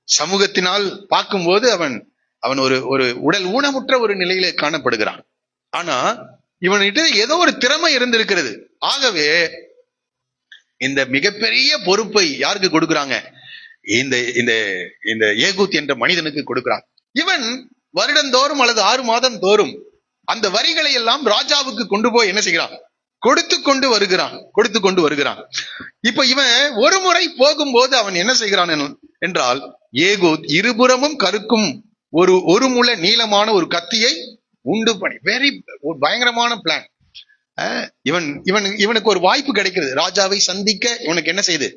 சமூகத்தினால் பார்க்கும்போது அவன் ஒரு உடல் ஊனமுற்ற ஒரு நிலையில காணப்படுகிறான். ஆனா இவன்கிட்ட ஏதோ ஒரு திறமை இருந்திருக்கிறது. ஆகவே இந்த மிகப்பெரிய பொறுப்பை யாருக்கு கொடுக்கிறாங்க? இந்த ஏகூத் என்ற மனிதனுக்கு கொடுக்கிறான். இவன் வருடந்தோறும் அல்லது 6 மாதம் தோறும் அந்த வரிகளை எல்லாம் ராஜாவுக்கு கொண்டு போய் என்ன செய்கிறான்? கொடுத்து கொண்டு வருகிறான். இப்ப இவன் ஒரு முறை போகும்போது அவன் என்ன செய்கிறான் என்றால், ஏகூத் இருபுறமும் கருக்கும் ஒரு முழ நீளமான ஒரு கத்தியை உண்டு பண்ணி, பயங்கரமான பிளான். இவனுக்கு ஒரு வாய்ப்பு கிடைக்கிறது. ராஜாவை சந்திக்க இவனுக்கு என்ன செய்யுது?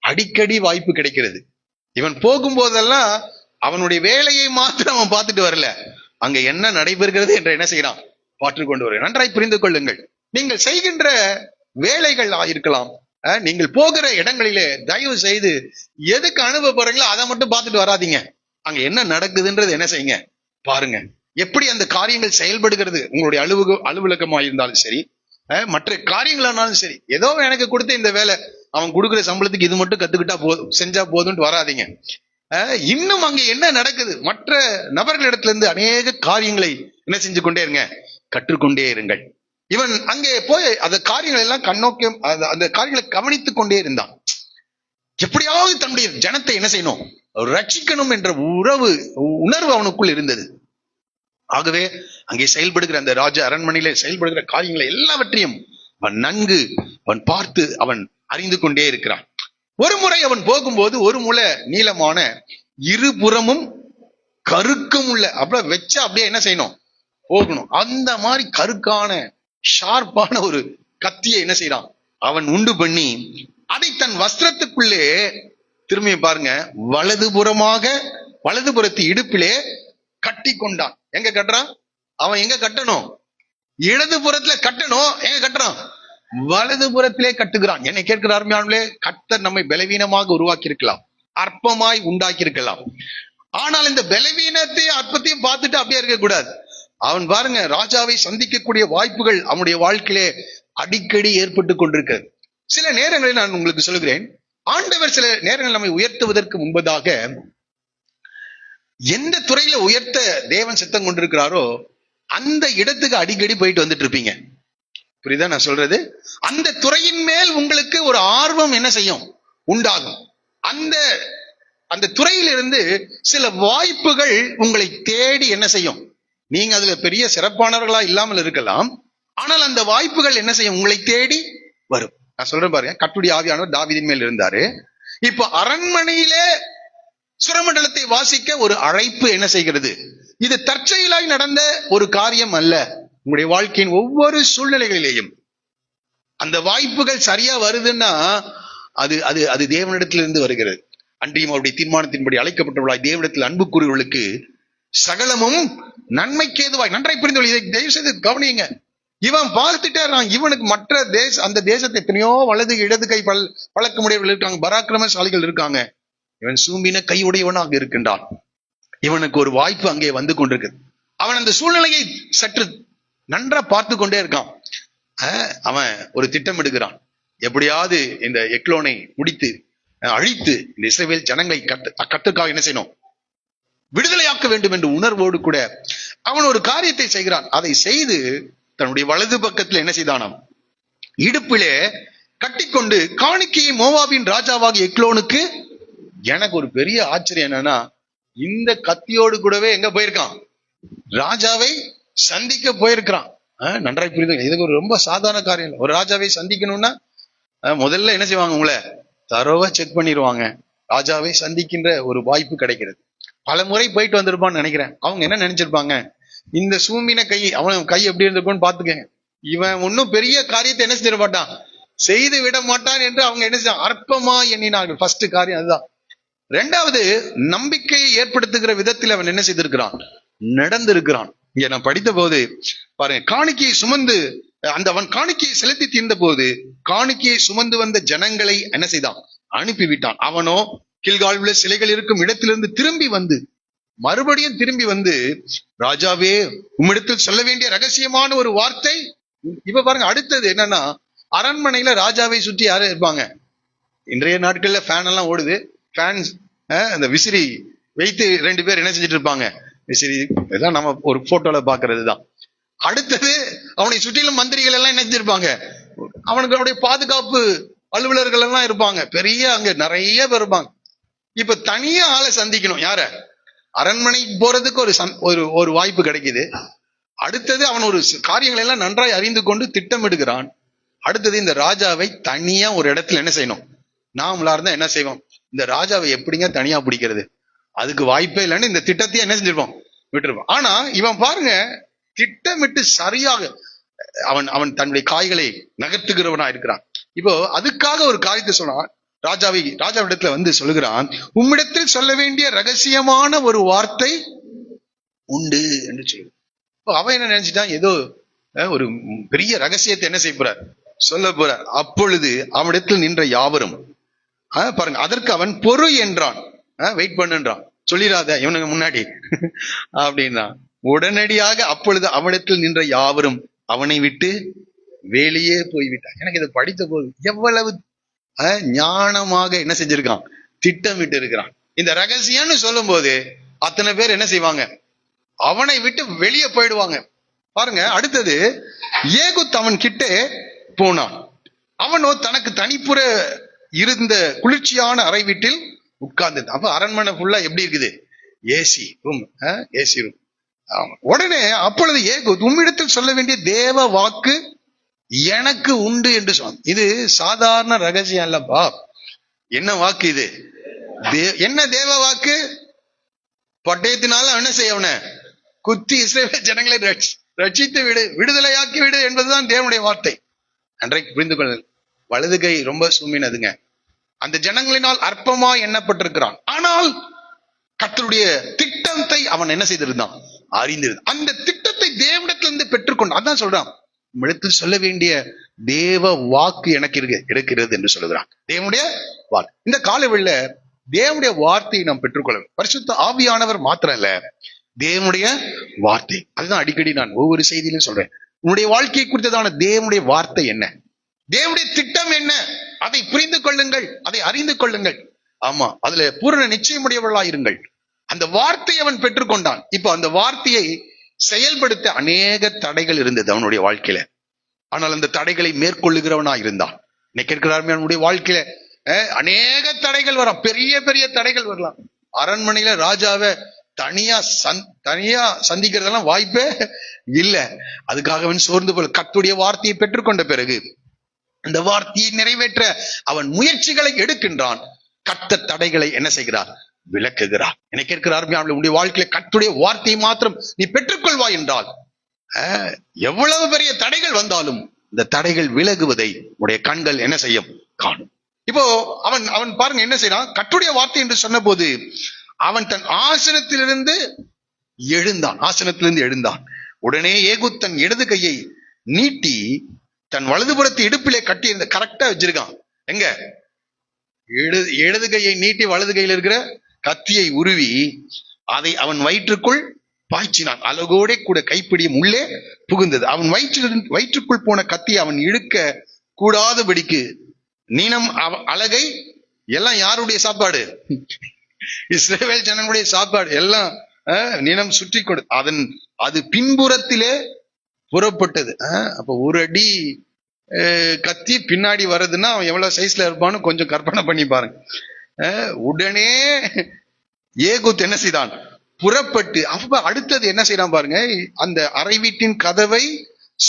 அடிக்கடி வாய்ப்பு கிடைக்கிறது. இவன் போகும்போதெல்லாம் அவனுடைய வேலையை மாத்திரம் அவன் பார்த்துட்டு வரல, அங்க என்ன நடைபெறுகிறது என்ற என்ன செய்யறான்? பார்த்து கொண்டு வருகிறான். நன்றாய் புரிந்து கொள்ளுங்கள். நீங்கள் செய்கின்ற வேலைகள் இருக்கலாம், நீங்கள் போகிற இடங்களிலே தயவு செய்து எதுக்கு அனுபவ போறீங்களோ அதை மட்டும் பார்த்துட்டு வராதீங்க. அங்க என்ன நடக்குதுன்றது என்ன செய்யுங்க? பாருங்க. எப்படி அந்த காரியங்கள் செயல்படுகிறது. உங்களுடைய அலுவலகமா இருந்தாலும் சரி, மற்ற காரியங்களானாலும் சரி, ஏதோ எனக்கு கொடுத்த இந்த வேலை, அவன் கொடுக்குற சம்பளத்துக்கு இது மட்டும் கத்துக்கிட்டா போதும், செஞ்சா போதும்னு வராதிங்க. இன்னும் அங்க என்ன நடக்குது, மற்ற நபர்களிடத்துல இருந்து அநேக காரியங்களை என்ன செஞ்சு கொண்டே இருங்க, கற்றுக்கொண்டே இருங்கள். இவன் அங்கே போய் அந்த காரியங்கள் எல்லாம் கண்ணோக்கம் அந்த காரியங்களை கவனித்துக் கொண்டே இருந்தான். எப்படியாவது தன்னுடைய ஜனத்தை என்ன செய்யணும், ரட்சிக்கணும் என்ற உணர்வு அவனுக்குள் இருந்தது. ஆகவே அங்கே செயல்படுகிற அந்த ராஜ அரண்மனையில செயல்படுகிற காரியங்களை எல்லாவற்றையும் அவன் பார்த்து அவன் அறிந்து கொண்டே இருக்கிறான். ஒரு முறை அவன் போகும்போது ஒரு முழ நீளமான இருபுறமும் கருக்கும் உள்ள அப்படியே என்ன செய்யணும், போகணும். அந்த மாதிரி கருக்கான ஷார்ப்பான ஒரு கத்தியை என்ன செய்யறான் அவன் உண்டு பண்ணி அதை தன் வஸ்திரத்துக்குள்ளே திரும்பி பாருங்க, வலதுபுறத்து இடுப்பிலே கட்டி கொண்டான். எங்க கட்டுறான் அவன்? எங்க கட்டணும்? இடது புறத்துல கட்டணும். எங்க கட்டுறான்? வலது புறத்திலே கட்டுகிறான். என்னை கேட்கிற அருமையானவர்களே, கர்த்தர் நம்மை பலவீனமாக உருவாக்கி இருக்கலாம், அற்பமாய் உண்டாக்கி இருக்கலாம். ஆனால் இந்த பலவீனத்தை அற்பத்தையும் பார்த்துட்டு அப்படியே இருக்க கூடாது. அவன் பாருங்க, ராஜாவை சந்திக்கக்கூடிய வாய்ப்புகள் அவனுடைய வாழ்க்கையிலே அடிக்கடி ஏற்பட்டு கொண்டிருக்கிறது. சில நேரங்களில் நான் உங்களுக்கு சொல்கிறேன், ஆண்டவர் சில நேரங்கள் நம்மை உயர்த்துவதற்கு முன்பதாக எந்த துறையில உயர்த்த தேவன் சித்தம் கொண்டிருக்கிறாரோ அந்த இடத்துக்கு அடிக்கடி போயிட்டு வந்துட்டு இருப்பீங்க. புரியுதா நான் சொல்றது? அந்த துறையின் மேல் உங்களுக்கு ஒரு ஆர்வம் என்ன செய்யும், உண்டாகும். அந்த துறையிலிருந்து சில வாய்ப்புகள் உங்களை தேடி என்ன செய்யும், நீங்க அதுல பெரிய சிறப்பானவர்களா இல்லாமல் இருக்கலாம், ஆனால் அந்த வாய்ப்புகள் என்ன செய்யும், உங்களை தேடி வரும். நான் சொல்றேன் பாருங்க, கர்த்தருடைய ஆவியானவர் தாவீதின் மேல் இருந்தாரு. இப்ப அரண்மனையிலே சுரமண்டலத்தை வாசிக்க ஒரு அழைப்பு என்ன செய்கிறது. இது தற்செயலாய் நடந்த ஒரு காரியம் அல்ல. உங்களுடைய வாழ்க்கையின் ஒவ்வொரு சூழ்நிலைகளிலேயும் அந்த வாய்ப்புகள் சரியா வருதுன்னா அது அது அது தேவனிடத்திலிருந்து வருகிறது. அன்றியும் அவருடைய தீர்மானத்தின்படி அழைக்கப்பட்டவர்களாய் தேவனிடத்தில் அன்பு கூறுவர்களுக்கு சகலமும் நன்மைக்கு ஏதுவாய். நன்றாய் புரிந்து இதை தயவு செய்து கவனியுங்க. இவன் பார்த்துட்டே இவனுக்கு மற்ற அந்த தேசத்தை எத்தனையோ வலது இடது கை பழக்கமுடையவர்கள் இருக்காங்க, பராக்கிரமசாலிகள் இருக்காங்க. இவன் சூம்பின கையுடையவனாக இருக்கின்றான். இவனுக்கு ஒரு வாய்ப்பு அங்கே வந்து கொண்டிருக்கு. அவன் அந்த சூழ்நிலையை சற்று நன்றா பார்த்து கொண்டே இருக்கான். அவன் ஒரு திட்டம் எடுக்கிறான். எப்படியாவது இந்த எக்லோனை முடித்து அழித்து இந்த இஸ்ரவேல் ஜனங்களை கர்த்தருக்காக என்ன செய்யணும், விடுதலையாக்க வேண்டும் என்ற உணர்வோடு கூட அவன் ஒரு காரியத்தை செய்கிறான். அதை செய்து தன்னுடைய வலது பக்கத்தில் என்ன செய்தானாம், இடுப்பிலே கட்டிக்கொண்டு காணிக்கையை மோவாபின் ராஜாவாகிய எக்லோனுக்கு. எனக்கு ஒரு பெரிய ஆச்சரியம் என்னன்னா, இந்த கத்தியோடு கூடவே எங்க போயிருக்கான், ராஜாவை சந்திக்க போயிருக்கிறான். நன்றாய் புரிந்து, இதுக்கு ஒரு ரொம்ப சாதாரண காரியம் இல்லை. ஒரு ராஜாவை சந்திக்கணும்னா முதல்ல என்ன செய்வாங்க, உங்களை தரோவா செக் பண்ணிடுவாங்க. ராஜாவை சந்திக்கின்ற ஒரு வாய்ப்பு கிடைக்கிறது. பல முறை போயிட்டு வந்திருப்பான்னு நினைக்கிறேன். அவங்க என்ன நினைச்சிருப்பாங்க, இந்த சூம்பின கை, அவன் கை எப்படி இருந்திருக்கும்னு பாத்துக்கங்க, இவன் ஒன்னும் பெரிய காரியத்தை என்ன செஞ்சிட மாட்டான், செய்து விட மாட்டான் என்று அவங்க என்ன செய்ய அற்பமா எண்ணினார்கள். ஃபர்ஸ்ட் காரியம் அதுதான். ரெண்டாவது, நம்பிக்கையை ஏற்படுத்துகிற விதத்தில் அவன் என்ன செய்திருக்கிறான், நடந்திருக்கிறான். இங்க நான் படித்த போது பாருங்க, காணிக்கையை சுமந்து அவன் காணிக்கையை செலுத்தி தீர்ந்த போது காணிக்கையை சுமந்து வந்த ஜனங்களை என்ன செய்தான், அனுப்பிவிட்டான். அவனோ கில்கால்வில சிலைகள் இருக்கும் இடத்திலிருந்து மறுபடியும் திரும்பி வந்து, ராஜாவே உம்மிடத்தில் சொல்ல வேண்டிய ரகசியமான ஒரு வார்த்தை. இப்ப பாருங்க, அடுத்தது என்னன்னா, அரண்மனையில ராஜாவை சுற்றி யாரும் இருப்பாங்க. இன்றைய நாட்கள்ல ஃபேன் எல்லாம் ஓடுது. ஃபேன்ஸ் அந்த விசிறி வைத்து 2 பேர் என்ன செஞ்சுட்டு இருப்பாங்க, விசிறி. இதெல்லாம் நம்ம ஒரு போட்டோல பாக்குறது தான். அடுத்தது அவனை சுற்றிலும் மந்திரிகள் எல்லாம் என்ன செஞ்சிருப்பாங்க, அவனுக்கு அவனுடைய பாதுகாப்பு அலுவலர்கள் எல்லாம் இருப்பாங்க. பெரிய அங்க நிறைய பேர் இருப்பாங்க. இப்ப தனியா ஆளை சந்திக்கணும். யார, அரண்மனைக்கு போறதுக்கு ஒரு வாய்ப்பு கிடைக்குது. அடுத்தது அவன் ஒரு காரியங்களை எல்லாம் நன்றாய் அறிந்து கொண்டு திட்டமிடுகிறான். அடுத்தது இந்த ராஜாவை தனியா ஒரு இடத்துல என்ன செய்யணும். நாமளா இருந்தா என்ன செய்வோம், இந்த ராஜாவை எப்படிங்க தனியா பிடிக்கிறது, அதுக்கு வாய்ப்பே இல்லைன்னு இந்த திட்டத்தையே என்ன செஞ்சிருப்போம், விட்டுருப்போம். ஆனா இவன் பாருங்க, திட்டமிட்டு சரியாக அவன் தன்னுடைய காய்களை நகர்த்துகிறவனா இருக்கிறான். இப்போ அதுக்காக ஒரு காரியத்தை சொன்னான். ராஜாவிடத்துல வந்து சொல்லுகிறான், உம்மிடத்தில் சொல்ல வேண்டிய ரகசியமான ஒரு வார்த்தை உண்டு என்று சொல்லு. அவன் என்ன நினைச்சிட்டான், ஏதோ ஒரு பெரிய ரகசியத்தை என்ன செய்ய போறார், சொல்ல போறார். அப்பொழுது அவனிடத்தில் நின்ற யாவரும் பாருங்க, அதற்கு அவன் பொறு என்றான். வெயிட் பண்ணுன்றான், சொல்லிடாத இவனுக்கு முன்னாடி அப்படின்னா. உடனடியாக அப்பொழுது அவனிடத்தில் நின்ற யாவரும் அவனை விட்டு வெளியே போய்விட்டான். எனக்கு இதை படித்த போது எவ்வளவு ஞானமாக என்ன செஞ்சிருக்கான், திட்டமிட்டு இருக்கிறான். இந்த ரகசியம்னு சொல்லும் போது அத்தனை பேர் என்ன செய்வாங்க, அவனை விட்டு வெளியே போயிடுவாங்க. பாருங்க, அடுத்தது ஏகுத் அவன் கிட்டே போனான். அவனோ தனக்கு தனிப்புற இருந்த குளிர்ச்சியான அறை வீட்டில் உட்கார்ந்து. அப்ப அரண்மனை ஃபுல்லா எப்படி இருக்குது, ஏசி ரூம், ஏசி ரூம். உடனே அப்பொழுது ஏகுத், உம்மிடத்தில் சொல்ல வேண்டிய தேவ வாக்கு எனக்கு உண்டு என்று சொன்னான். இது சாதாரண ரகசியம் அல்லப்பா. என்ன வாக்கு இது, என்ன தேவ வாக்கு? பட்டயத்தினால என்ன செய்யவன குத்தி இஸ்ரவேல் ஜனங்களை ரட்சித்து விடு, விடுதலையாக்கி விடு என்பதுதான் தேவனுடைய வார்த்தை. அன்றைக்கு புரிந்து கொள்ள, வலது கை ரொம்ப சூமினதுங்க. அந்த ஜனங்களினால் அற்பமா எண்ணப்பட்டிருக்கிறான். ஆனால் கர்த்தருடைய திட்டத்தை அவன் என்ன செய்திருந்தான், அறிந்திருந்தான். அந்த திட்டத்தை தேவனிடத்திலிருந்து பெற்றுக்கொண்டான். அதான் சொல்றான், உம்மிடத்தில் சொல்ல வேண்டிய தேவ வாக்கு எனக்கு இருக்கிறது என்று சொல்லுகிறான். தேவனுடைய வாக்கு. இந்த காலவெளியில தேவனுடைய வார்த்தையை நாம் பெற்றுக்கொள்ள, பரிசுத்த ஆவியானவர் மாத்திரம் இல்ல, தேவனுடைய வார்த்தை. அதுதான் அடிக்கடி நான் ஒவ்வொரு செய்தியிலும் சொல்றேன். உன்னுடைய வாழ்க்கையை குறித்ததான தேவனுடைய வார்த்தை என்ன, தேவனுடைய திட்டம் என்ன, அதை புரிந்து கொள்ளுங்கள், அதை அறிந்து கொள்ளுங்கள். ஆமா, அதுல பூரண நிச்சயமுடையவர்களா இருங்கள். அந்த வார்த்தையை அவன் பெற்றுக்கொண்டான். இப்போ அந்த வார்த்தையை செயல்படுத்த அநேக தடைகள் இருந்தது அவனுடைய வாழ்க்கையில. ஆனால் அந்த தடைகளை மேற்கொள்ளுகிறவனா இருந்தான். இன்னைக்கு இருக்கிறாருமே, அவனுடைய வாழ்க்கையில அநேக தடைகள் வரும், பெரிய பெரிய தடைகள் வரலாம். அரண்மனையில ராஜாவை தனியா சந்திக்கிறதெல்லாம் வாய்ப்பே இல்ல. அதுக்காக அவன் சோர்ந்து போல கர்த்தருடைய வார்த்தையை பெற்றுக்கொண்ட பிறகு அந்த வார்த்தையை நிறைவேற்ற அவன் முயற்சிகளை எடுக்கின்றான். கர்த்தர் தடைகளை என்ன செய்கிறார்? விளக்குகிறார். என்னை கேட்கிறார், உன்னுடைய வாழ்க்கையில கர்த்தருடைய வார்த்தையை மாத்திரம் நீ பெற்றுக்கொள்வாய் என்றால் எவ்வளவு பெரிய தடைகள் வந்தாலும் இந்த தடைகள் விலகுவதை உடைய கண்கள் என்ன செய்யும்? காணும். இப்போ அவன் பாருங்க என்ன செய்யறான். கர்த்தருடைய வார்த்தை என்று சொன்ன போது அவன் தன் ஆசனத்திலிருந்து எழுந்தான். உடனே ஏகூத் தன் இடது கையை நீட்டி தன் வலதுபுறத்து இடுப்பிலே கட்டி இருந்த கரெக்டா வச்சிருக்கான். எங்க? இடது கையை நீட்டி வலது கையில் இருக்கிற கத்தியை உருவி அதை அவன் வயிற்றுக்குள் பாய்ச்சினான். அழகோட கூட கைப்பிடியும் உள்ளே புகுந்தது. அவன் வயிற்றுக்குள் போன கத்தியை அவன் இழுக்க கூடாதபடிக்கு நீனம் அழகை எல்லாம் யாருடைய சாப்பாடு? இஸ்ரவேல் ஜனங்களுடைய சாப்பாடு எல்லாம் நினம் சுற்றி கொடு. அது பின்புறத்திலே புறப்பட்டது. அப்ப ஒரு அடி கத்தி பின்னாடி வர்றதுன்னா அவன் எவ்வளவு சைஸ்ல இருப்பான்னு கொஞ்சம் கற்பனை பண்ணி பாருங்க. உடனே ஏகூத் என்ன செய்தான்? புறப்பட்டு அப்ப அடுத்தது என்ன செய்யறான் பாருங்க. அந்த அறை வீட்டின் கதவை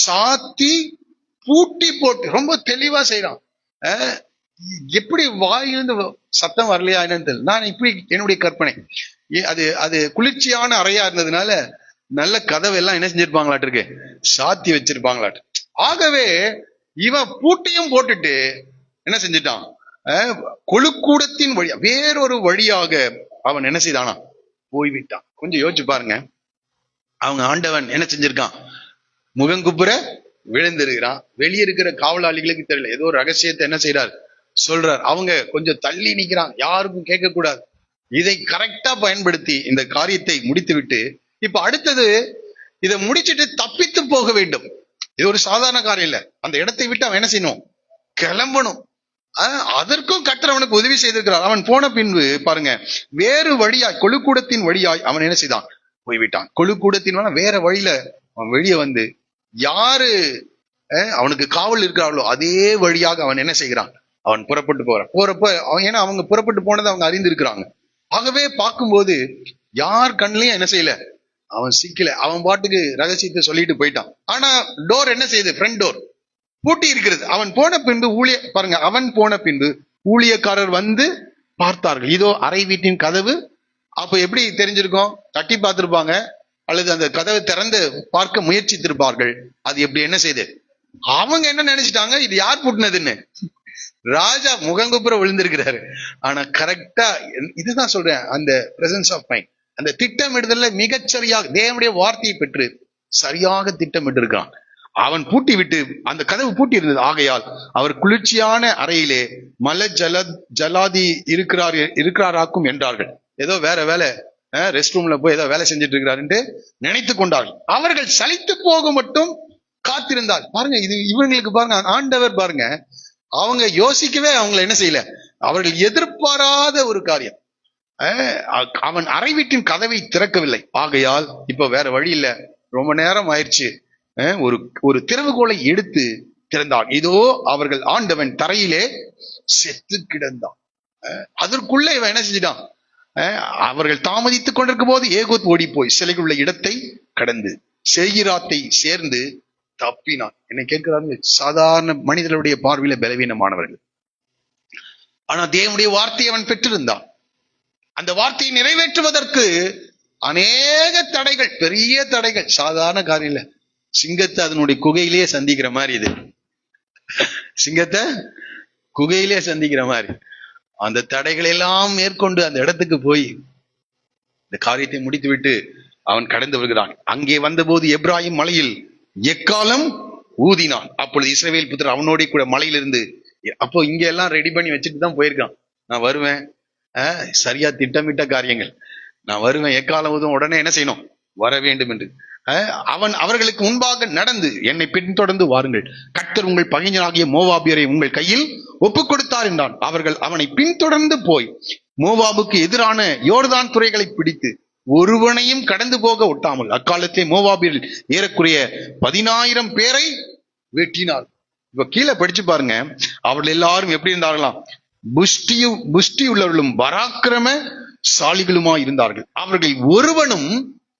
சாத்தி பூட்டி போட்டு ரொம்ப தெளிவா செய்யறான். எப்படி வாயிலிருந்து சத்தம் வரலையா என்னன்னு தெரியல. நான் இப்படி என்னுடைய கற்பனை, அது குளிர்ச்சியான அறையா இருந்ததுனால நல்ல கதவை எல்லாம் என்ன செஞ்சிருப்பாங்களாட்டு இருக்கு, சாத்தி வச்சிருப்பாங்களாட்டு. ஆகவே இவன் பூட்டியும் போட்டுட்டு என்ன செஞ்சிட்டான்? கொழுக்கூடத்தின் வழியா வேறொரு வழியாக அவன் என்ன செய்தானா? போய்விட்டான். கொஞ்சம் யோசிச்சு பாருங்க. அவங்க ஆண்டவன் என்ன செஞ்சிருக்கான்? முகங்குப்புற விழுந்திருக்கிறான். வெளியே இருக்கிற காவலாளிகளுக்கு தெரியல, ஏதோ ஒரு ரகசியத்தை என்ன செய்யறாரு சொல்றார். அவங்க கொஞ்சம் தள்ளி நிக்கிறான், யாருக்கும் கேட்க கூடாது. இதை கரெக்டா பயன்படுத்தி இந்த காரியத்தை முடித்து விட்டு இப்ப அடுத்தது இதை முடிச்சுட்டு தப்பித்து போக வேண்டும். இது ஒரு சாதாரண காரியம் இல்ல. அந்த இடத்தை விட்டு அவன் என்ன செய்யணும்? கிளம்பணும். அதற்கும் கர்த்தர் அவனுக்கு உதவி செய்திருக்கிறார். அவன் போன பின்பு பாருங்க, வேறு வழியாய் கொழுக்கூடத்தின் வழியாய் அவன் என்ன செய்தான்? போய்விட்டான். கொழுக்கூடத்தின் வேற வழியில அவன் வெளியே வந்து யாரு அவனுக்கு காவல் இருக்கிறார்களோ அதே வழியாக அவன் என்ன செய்கிறான்? அவன் புறப்பட்டு போறப்ப ஏன்னா அவங்க புறப்பட்டு போனதை அவங்க அறிந்திருக்கிறாங்க. ஆகவே பார்க்கும்போது யார் கண்ணிலையும் என்ன செய்யல, அவன் சிக்கல. அவன் பாட்டுக்கு ரகசியத்தை சொல்லிட்டு போயிட்டான். ஆனா டோர் என்ன செய்யுது? ஃப்ரண்ட் டோர் பூட்டி இருக்கிறது. அவன் போன பின்பு அவன் போன பின்பு ஊழியக்காரர் வந்து பார்த்தார்கள். இதோ அறை வீட்டின் கதவு. அப்ப எப்படி தெரிஞ்சிருக்கும்? தட்டி பார்த்திருப்பாங்க அல்லது அந்த கதவை திறந்து பார்க்க முயற்சித்திருப்பார்கள். அது எப்படி என்ன செய்யுது? அவங்க என்ன நினைச்சிட்டாங்க? இது யார் பூட்டினதுன்னு. ராஜா முகங்குப்புற விழுந்திருக்கிறாரு. ஆனா கரெக்டா இதுதான் சொல்றேன், அந்த பிரசன்ஸ் ஆஃப் மைண்ட், அந்த திட்டமிடுதல்ல மிகச்சரியாக தேவனுடைய வார்த்தையை பெற்று சரியாக திட்டமிட்டு இருக்கான். அவன் பூட்டி விட்டு அந்த கதவு பூட்டி இருந்தது. ஆகையால் அவர் குளிர்ச்சியான அறையிலே ஜலாதி இருக்கிறாராக்கும் என்றார்கள். ஏதோ வேற வேலை, ரெஸ்ட் ரூம்ல போய் ஏதோ வேலை செஞ்சுட்டு இருக்கிறாருன்னு நினைத்து கொண்டார்கள். அவர்கள் சலித்து போக மட்டும் காத்திருந்தார். பாருங்க, இது இவங்களுக்கு பாருங்க, ஆண்டவர் பாருங்க, அவங்க யோசிக்கவே அவங்களை என்ன செய்யல. அவர்கள் எதிர்பாராத ஒரு காரியம். அவன் அறை வீட்டின் கதவை திறக்கவில்லை. ஆகையால் இப்ப வேற வழி இல்ல, ரொம்ப நேரம் ஆயிடுச்சு. ஒரு திறவுகோலை எடுத்து திறந்தான். இதோ அவர்கள் ஆண்டவன் தரையிலே செத்து கிடந்தான். அதற்குள்ள இவன் என்ன செஞ்சிட்டான்? அவர்கள் தாமதித்துக் கொண்டிருக்கும் போது ஏகூத் ஓடி போய் சிலைகள் உள்ள இடத்தை கடந்து சேயிராத்தை சேர்ந்து தப்பினான். என்னை கேட்கிறாங்க, சாதாரண மனிதர்களுடைய பார்வையில பலவீனமானவர்கள். ஆனா தேவனுடைய வார்த்தையை அவன் பெற்றிருந்தான். அந்த வார்த்தையை நிறைவேற்றுவதற்கு அநேக தடைகள், பெரிய தடைகள், சாதாரண காரியம் இல்ல. சிங்கத்தை அதனுடைய குகையிலேயே சந்திக்கிற மாதிரி, இது சிங்கத்தை குகையிலே சந்திக்கிற மாதிரி அந்த தடைகளை எல்லாம் மேற்கொண்டு அந்த இடத்துக்கு போய் இந்த காரியத்தை முடித்து விட்டு அவன் கடந்து வருகிறான். அங்கே வந்தபோது எப்ராயிம் மலையில் எக்காலம் ஊதினான். அப்பொழுது இஸ்ரவேல் புத்திரர் அவனோட கூட மலையிலிருந்து, அப்போ இங்க எல்லாம் ரெடி பண்ணி வச்சுட்டு தான் போயிருக்கான். நான் வருவேன், சரியா திட்டமிட்ட காரியங்கள், நான் வருவேன், எக்காலம் ஊதும், உடனே என்ன செய்யணும்? வர வேண்டும் என்று அவன் அவர்களுக்கு முன்பாக நடந்து, என்னை பின்தொடர்ந்து வாருங்கள், கர்த்தர் உங்கள் பகைஞனாகிய மோவாபியரை உங்கள் கையில் ஒப்புக் கொடுத்தார் என்றான். அவர்கள் அவனை பின்தொடர்ந்து போய் மோவாபுக்கு எதிரான யோர்தான் துறைகளை பிடித்து ஒருவனையும் கடந்து போக ஒட்டாமல் அக்காலத்தை மோவாபியரில் ஏறக்குறைய 10,000 பேரை வெட்டினார். இப்ப கீழே படிச்சு பாருங்க, அவர்கள் எல்லாரும் எப்படி இருந்தார்களாம்? புஷ்டி உள்ளவர்களும் பராக்கிரம சாலிகளுமாய் இருந்தார்கள், அவர்கள் ஒருவனும்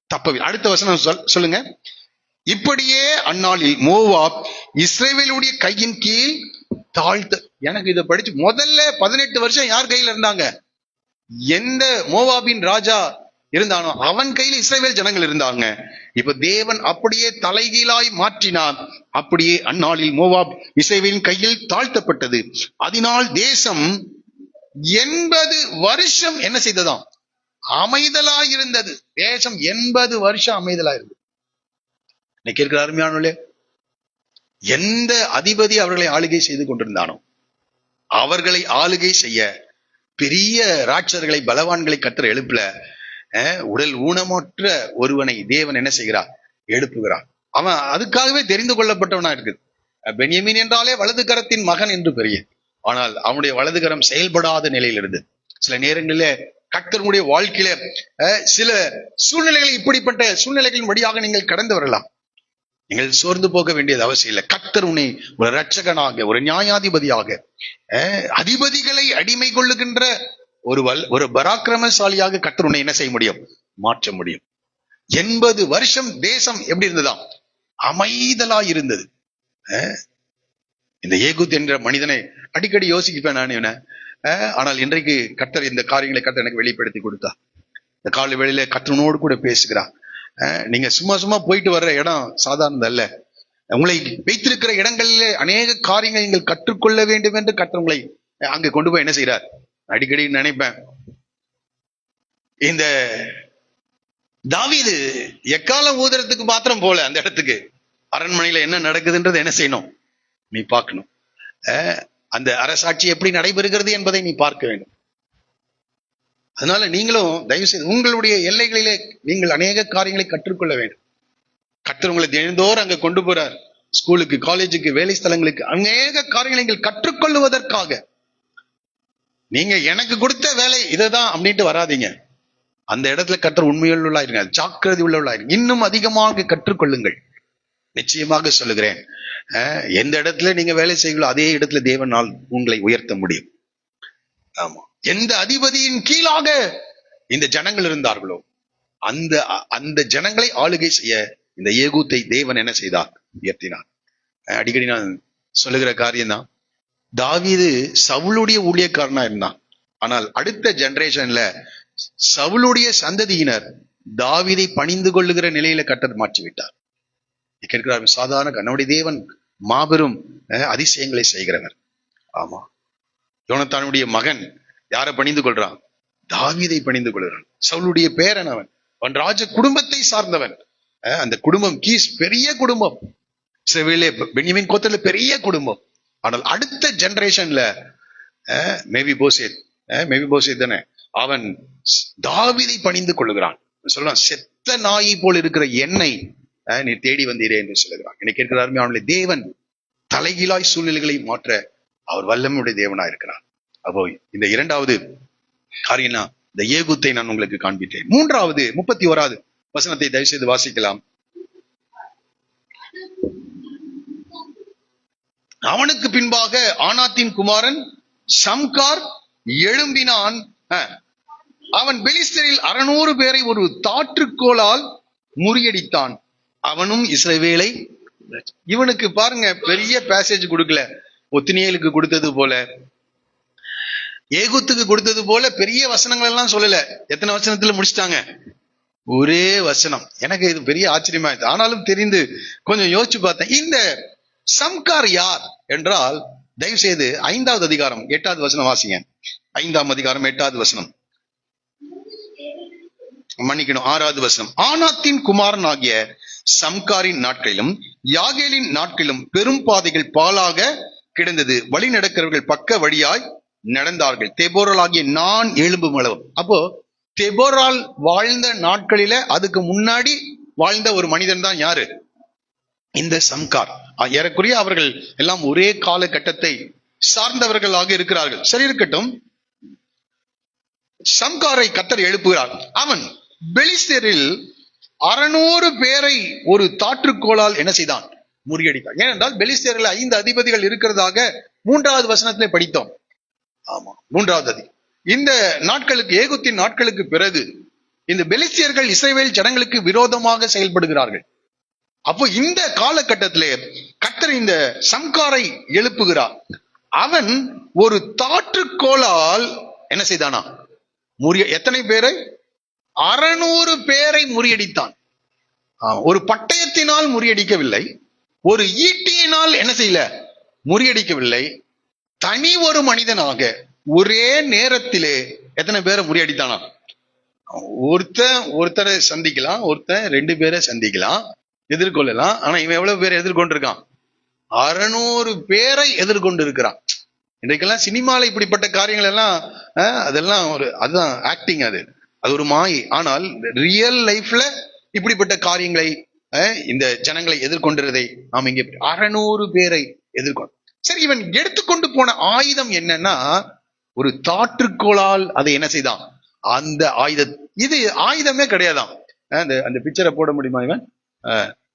தப்பவில்லை. அடுத்த வசனம் சொல்லுங்க. இப்படியே அந்நாளில் மோவாப் இஸ்ரவேலுடைய கையின் கீழ் தாழ்த்த. எனக்கு இதை படிச்சு முதல்ல 18 வருஷம் யார் கையில இருந்தாங்க? எந்த மோவாபின் ராஜா இருந்தானோ அவன் கையில் இஸ்ரவேல் ஜனங்கள் இருந்தாங்க. இப்ப தேவன் அப்படியே தலைகீழாய் மாற்றினார். அப்படியே அந்நாளில் மோவாப் இஸ்ரவேலின் கையில் தாழ்த்தப்பட்டது. அதனால் தேசம் 80 வருஷம் என்ன செய்ததாம்? அமைதலாய் இருந்தது. தேசம் 80 வருஷம் அமைதலாய் இருந்தது. இன்னைக்கு இருக்கிற அருமையானே, எந்த அதிபதி அவர்களை ஆளுகை செய்து கொண்டிருந்தானோ அவர்களை ஆளுகை செய்ய பெரிய ராட்சர்களை, பலவான்களை கர்த்தர் எழுப்பல. உடல் ஊனமற்ற ஒருவனை தேவன் என்ன செய்கிறார்? எழுப்புகிறார். அவன் அதுக்காகவே தெரிந்து கொள்ளப்பட்டவனா இருக்குது. பென்யமீன் என்றாலே வலது கரத்தின் மகன் என்று பெரிய, ஆனால் அவனுடைய வலது கரம் செயல்படாத நிலையில் இருந்தது. சில நேரங்களிலே கர்த்தருடைய வாழ்க்கையில சில சூழ்நிலைகள், இப்படிப்பட்ட சூழ்நிலைகளின் வழியாக நீங்கள் கடந்து வரலாம். நீங்கள் சோர்ந்து போக வேண்டியது அவசியம் இல்லை. கர்த்தர் உன்னை ஒரு இரட்சகனாக, ஒரு நியாயாதிபதியாக, அதிபதிகளை அடிமை கொள்ளுகின்ற ஒரு பராக்கிரமசாலியாக கர்த்தர் உன்னை என்ன செய்ய முடியும்? மாற்ற முடியும். 80 வருஷம் தேசம் எப்படி இருந்ததாம்? அமைதலா இருந்தது. இந்த ஏகூத் என்ற மனிதனை அடிக்கடி யோசிப்பேன் நான் இவனை. ஆனால் இன்றைக்கு கர்த்தர் இந்த காரியங்களை கர்த்தர் எனக்கு வெளிப்படுத்தி கொடுத்தா. இந்த காலை வேளையில கர்த்தனோடு கூட பேசுகிறார். நீங்க சும்மா சும்மா போயிட்டு வர்ற இடம் சாதாரணது அல்ல. உங்களை வைத்திருக்கிற இடங்களிலே அநேக காரியங்கள் நீங்கள் கற்றுக்கொள்ள வேண்டும் என்று கர்த்தர் உங்களை அங்க கொண்டு போய் என்ன செய்யறார்? அடிக்கடி நினைப்பேன், இந்த தாவீது எக்காலம் ஊதுறதுக்கு மாத்திரம் போல அந்த இடத்துக்கு, அரண்மனையில என்ன நடக்குதுன்றது என்ன செய்யணும்? நீ பார்க்கணும். அந்த அரசாட்சி எப்படி நடைபெறுகிறது என்பதை நீ பார்க்க வேண்டும். அதனால நீங்களும் தயவு செய்து உங்களுடைய எல்லைகளிலே நீங்கள் அநேக காரியங்களை கற்றுக்கொள்ள வேண்டும். கர்த்தர் உங்களை தினந்தோறும் அங்க கொண்டு போறார். ஸ்கூலுக்கு, காலேஜுக்கு, வேலை ஸ்தலங்களுக்கு அநேக காரியங்களை நீங்கள் கற்றுக்கொள்வதற்காக. நீங்க எனக்கு கொடுத்த வேலை இதுதான் அப்படின்ட்டு வராதீங்க. அந்த இடத்துல கர்த்தர் உண்மையுள்ளவர்களாயிருங்க, ஜாக்கிரதை உள்ளவர்களாயிருங்க. இன்னும் அதிகமாக கற்றுக்கொள்ளுங்கள். நிச்சயமாக சொல்லுகிறேன், எந்த இடத்துல நீங்க வேலை செய்யங்களோ அதே இடத்துல தேவனால் உங்களை உயர்த்த முடியும். ஆமா, எந்த அதிபதியின் கீழாக இந்த ஜனங்கள் இருந்தார்களோ அந்த ஜனங்களை ஆளுகை செய்ய இந்த ஏகூத்தை தேவன் என்ன செய்தார்? உயர்த்தினார். அடிக்கடி நான் சொல்லுகிற காரியம்தான், தாவீது சவுளுடைய ஊழியக்காரனா இருந்தான். ஆனால் அடுத்த ஜெனரேஷன்ல சவுளுடைய சந்ததியினர் தாவீதை பணிந்து கொள்ளுகிற நிலையில கர்த்தர் மாற்றிவிட்டார். கேட்கிறார், சாதாரண நம்முடைய தேவன் மாபெரும் அதிசயங்களை செய்கிறவர். ஆமா, யோனத்தானுடைய மகன் யாரை பணிந்து கொள்றான்? தாவீதை பணிந்து கொள்கிறான். சவுளுடைய பேரன் அவன் ராஜ குடும்பத்தை சார்ந்தவன். அந்த குடும்பம் கீஸ் பெரிய குடும்பம், பென்யமீன் கோத்திரத்துல பெரிய குடும்பம். ஆனால் அடுத்த ஜெனரேஷன்ல மேவிபோசேத் தானே, அவன் தாவீதை பணிந்து கொள்ளுகிறான். சொல்றான், செத்த நாயை போல் இருக்கிற என்னை நீ தேடி வந்தீரே என்று சொல்லுகிறான். எனக்கு இருக்கிறாருமே, அவனுடைய தேவன் தலைகீழாய் சூழ்நிலைகளை மாற்ற அவர் வல்லமையுடைய தேவனா இருக்கிறார். அப்போ இந்த இரண்டாவது காரியம்னா இந்த ஏகூத்தை நான் உங்களுக்கு காண்பித்தேன். மூன்றாவது 31வது வசனத்தை தயவு செய்து வாசிக்கலாம். அவனுக்கு பின்பாக ஆனாத்தின் குமாரன் சம்கார் எழும்பினான். அவன் பெலிஸ்தரில் 600 பேரை ஒரு தாற்றுக்கோளால் முறியடித்தான். அவனும் இஸ்ரவேலை. இவனுக்கு பாருங்க, பெரிய பேசேஜ் கொடுக்கல. ஒத்தினியலுக்கு கொடுத்தது போல, ஏகூத்துக்கு கொடுத்தது போல பெரிய வசனங்கள் எல்லாம் சொல்லல. எத்தனை வசனத்துல முடிச்சிட்டாங்க? ஒரே வசனம். எனக்கு இது பெரிய ஆச்சரியமா இருக்கு. ஆனாலும் தெரிந்து கொஞ்சம் யோசிச்சு பார்த்தேன். இந்த சம்கார் யார் என்றால், தயவு செய்து 5வது அதிகாரம் 8வது வசனம் வாசிங்க. 5ஆம் அதிகாரம் 8வது வசனம், மன்னிக்கணும் 6வது வசனம். ஆனாத்தின் குமாரன் ஆகிய சம்காரின் நாட்களிலும் யாகேலின் நாட்களிலும் பெரும் பாதைகள் பாலாக கிடந்தது, வழி நடக்கிறவர்கள் பக்க வழியாய் நடந்தார்கள். தெபோரால் ஆகிய நான் எழும்பும் அளவும். அப்போ தெபோரால் வாழ்ந்த நாட்களில அதுக்கு முன்னாடி வாழ்ந்த ஒரு மனிதன் தான் யாரு? இந்த சம்கார். ஏறக்குறைய அவர்கள் எல்லாம் ஒரே காலகட்டத்தை சார்ந்தவர்களாக இருக்கிறார்கள். சரி, இருக்கட்டும். சம்காரை கர்த்தர் எழுப்புகிறார். அவன் பெலிஸ்தரில் 600 பேரை ஒரு தாற்றுக்கோளால் என்ன செய்தான்? முறியடித்தான். ஏனென்றால் பெலிஸ்தரில் 5 அதிபதிகள் இருக்கிறதாக 3வது வசனத்திலே படித்தோம். ஆமா, 3வது அதிபதி. இந்த நாட்களுக்கு, ஏகுத்தின் நாட்களுக்கு பிறகு இந்த பெலிஸ்தியர்கள் இஸ்ரவேல் ஜனங்களுக்கு விரோதமாக செயல்படுகிறார்கள். அப்போ இந்த காலகட்டத்திலே கர்த்தர் இந்த சம்காரை எழுப்புகிறார். அவன் ஒரு தாற்றுக்கோளால் என்ன செய்தானா? எத்தனை பேரை? 600 பேரை முறியடித்தான். ஒரு பட்டயத்தினால் முறியடிக்கவில்லை, ஒரு ஈட்டியினால் என்ன செய்யல, முறியடிக்கவில்லை. தனி ஒரு மனிதனாக ஒரே நேரத்திலே எத்தனை பேரை முறியடித்தானா? ஒருத்தரை சந்திக்கலாம், ஒருத்தன் 2 பேரை சந்திக்கலாம், எதிர்கொள்ளலாம். ஆனா இவன் எவ்வளவு பேரை எதிர்கொண்டிருக்கான்? 600 பேரை எதிர்கொண்டு இருக்கிறான். இன்றைக்கெல்லாம் சினிமால இப்படிப்பட்ட காரியங்கள் எல்லாம் அதெல்லாம் அதுதான் ஆக்டிங், அது ஒரு மாயை. ஆனால் ரியல் லைஃப்ல இப்படிப்பட்ட காரியங்களை இந்த ஜனங்களை எதிர்கொண்டிருதை நாம் இங்கே 600 பேரை எதிர்கொண்டு. சரி, இவன் எடுத்துக்கொண்டு போன ஆயுதம் என்னன்னா ஒரு தாற்றுக்கோளால் அதை என்ன செய்தான்? அந்த இது ஆயுதமே கிடையாதான். அந்த பிக்சரை போட முடியுமா? இவன்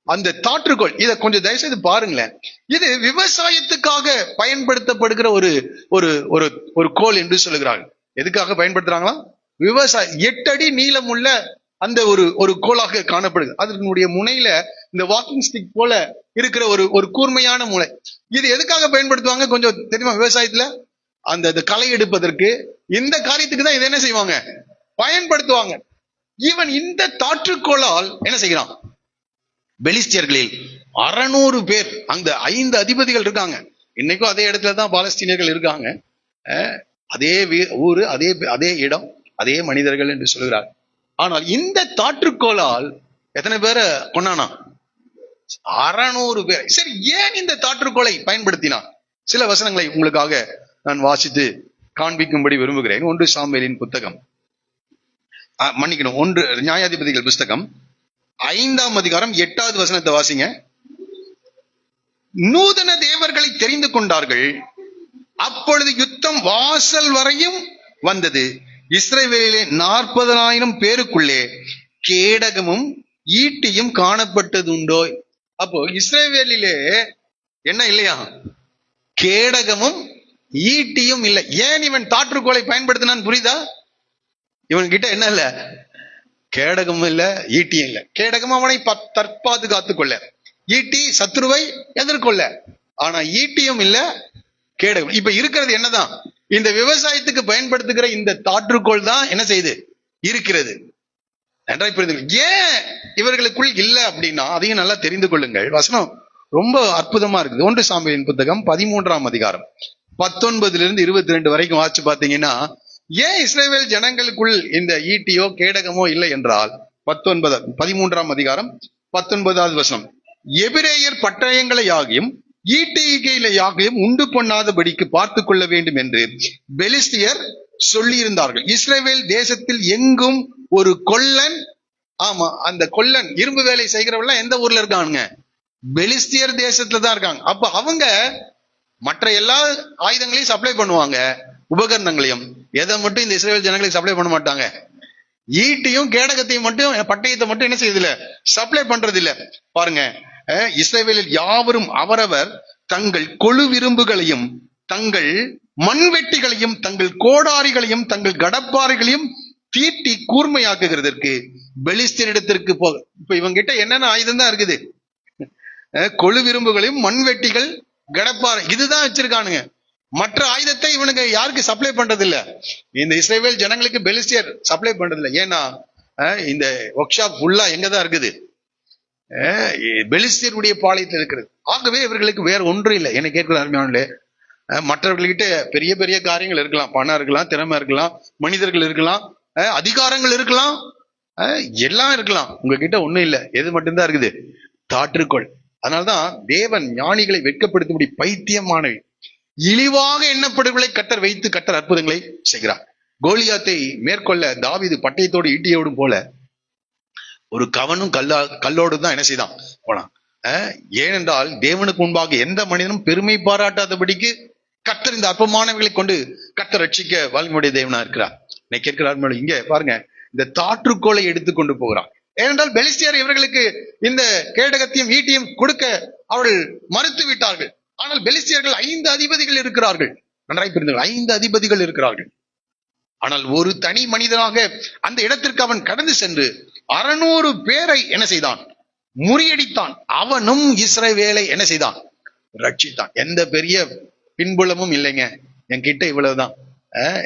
அந்த தாற்றுக்கோள், இதை கொஞ்சம் தயவு செய்து பாருங்களேன். இது விவசாயத்துக்காக பயன்படுத்தப்படுகிற ஒரு ஒரு ஒரு கோல் என்று சொல்லுகிறார்கள். எதுக்காக பயன்படுத்துறாங்களா? விவசாயம். 8 அடி நீளம் உள்ள அந்த ஒரு கோலாக காணப்படுது. அதனுடைய முனையில இந்த வாக்கிங் ஸ்டிக் போல இருக்கிற ஒரு கூர்மையான முனை. இது எதுக்காக பயன்படுத்துவாங்க கொஞ்சம் தெரியுமா? விவசாயத்துல அந்த களை எடுப்பதற்கு, இந்த காரியத்துக்கு தான் இதை என்ன செய்வாங்க? பயன்படுத்துவாங்க. இவன் இந்த தாற்றுக்கோளால் என்ன செய்கிறான்? பெலிஸ்தியர்களில் 600 பேர், அந்த 5 அதிபதிகள் இருக்காங்க. இன்னைக்கும் அதே இடத்துல தான் பாலஸ்தீனியர்கள் இருக்காங்க. அதே ஊரு, அதே இடம், அதே மனிதர்கள் என்று சொல்கிறார். ஆனால் இந்த தாற்றுக்கோளால் எத்தனை பேரை கொண்டானா? 600 பேர். சரி, ஏன் இந்த தாற்றுக்கோளை பயன்படுத்தினான்? சில வசனங்களை உங்களுக்காக நான் வாசித்து காண்பிக்கும்படி விரும்புகிறேன். 1 சாமுவேலின் புத்தகம், மன்னிக்கணும், 1 நியாயாதிபதிகள் புஸ்தகம் 5ஆம் அதிகாரம் 8வது வசனத்தை வாசிங்க. நூதன தேவர்களை தெரிந்து கொண்டார்கள், அப்பொழுது யுத்தம் வாசல் வரையும் வந்தது. இஸ்ரவேலிலே 40,000 பேருக்குள்ளே கேடகமும் ஈட்டியும் காணப்பட்டது உண்டோ? அப்போ இஸ்ரவேலிலே என்ன இல்லையா? கேடகமும் ஈட்டியும் இல்லை. ஏன் இவன் தாற்றுக்கோளை பயன்படுத்தினான் புரியுதா? இவன் கிட்ட என்ன இல்ல? கேடகமும் இல்ல, ஈட்டியும் இல்ல. கேடகம் அவனை தற்பாது காத்துக் கொள்ள, ஈட்டி சத்ருவை எதிர்கொள்ள. ஆனா ஈட்டியும் இல்ல, கேடகம். இப்ப இருக்கிறது என்னதான்? இந்த விவசாயத்துக்கு பயன்படுத்துகிற இந்த தாற்றுக்கோள் தான் என்ன செய்து இருக்கிறது. நன்றாய் புரிந்து. ஏன் இவர்களுக்குள் இல்ல அப்படின்னா அதையும் நல்லா தெரிந்து கொள்ளுங்கள். வசனம் ரொம்ப அற்புதமா இருக்குது. 1 சாமுவேலின் புத்தகம் 13ஆம் அதிகாரம் 19 22 வரைக்கும் வாசிச்சு பாத்தீங்கன்னா, ஏன் இஸ்ரவேல் ஜனங்களுக்குள் இந்த ஈட்டியோ கேடகமோ இல்லை என்றால் 13ஆம் அதிகாரம் 19வது வசனம், எபிரேயர் பட்டயங்களை ஆகியும் ஈட்டிகளை ஆகியும் உண்டு பண்ணாதபடிக்கு பார்த்து கொள்ள வேண்டும் என்று பெலிஸ்தியர் சொல்லி இருந்தார்கள். இஸ்ரவேல் தேசத்தில் எங்கும் ஒரு கொல்லன், ஆமா அந்த கொல்லன் இரும்பு வேலை செய்கிறவங்க எந்த ஊர்ல இருக்காங்க? பெலிஸ்தியர் தேசத்துல தான் இருக்காங்க. அப்ப அவங்க மற்ற எல்லா ஆயுதங்களையும் சப்ளை பண்ணுவாங்க, உபகரணங்களையும். எதை மட்டும் இந்த இஸ்ரவேல் ஜனங்களுக்கு சப்ளை பண்ண மாட்டாங்க? ஈட்டியும் கேடகத்தையும் மட்டும், பட்டயத்தை மட்டும் என்ன செய்யறதில்ல? சப்ளை பண்றது இல்ல. பாருங்க, இஸ்ரவேலில் யாவரும் அவரவர் தங்கள் கொழு விரும்புகளையும் தங்கள் மண்வெட்டிகளையும் தங்கள் கோடாரிகளையும் தங்கள் கடப்பாறைகளையும் தீட்டி கூர்மையாக்குகிறதற்கு பெலிஸ்தியரிடத்திற்கு போக. இப்ப இவங்க கிட்ட என்னென்ன ஆயுதம் தான் இருக்குது? கொழு விரும்புகளையும் மண்வெட்டிகள், கடப்பாறை, இதுதான் வச்சிருக்கானுங்க. மற்ற ஆயுதத்தை இவனுக்கு யாருக்கு சப்ளை பண்றது இல்ல? இந்த இஸ்ரவேல் ஜனங்களுக்கு பெலிஸ்தியர் சப்ளை பண்றது இல்லை. ஏன்னா இந்த ஒர்க் ஷாப் ஃபுல்லா எங்கதான் இருக்குது? பெலிஸ்தியருடைய பாளையத்தில் இருக்கிறது. ஆகவே இவர்களுக்கு வேற ஒன்றும் இல்லை. என்ன கேட்கிற அருமையானே, மற்றவர்கள்கிட்ட பெரிய பெரிய காரியங்கள் இருக்கலாம், பணம் இருக்கலாம், திறமை இருக்கலாம், மனிதர்கள் இருக்கலாம், அதிகாரங்கள் இருக்கலாம், எல்லாம் இருக்கலாம். உங்ககிட்ட ஒண்ணும் இல்லை. எது மட்டும்தான் இருக்குது? தாற்றுக்கோள். அதனால்தான் தேவன் ஞானிகளை வெட்கப்படுத்தும்படி பைத்தியமானவை, இழிவாக எண்ணப்படுகளை கர்த்தர் வைத்து கர்த்தர் அற்புதங்களை செய்கிறார். கோலியாத்தை மேற்கொள்ள தாவீது பட்டயத்தோடு ஈட்டியோடும் போல ஒரு கவனும் கல்லோடு தான் என்ன செய்தான் போனான். ஏனென்றால் தேவனுக்கு முன்பாக எந்த மனிதனும் பெருமை பாராட்டாதபடிக்கு கர்த்தர் இந்த அற்பமானவர்களை கொண்டு கர்த்தர் ரட்சிக்க வல்லமையுடைய தேவனா இருக்கிறார். இன்னைக்கு கேட்கிறார். இங்க பாருங்க, இந்த தாற்றுக்கோளை எடுத்துக்கொண்டு போகிறான். ஏனென்றால் பெலிஸ்தியர் இவர்களுக்கு இந்த கேடகத்தையும் ஈட்டியும் கொடுக்க அவர்கள் மறுத்து விட்டார்கள். ஆனால் பெலிஸ்தியர்கள் 5 அதிபதிகள் இருக்கிறார்கள். நன்றாய் புரிந்து, 5 அதிபதிகள் இருக்கிறார்கள். ஆனால் ஒரு தனி மனிதனாக அந்த இடத்திற்கு அவன் கடந்து சென்று 600 பேரை என்ன செய்தான்? முறியடித்தான். அவனும் இஸ்ரவேலை என்ன செய்தான்? ரட்சித்தான். எந்த பெரிய பின்புலமும் இல்லைங்க. என் கிட்ட இவ்வளவுதான்.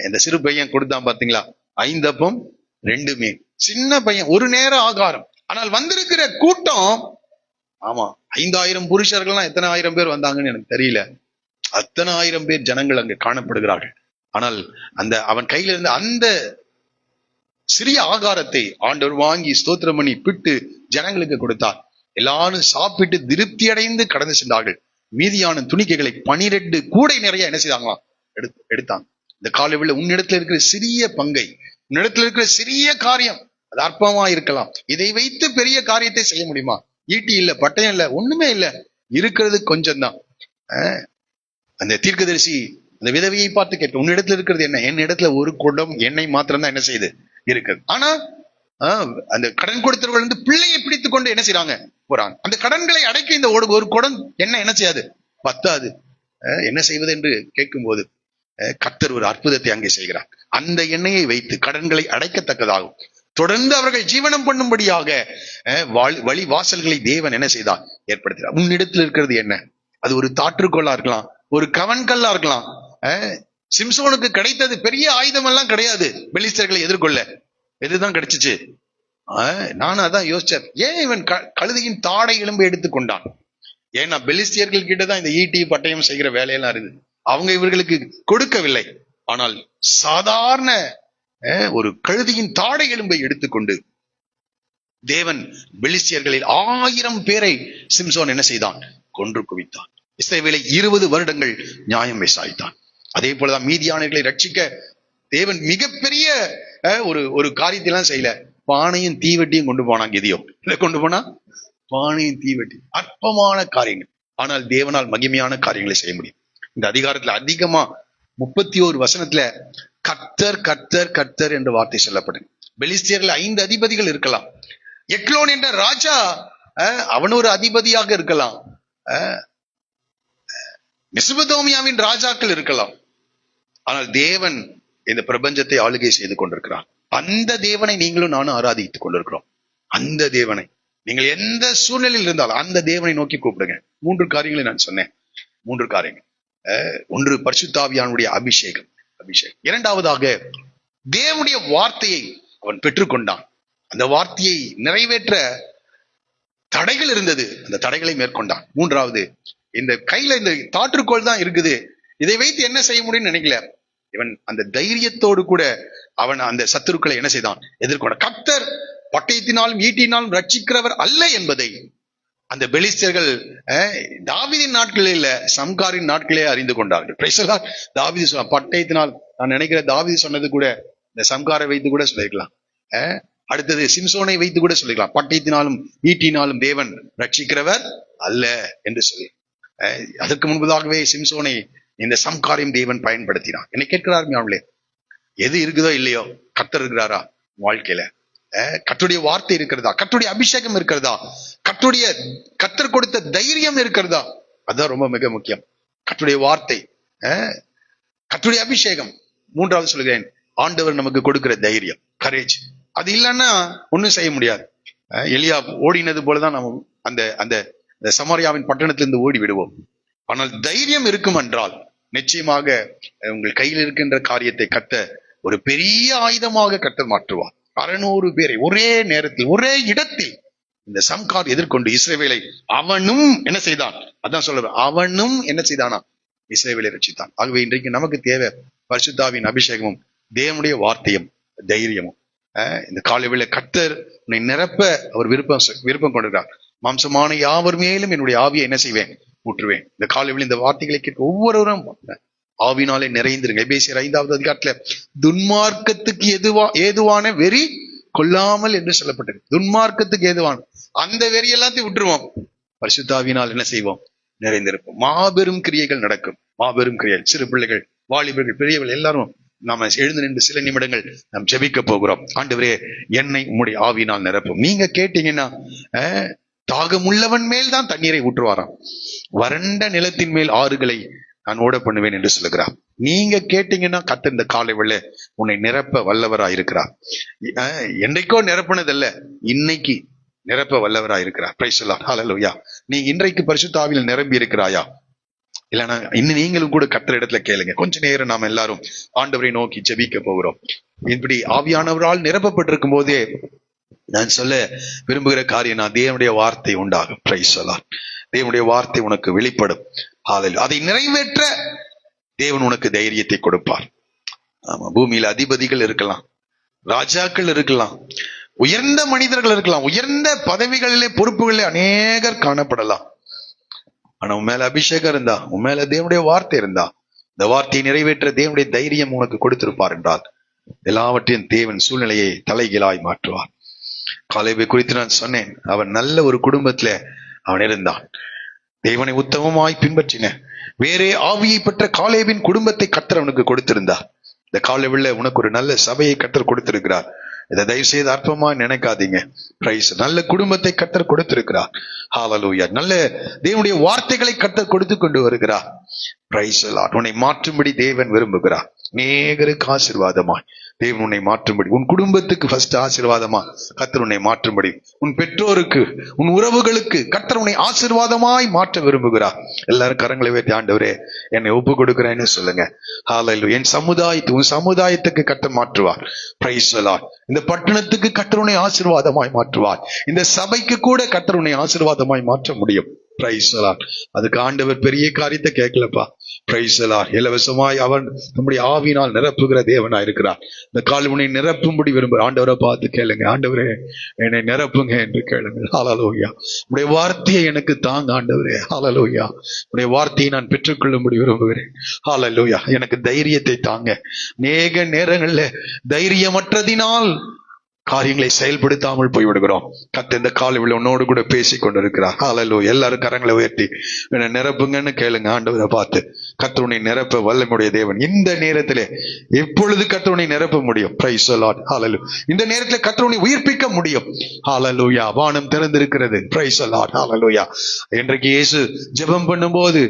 இந்த சிறு பையன் கொடுத்தான் பாத்தீங்களா, 5 அப்பம் 2 மீன். சின்ன பையன், ஒரு நேர ஆகாரம். ஆனால் வந்திருக்கிற கூட்டம், ஆமா, 5000 புருஷர்கள்லாம் எத்தனை ஆயிரம் பேர் வந்தாங்கன்னு எனக்கு தெரியல. அத்தனை ஆயிரம் பேர் ஜனங்கள் அங்கு காணப்படுகிறார்கள். ஆனால் அந்த அவன் கையில இருந்த அந்த சிறிய ஆகாரத்தை ஆண்டவர் வாங்கி ஸ்தோத்திரம் பண்ணி பிட்டு ஜனங்களுக்கு கொடுத்தார். எல்லாரும் சாப்பிட்டு திருப்தி அடைந்து கடந்து சென்றார்கள். மீதியான துணிக்கைகளை 12 கூடை நிறைய என்ன செய்தாங்களாம்? எடுத்தாங்க. இந்த காலையில் உன்னிடத்துல இருக்கிற சிறிய பங்கை, உன்னிடத்துல இருக்கிற சிறிய காரியம், அது அற்பமா இருக்கலாம், இதை வைத்து பெரிய காரியத்தை செய்ய முடியுமா? ஈட்டி இல்ல, பட்டயம் இல்ல, ஒண்ணுமே இல்ல, இருக்கிறது கொஞ்சம் தான். அந்த தீர்க்கதரிசி அந்த விதவையை பார்த்து கேட்க, உன்னிடத்துல இருக்கிறது என்ன? என் இடத்துல ஒரு குடம் எண்ணெய் மாத்திரம் தான் என்ன செய்யுது இருக்குது. ஆனா அந்த கடன் கொடுத்தவர்கள் வந்து பிள்ளையை பிடித்துக் கொண்டு என்ன செய்யறாங்க? போறாங்க. அந்த கடன்களை அடைக்க இந்த ஒரு குடம் எண்ணெய் என்ன செய்யாது, பத்தாது. என்ன செய்வது என்று கேட்கும் போது கர்த்தர் ஒரு அற்புதத்தை அங்கே செய்கிறார். அந்த எண்ணெயை வைத்து கடன்களை அடைக்கத்தக்கதாகும். தொடர்ந்து அவர்கள் ஜீவனம் பண்ணும்படியாக வழி வாசல்களை தேவன் என்ன செய்தார்? ஏற்படுத்துகிறார். உன்னிடத்தில் இருக்கிறது என்ன? அது ஒரு தாற்றுக்கோளா இருக்கலாம், ஒரு கவன்கல்லா இருக்கலாம். சிம்சோனுக்கு கிடைத்தது பெரிய ஆயுதம் எல்லாம் கிடையாது பெலிஸ்தர்களை எதிர்கொள்ள. எதுதான் கிடைச்சிச்சு? நானும் அதான் யோசிச்சேன், ஏன் இவன் கழுதையின் தாடை எலும்பை எடுத்துக்கொண்டான்? ஏன்னா பெலிஸ்தியர்கள் கிட்டதான் இந்த ஈட்டி பட்டயம் செய்கிற வேலையெல்லாம் இருக்குது. அவங்க இவர்களுக்கு கொடுக்கவில்லை. ஆனால் சாதாரண ஒரு கழுதையின் தாடை எலும்பை எடுத்துக்கொண்டு தேவன் பெலிஸ்தியர்களில் 1000 பேரை சிம்சோன் என்ன செய்தான்? கொன்று குவித்தான். இஸ்ரவேலை 20 வருடங்கள் நியாயம் விசாரித்தான். அதே போலதான் மீதியானவர்களை ரட்சிக்க தேவன் மிகப்பெரிய ஒரு காரியத்தெல்லாம் செய்யல. பானையும் தீவெட்டியும் கொண்டு போனான். கிதியோன் கொண்டு போனா பானையும் தீவெட்டி, அற்பமான காரியங்கள். ஆனால் தேவனால் மகிமையான காரியங்களை செய்ய முடியும். இந்த அதிகாரத்துல அதிகமா 31 வசனத்துல கர்த்தர் கர்த்தர் கர்த்தர் என்ற வார்த்தை சொல்லப்படும். பெலிஸ்தியர்கள் 5 அதிபதிகள் இருக்கலாம். எக்லோன் என்ற ராஜா அவன் ஒரு அதிபதியாக இருக்கலாம். மெசொப்பொத்தாமியாவின் ராஜாக்கள் இருக்கலாம். ஆனால் தேவன் இந்த பிரபஞ்சத்தை ஆளுகை செய்து கொண்டிருக்கிறார். அந்த தேவனை நீங்களும் நானும் ஆராதித்துக் கொண்டிருக்கிறோம். அந்த தேவனை நீங்கள் எந்த சூழ்நிலையில் இருந்தாலும் அந்த தேவனை நோக்கி கூப்பிடுங்க. 3 காரியங்களை நான் சொன்னேன். 3 காரியங்கள். 1, பரிசுத்த ஆவியானுடைய அபிஷேகம். இரண்டாவதாக, தேவனுடைய வார்த்தையை அவன் பெற்றுக்கொண்டான். அந்த வார்த்தையை நிறைவேற்ற தடைகள் இருந்தது, அந்த தடைகளை மேற்கொண்டான். 3வது, இந்த கையில இந்த தாற்றுக்கோள் தான் இருக்குது, இதை வைத்து என்ன செய்ய முடியும்னு நினைக்கல. இவன் அந்த தைரியத்தோடு கூட அவன் அந்த சத்துருக்களை என்ன செய்தான்? எதிர்கொண்டான். கர்த்தர் பட்டயத்தினாலும் ஈட்டினாலும் ரட்சிக்கிறவர் அல்ல என்பதை அந்த பெலிஸ்தர்கள் தாவீதின் நாட்களில் இல்ல, சம்காரின் நாட்களே அறிந்து கொண்டார்கள். தாவீது சொன்ன பட்டயத்தினால், நான் நினைக்கிற தாவீது சொன்னது கூட இந்த சம்காரை வைத்து கூட சொல்லிருக்கலாம். அடுத்தது சிம்சோனை வைத்து கூட சொல்லிக்கலாம், பட்டயத்தினாலும் ஈட்டினாலும் தேவன் ரட்சிக்கிறவர் அல்ல என்று சொல்லி. அதற்கு முன்பதாகவே சிம்சோனை இந்த சம்காரையும் தேவன் பயன்படுத்தினார். என்னை கேட்கிறார், எது இருக்குதோ இல்லையோ, கர்த்தர் இருக்கிறாரா வாழ்க்கையில? கர்த்தருடைய வார்த்தை இருக்கிறதா? கர்த்தருடைய அபிஷேகம் இருக்கிறதா? கர்த்தர் கொடுத்த தைரியம் இருக்கிறதா? அதுதான் ரொம்ப மிக முக்கியம். கர்த்தருடைய வார்த்தை, கர்த்தருடைய அபிஷேகம். 3வது சொல்கிறேன், ஆண்டவர் நமக்கு கொடுக்கிற தைரியம், கரேஜ். அது இல்லைன்னா ஒன்னும் செய்ய முடியாது. எலியா ஓடினது போலதான் நம்ம அந்த சமாரியாவின் பட்டணத்திலிருந்து ஓடி விடுவோம். ஆனால் தைரியம் இருக்கும் என்றால் நிச்சயமாக உங்கள் கையில் இருக்கின்ற காரியத்தை கர்த்தர் ஒரு பெரிய ஆயுதமாக கர்த்தர் மாற்றுவார். 600 பேரை ஒரே நேரத்தில் ஒரே இடத்தில் இந்த சம்கார் எதிர்கொண்டு இஸ்ரவேலை அவனும் என்ன செய்தான்? அதான் சொல்ற, அவனும் என்ன செய்தானா? இஸ்ரவேலை ரட்சித்தான். ஆகவே இன்றைக்கு நமக்கு தேவை பரிசுத்தாவின் அபிஷேகமும் தேவனுடைய வார்த்தையும் தைரியமும். இந்த காலைவேளை கர்த்தர் உன்னை நிரப்ப அவர் விருப்பம் கொண்டிருக்கிறார். மாம்சமான யாவர் மேலும் என்னுடைய ஆவியை என்ன செய்வேன்? ஊற்றுவேன். இந்த காலைவேளை இந்த வார்த்தைகளை கேட்க ஒவ்வொருவரும் ஆவினாலே நிறைந்திருங்க. எபேசியர் 5வது அதிகாரத்துல துன்மார்க்கத்துக்கு ஏதுவான வெறி கொள்ளாமல் என்று சொல்லப்பட்டது. துன்மார்க்கத்துக்கு ஏதுவான அந்த வெறி எல்லாத்தையும் விட்டுருவோம். பரிசுத்த ஆவியினால் என்ன செய்வோம்? நிறைந்திருப்போம். மாபெரும் கிரியைகள் நடக்கும். மாபெரும் கிரியைகள். சிறு பிள்ளைகள், வாலிபர்கள், பெரியவர்கள் எல்லாரும் நாம எழுந்து நின்று சில நிமிடங்கள் நாம் ஜெபிக்க போகிறோம். ஆண்டவரே, என்னை உம்முடைய ஆவியினால் நிரப்பும். நீங்க கேட்டீங்கன்னா, தாகமுள்ளவன் மேல் தான் தண்ணீரை ஊற்றுவாராம். வறண்ட நிலத்தின் மேல் ஆறுகளை நான் ஓட பண்ணுவேன் என்று சொல்லுகிறார். நீங்க கேட்டீங்கன்னா கர்த்தர் இந்த காலை வேளை உன்னை நிரப்ப வல்லவராய் இருக்கிறார். என்றைக்கோ நிரப்புனதல்ல, இன்னைக்கு நிரப்ப வல்லவராய் இருக்கிறார். Praise the Lord. ஹல்லேலூயா. நீ இன்றைக்கு பரிசுத்த ஆவியில் நிரம்பி இருக்கிறாயா? இல்லைன்னா இன்னும் நீங்களும் கூட கர்த்தர் இடத்துல கேளுங்க. கொஞ்ச நேரம் நாம எல்லாரும் ஆண்டவரை நோக்கி ஜெபிக்க போகிறோம். இப்படி ஆவியானவரால் நிரப்பப்பட்டிருக்கும் போதே நான் சொல்ல விரும்புகிற காரியம், நான் தேவனுடைய வார்த்தை உண்டாகும். Price the Lord. தேவனுடைய வார்த்தை உனக்கு வெளிப்படும். ஹல்லேலூயா. அதை நிறைவேற்ற தேவன் உனக்கு தைரியத்தை கொடுப்பார். ஆமா, பூமியில அதிபதிகள் இருக்கலாம், ராஜாக்கள் இருக்கலாம், உயர்ந்த மனிதர்கள் இருக்கலாம், உயர்ந்த பதவிகளிலே பொறுப்புகளிலே அநேகர் காணப்படலாம். ஆனா உன் மேல அபிஷேகம் இருந்தா, உன் மேல தேவனுடைய வார்த்தை இருந்தா, இந்த வார்த்தையை நிறைவேற்ற தேவனுடைய தைரியம் உனக்கு கொடுத்திருப்பார் என்றால் எல்லாவற்றையும் தேவன் சூழ்நிலையை தலைகீழாய் மாற்றுவார். காலேபை குறித்து நான் சொன்னேன். அவன் நல்ல ஒரு குடும்பத்துல அவன் இருந்தான். தேவனை உத்தமமாய் பின்பற்றின வேறே ஆவியை பெற்ற காலேபின் குடும்பத்தை கர்த்தர் அவனுக்கு கொடுத்திருந்தார். இந்த காலேபில் உனக்கு ஒரு நல்ல சபையை கர்த்தர் கொடுத்திருக்கிறார். இதை தயவு செய்து அற்பமா நினைக்காதீங்க. பிரைஸ். நல்ல குடும்பத்தை கர்த்தர் கொடுத்திருக்கிறார். ஹல்லேலூயா. நல்ல தேவனுடைய வார்த்தைகளை கர்த்தர் கொடுத்து கொண்டு வருகிறார். Price the Lord. உன்னை மாற்றும்படி தேவன் விரும்புகிறார். அநேகருக்கு ஆசீர்வாதமாய் தேவன் உன்னை மாற்றும்படி, உன் குடும்பத்துக்கு ஃபர்ஸ்ட் ஆசீர்வாதமா கர்த்தர் உன்னை மாற்றும்படி, உன் பெற்றோருக்கு, உன் உறவுகளுக்கு கர்த்தர் உன்னை ஆசீர்வாதமாய் மாற்ற விரும்புகிறார். எல்லாரும் கரங்களை வைத்து ஆண்டவரே என்னை ஒப்பு கொடுக்கிறேன்னு சொல்லுங்க. ஹல்லேலூயா. என் சமுதாயத்தை, உன் சமுதாயத்துக்கு கர்த்தர் மாற்றுவார். Price the Lord. இந்த பட்டணத்துக்கு கர்த்தர் உன்னை ஆசீர்வாதமாய் மாற்றுவார். இந்த சபைக்கு கூட கர்த்தர் உன்னை ஆசீர்வாதமாய் மாற்ற முடியும். Praise the Lord. அதுக்கு ஆண்டவர் பெரிய காரியத்தை கேட்கலப்பா. Price the Lord. இலவசமாய் அவன் நம்முடைய ஆவியினால் நிரப்புகிற தேவனா இருக்கிறார். இந்த கால் உன்னை நிரப்பும்படி விரும்புகிற ஆண்டவரை பார்த்து கேளுங்க. ஆண்டவரே என்னை நிரப்புங்க என்று கேளுங்க. ஹல்லேலூயா. உடைய வார்த்தையை எனக்கு தாங்க ஆண்டவரே. ஹல்லேலூயா. உடைய வார்த்தையை நான் பெற்றுக்கொள்ளும்படி விரும்புகிறேன். ஹல்லேலூயா. எனக்கு தைரியத்தை தாங்க. அநேக நேரங்கள்ல தைரியமற்றதினால் காரியங்களை செயல்படுத்தாமல் போய்விடுகிறோம். கர்த்தர் இந்த காலையில் உன்னோடு கூட பேசி கொண்டிருக்கிறார். ஹல்லேலூயா. எல்லாரும் கரங்களை உயர்த்தி என்னை நிரப்புங்கன்னு கேளுங்க. ஆண்டவரை பார்த்து கர்த்தர் உன்னை நிரப்ப வல்லமையுடைய தேவன். இந்த நேரத்திலே எப்பொழுது கர்த்தர் உன்னை நிரப்ப முடியும்? Praise the Lord. ஹல்லேலூயா. இந்த நேரத்தில் கர்த்தர் உன்னை உயிர்ப்பிக்க முடியும். ஹல்லேலூயா. வானம் திறந்திருக்கிறது. Price the Lord. ஹல்லேலூயா. இன்றைக்கு இயேசு ஜெபம் பண்ணும்போது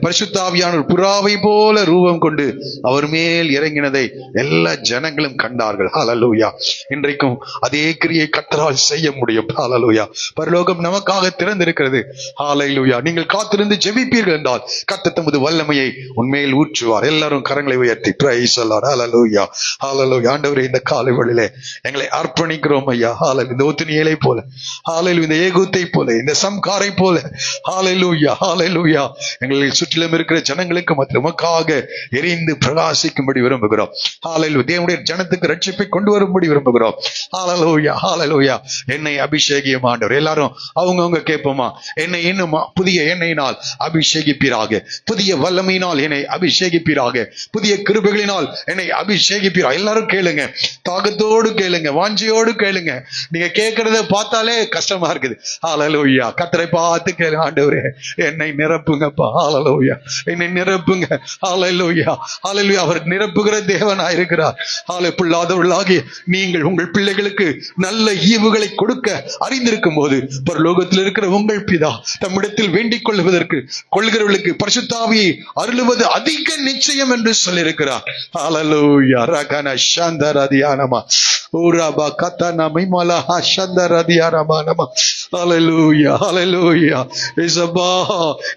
பரிசுத்த ஆவியானவர் புறாவை போல ரூபம் கொண்டு அவர் மேல் இறங்கினதை எல்லா ஜனங்களும் கண்டார்கள். ஹல்லேலூயா. இன்றைக்கும் அதே கிரியை கர்த்தரால் செய்ய முடியும். ஹல்லேலூயா. பரலோகம் நமக்காக திறந்திருக்கிறது. ஹல்லேலூயா. நீங்கள் காத்திருந்து ஜெபிப்பீர்கள் என்றால் கர்த்தர் தமது வல்லமையை உன்மேல் ஊற்றுவார். எல்லாரும் கரங்களை உயர்த்தி பிரைஸ் தி லார்ட். ஹல்லேலூயா. ஹல்லேலூயா. ஆண்டவரே இந்த காலை வேளையிலே எங்களை அர்ப்பணிக்கிறோம் ஐயா. ஹல்லேலூயா. இந்த ஒத்துணியலை போல, ஹல்லேலூயா, இந்த ஏகூத்தை போல, இந்த சம்காரை போல, ஹல்லேலூயா, ஹல்லேலூயா, எங்களை சுற்றிலும் இருக்கிற ஜனங்களுக்கு மத்தியமாக எரிந்து பிரகாசிக்கும்படி விரும்புகிறோம். ஹல்லேலூயா. தேவனுடைய ஜனத்துக்கு ரட்சிப்பை கொண்டு வரும்படி விரும்புகிறோம். ஹல்லேலூயா. ஹல்லேலூயா. என்னை அபிஷேகியும் ஆண்டவர். எல்லாரும் அவங்கவங்க கேட்போமா? என்னை இன்னும் புதிய எண்ணெயினால் அபிஷேகிப்பீராக, புதிய வல்லமையினால் என்னை அபிஷேகிப்பீராக, புதிய கிருபைகளினால் என்னை அபிஷேகிப்பீராக. எல்லாரும் கேளுங்க. தாகத்தோடு கேளுங்க, வாஞ்சியோடு கேளுங்க. நீங்க கேட்கறத பார்த்தாலே கஷ்டமா இருக்குது. ஹல்லேலூயா. கர்த்தரை பார்த்து கேளுங்க. ஆண்டவரே என்னை நிரப்புங்கப்பா. ஹல்லேலூயா. என்னை நிரப்புங்க. ஹல்லேலூயா. ஹல்லேலூயா. அவர் நிரப்புகிற தேவனாய் இருக்கிறார். ஹல்லேலூயா. பிள்ளாதவர்களாகி நீங்கள் உங்கள் பிள்ளைகளுக்கு நல்ல ஈவுகளை கொடுக்க அறிந்திருக்கும் போது பரலோகத்தில் இருக்கிற உங்கள் பிதா தம்மிடத்தில் வேண்டிக் கொள்கிறவர்களுக்கு பரிசுத்த ஆவியை அருளுவது அதிக நிச்சயம் என்று சொல்லியிருக்கிறார். ஹல்லேலூயா. ரகன சந்தரதியானமா ஊராபா கத்தனா மைமலா சந்தரதியானமா. ஹல்லேலூயா. ஹல்லேலூயா. இயேசுவா,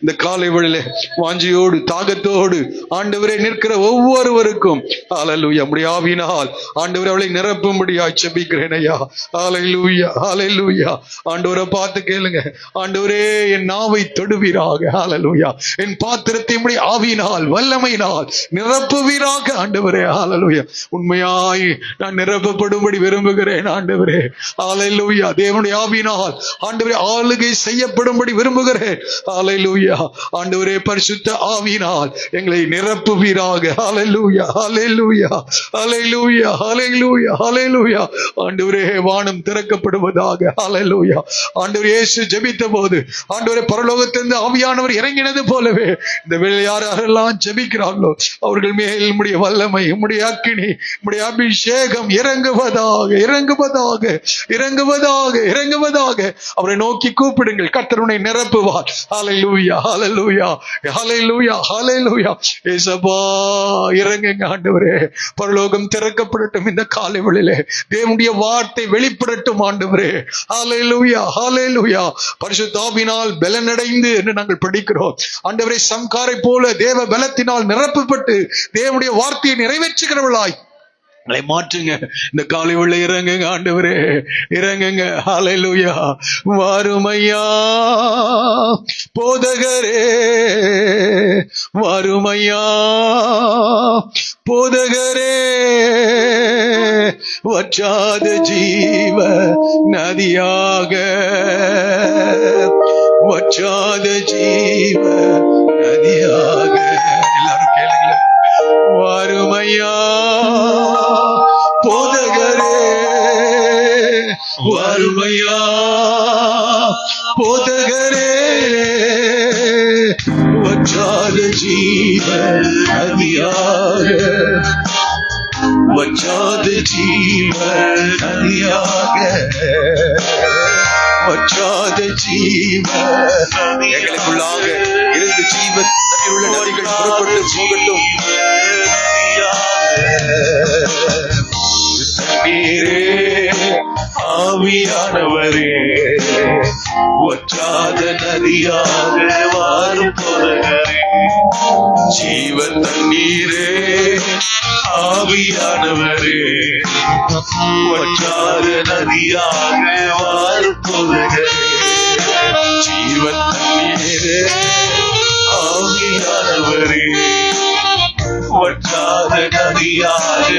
இந்த காலை வேளையிலே வாஞ்சியோடு தாகத்தோடு ஆண்டவரே நிற்கிற ஒவ்வொருவருக்கும் ஹல்லேலூயா உம்முடைய ஆவியினால் ஆண்டவரே அவளை நிரப்பும்படியாய் ஜெபிக்கிறேன் ஐயா. ஹல்லேலூயா. ஹல்லேலூயா. ஆண்டவரை பார்த்து கேளுங்க. ஆண்டவரே என் நாவை தொடுவீராக. ஹல்லேலூயா. என் பாத்திரத்தை உம்முடைய ஆவியினால் வல்லமையினால் நிரப்புவீராக ஆண்டவரே. ஹல்லேலூயா. உண்மையாய் நான் நிரப்பப்படும்படி விரும்புகிறேன் ஆண்டவரே. ஹல்லேலூயா. தேவனுடைய ஆவியினால் ஆண்டவரே ஆளுகை செய்யப்படும்படி விரும்புகிறேன். ஹல்லேலூயா. ஆண்டவரே பரிசுத்த ஆவியினால் எங்களை நிரப்புவீராக. ஹல்லேலூயா. ஹல்லேலூயா. ஹல்லேலூயா. ஹல்லேலூயா. ஹல்லேலூயா. ஆண்டவரே வானம் திறக்கப்படுவதாக. ஹல்லேலூயா. ஆண்டவர் இயேசு ஜெபித்த போது ஆண்டவரே பரலோகத்திலிருந்து ஆவியானவர் இறங்கினது போலவே இந்த வேளையார யாரெல்லாம் ஜெபிக்கிறார்களோ அவர்கள் மேல் உம்முடைய வல்லமை, உம்முடைய அக்கினி, உம்முடைய அபிஷேகம் இறங்குவதாக, இறங்குவதாக, இறங்குவதாக, இறங்குவதாக. அவரை நோக்கி கூப்பிடுங்கள், கர்த்தர் நிரப்புவார். ஹல்லேலூயா, ஹல்லேலூயா, ஹல்லேலூயா, ஹல்லேலூயா. இயேசுவா இறங்குங்க ஆண்டவரே. பரலோகம் திறக்கப்படட்டும் இந்த காலை வேளையிலே. தேவனுடைய வார்த்தை வெளிப்படட்டும் ஆண்டவரே. ஹல்லேலூயா, ஹல்லேலூயா. பரிசுத்த ஆவியினால் பலனடைந்து என்று நாங்கள் படிக்கிறோம் ஆண்டவரே. சம்காரை போல தேவ பலத்தினால் நிரப்பப்பட்டு தேவனுடைய வார்த்தையை நிறைவேற்றுகிறவர்களாய் மாற்றுங்க இந்த காலை உள்ள. இறங்குங்க ஆண்டவரே, இறங்குங்க. ஹல்லேலூயா. வாருமையா போதகரே, வாருமையா போதகரே, வற்றாத ஜீவ நதியாக, வற்றாத ஜீவ நதியாக. எல்லாரும் கேளுங்க. வாருமையா போதகரே, வாருமையா போதகரே, வற்றாத ஜீவ நதியாக, வற்றாத ஜீவ நதியாக, வற்றாத ஜீவ. எங்களுக்குள்ளாக இருந்து ஜீவ உள்ள நதிகள் புறப்பட்டு போகட்டும். ஆவியானவரே, வற்றாத நதியாக வாரும் போதகரே, ஜீவ தண்ணீரே, ஆவியானவரே, வற்றாத நதியாக வாரும் போதகரே, ஜீவ தண்ணீரே, ஆவியானவரே, வற்றாத நதியாக